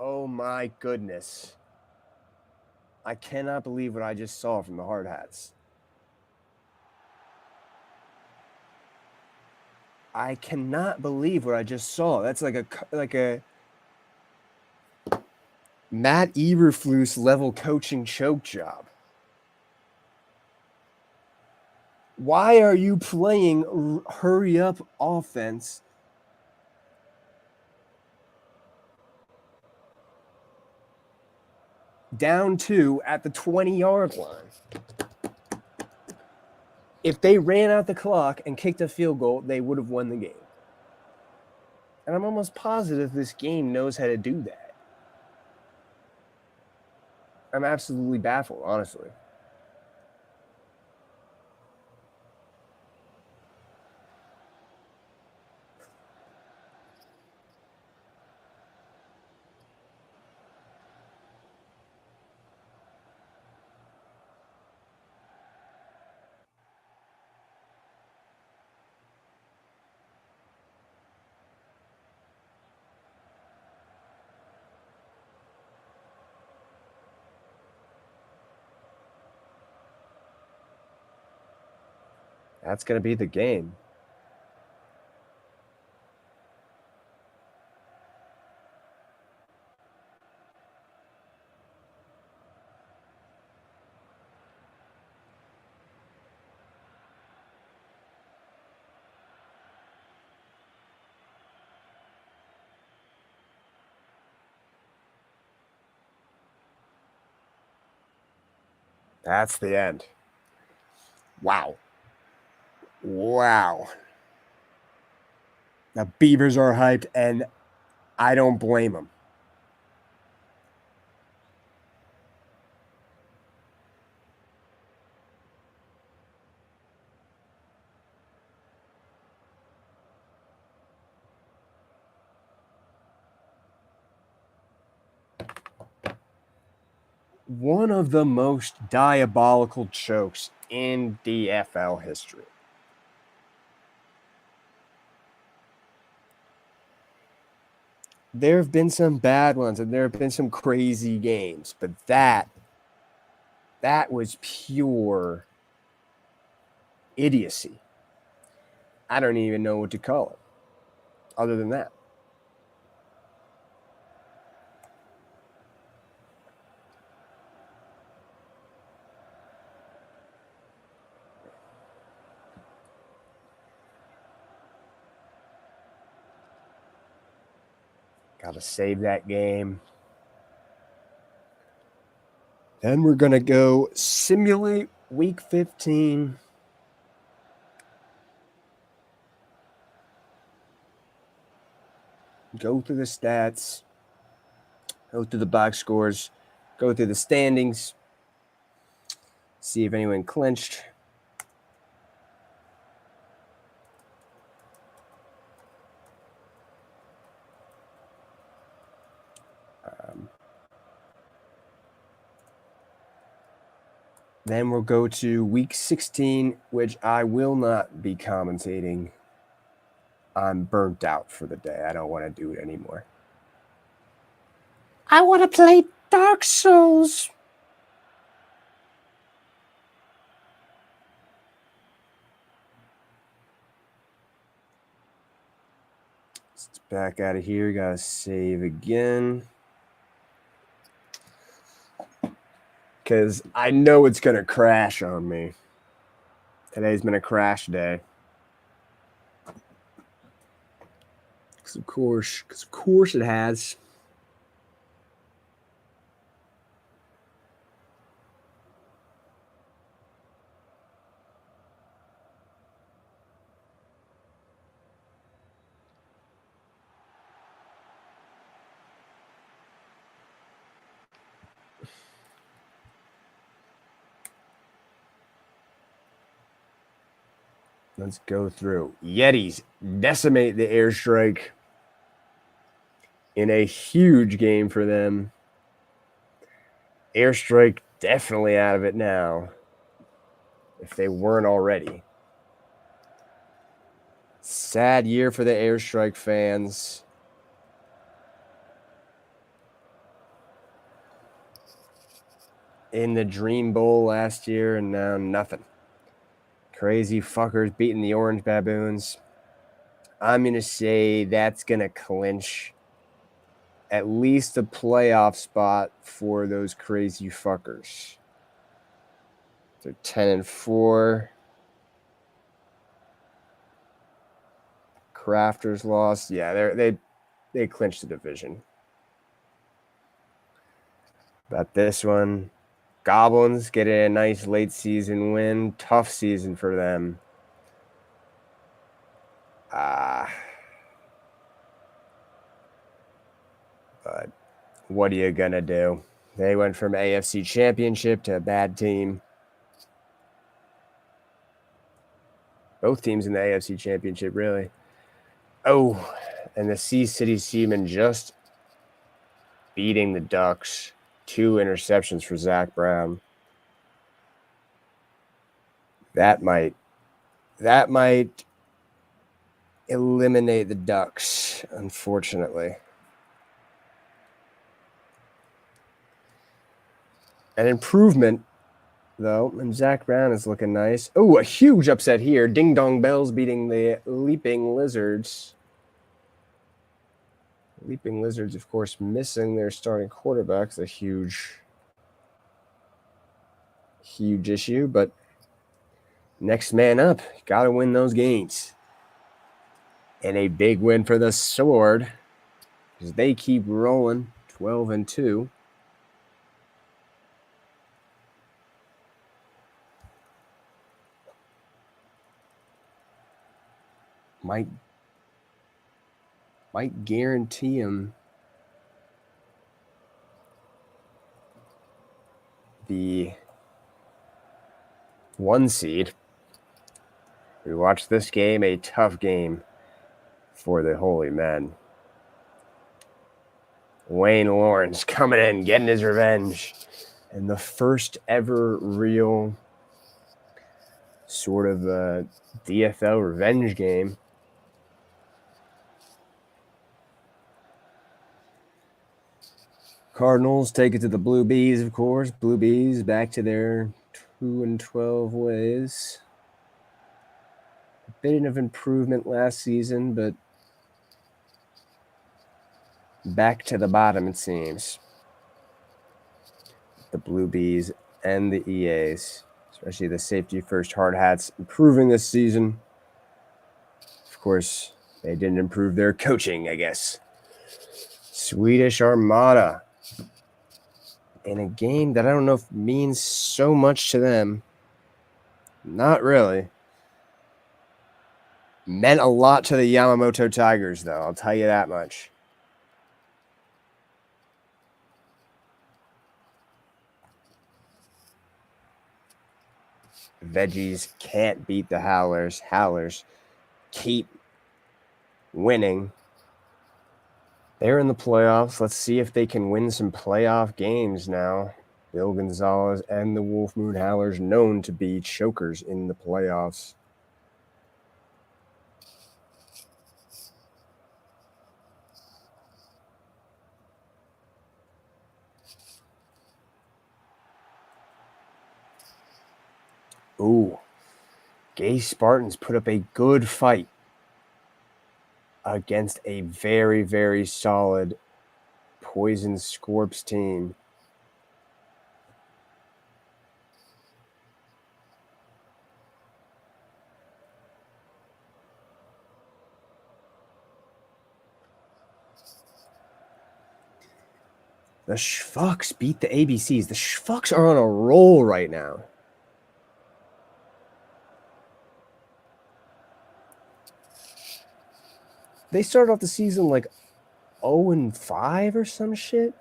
Oh my goodness. I cannot believe what I just saw from the Hard Hats. I cannot believe what I just saw. That's like a Matt Eberflus level coaching choke job. Why are you playing hurry up offense? Down 2 at the 20-yard line. If they ran out the clock and kicked a field goal, they would have won the game. And I'm almost positive this game knows how to do that. I'm absolutely baffled, honestly. That's going to be the game. That's the end. Wow. Wow. The Beavers are hyped, and I don't blame them. One of the most diabolical chokes in DFL history. There have been some bad ones and there have been some crazy games, but that was pure idiocy. I don't even know what to call it other than that. Got to save that game. Then we're going to go simulate week 15. Go through the stats. Go through the box scores. Go through the standings. See if anyone clinched. Then we'll go to week 16, which I will not be commentating. I'm burnt out for the day. I don't want to do it anymore. I want to play Dark Souls. Let's back out of here. Got to save again. Because I know it's going to crash on me. Today's been a crash day. Because of course it has. Let's go through. Yetis decimate the airstrike in a huge game for them. Airstrike definitely out of it now, if they weren't already. Sad year for the airstrike fans. in the Dream Bowl last year, and now nothing. Crazy fuckers beating the Orange Baboons. I'm going to say that's going to clinch at least a playoff spot for those crazy fuckers. They're 10-4. Crafters lost. Yeah, they clinched the division. But this one, Goblins get a nice late season win. Tough season for them. But what are you going to do? They went from AFC Championship to a bad team. Both teams in the AFC Championship, really. Oh, and the Sea City Seamen just beating the Ducks. 2 interceptions for Zach Brown. That might eliminate the Ducks, unfortunately. An improvement, though, and Zach Brown is looking nice. Oh, a huge upset here. Ding Dong Bells beating the Leaping Lizards. Leaping Lizards, of course, missing their starting quarterback. It's a huge issue, but next man up. Got to win those games. And a big win for the Sword, because they keep rolling 12-2. Might guarantee him the 1 seed. We watched this game, a tough game for the Holy Men. Wayne Lawrence coming in, getting his revenge. And the first ever real sort of DFL revenge game. Cardinals take it to the Blue Bees, of course. Blue Bees back to their 2-12 ways. A bit of improvement last season, but back to the bottom, it seems. The Blue Bees and the EAs, especially the safety first hard hats, improving this season. Of course, they didn't improve their coaching, I guess. Swedish Armada. In a game that I don't know if means so much to them. Not really. Meant a lot to the Yamamoto Tigers, though. I'll tell you that much. Veggies can't beat the Howlers. Howlers keep winning. They're in the playoffs. Let's see if they can win some playoff games now. Bill Gonzalez and the Wolf Moon Howlers, known to be chokers in the playoffs. Ooh. Gay Spartans put up a good fight against a very, very solid Poison Scorps team. The Schfucks beat the ABCs. The Schfucks are on a roll right now. They started off the season like 0-5 or some shit.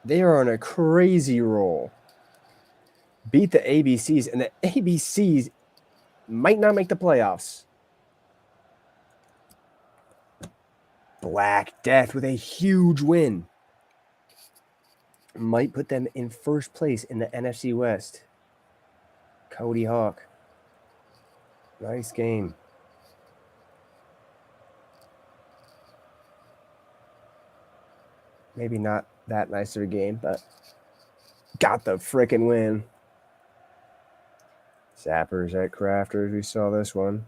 They are on a crazy roll. Beat the ABCs, and the ABCs might not make the playoffs. Black Death with a huge win. Might put them in first place in the NFC West. Cody Hawk. Nice game. Maybe not that nice of a game, but got the frickin' win. Zappers at Crafters. We saw this one.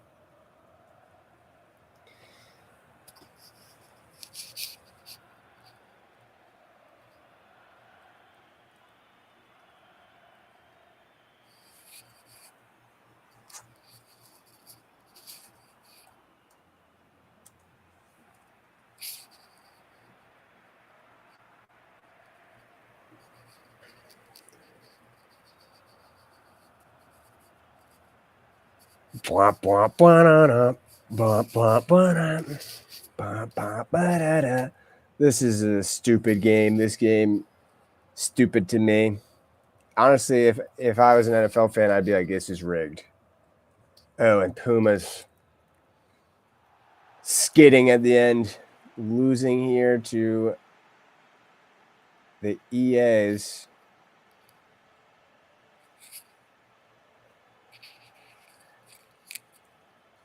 Blah, blah, blah, da, da. Blah, blah, blah, da. Blah, blah, blah, da, da. This is a stupid game. This game, stupid to me. Honestly, if I was an NFL fan, I'd be like, this is rigged. Oh, and Pumas skidding at the end, losing here to the EAs.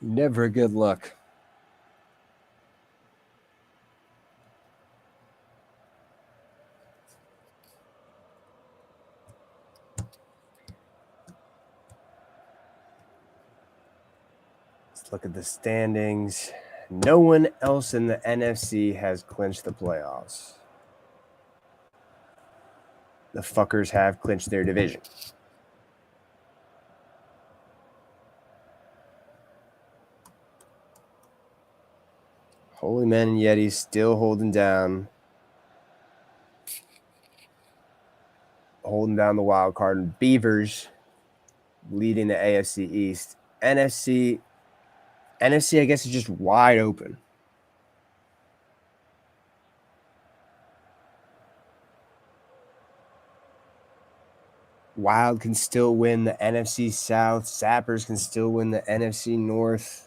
Never a good look. Let's look at the standings. No one else in the NFC has clinched the playoffs. The fuckers have clinched their division. Holy Men and Yetis still holding down the wild card. And Beavers leading the AFC East. NFC, I guess, is just wide open. Wild can still win the NFC South. Zappers can still win the NFC North.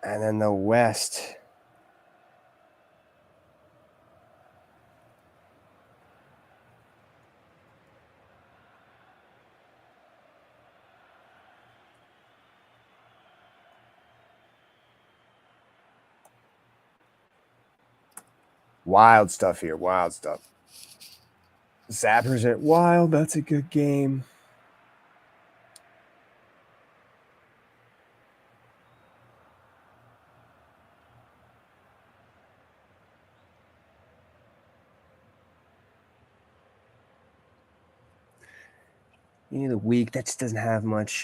And then the West. Wild stuff here. Wild stuff. Zappers at Wild. That's a good game. You know, the week that just doesn't have much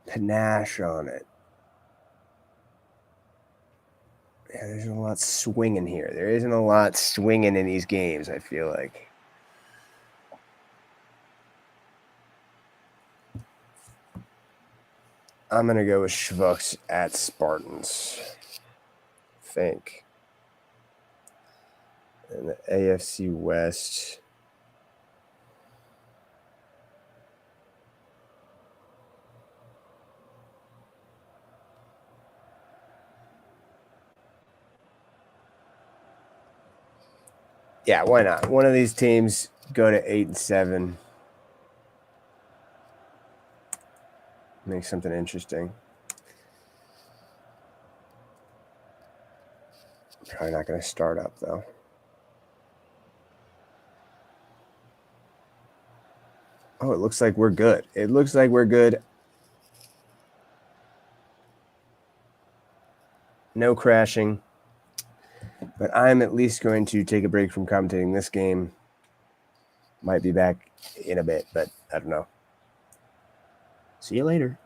panache on it. Yeah, there's a lot swinging here. There isn't a lot swinging in these games, I feel like. I'm going to go with Schvucks at Spartans. I think. And the AFC West. Yeah, why not? One of these teams go to 8-7. Make something interesting. Probably not going to start up, though. Oh, it looks like we're good. It looks like we're good. No crashing. But I'm at least going to take a break from commentating this game. Might be back in a bit, but I don't know. See you later.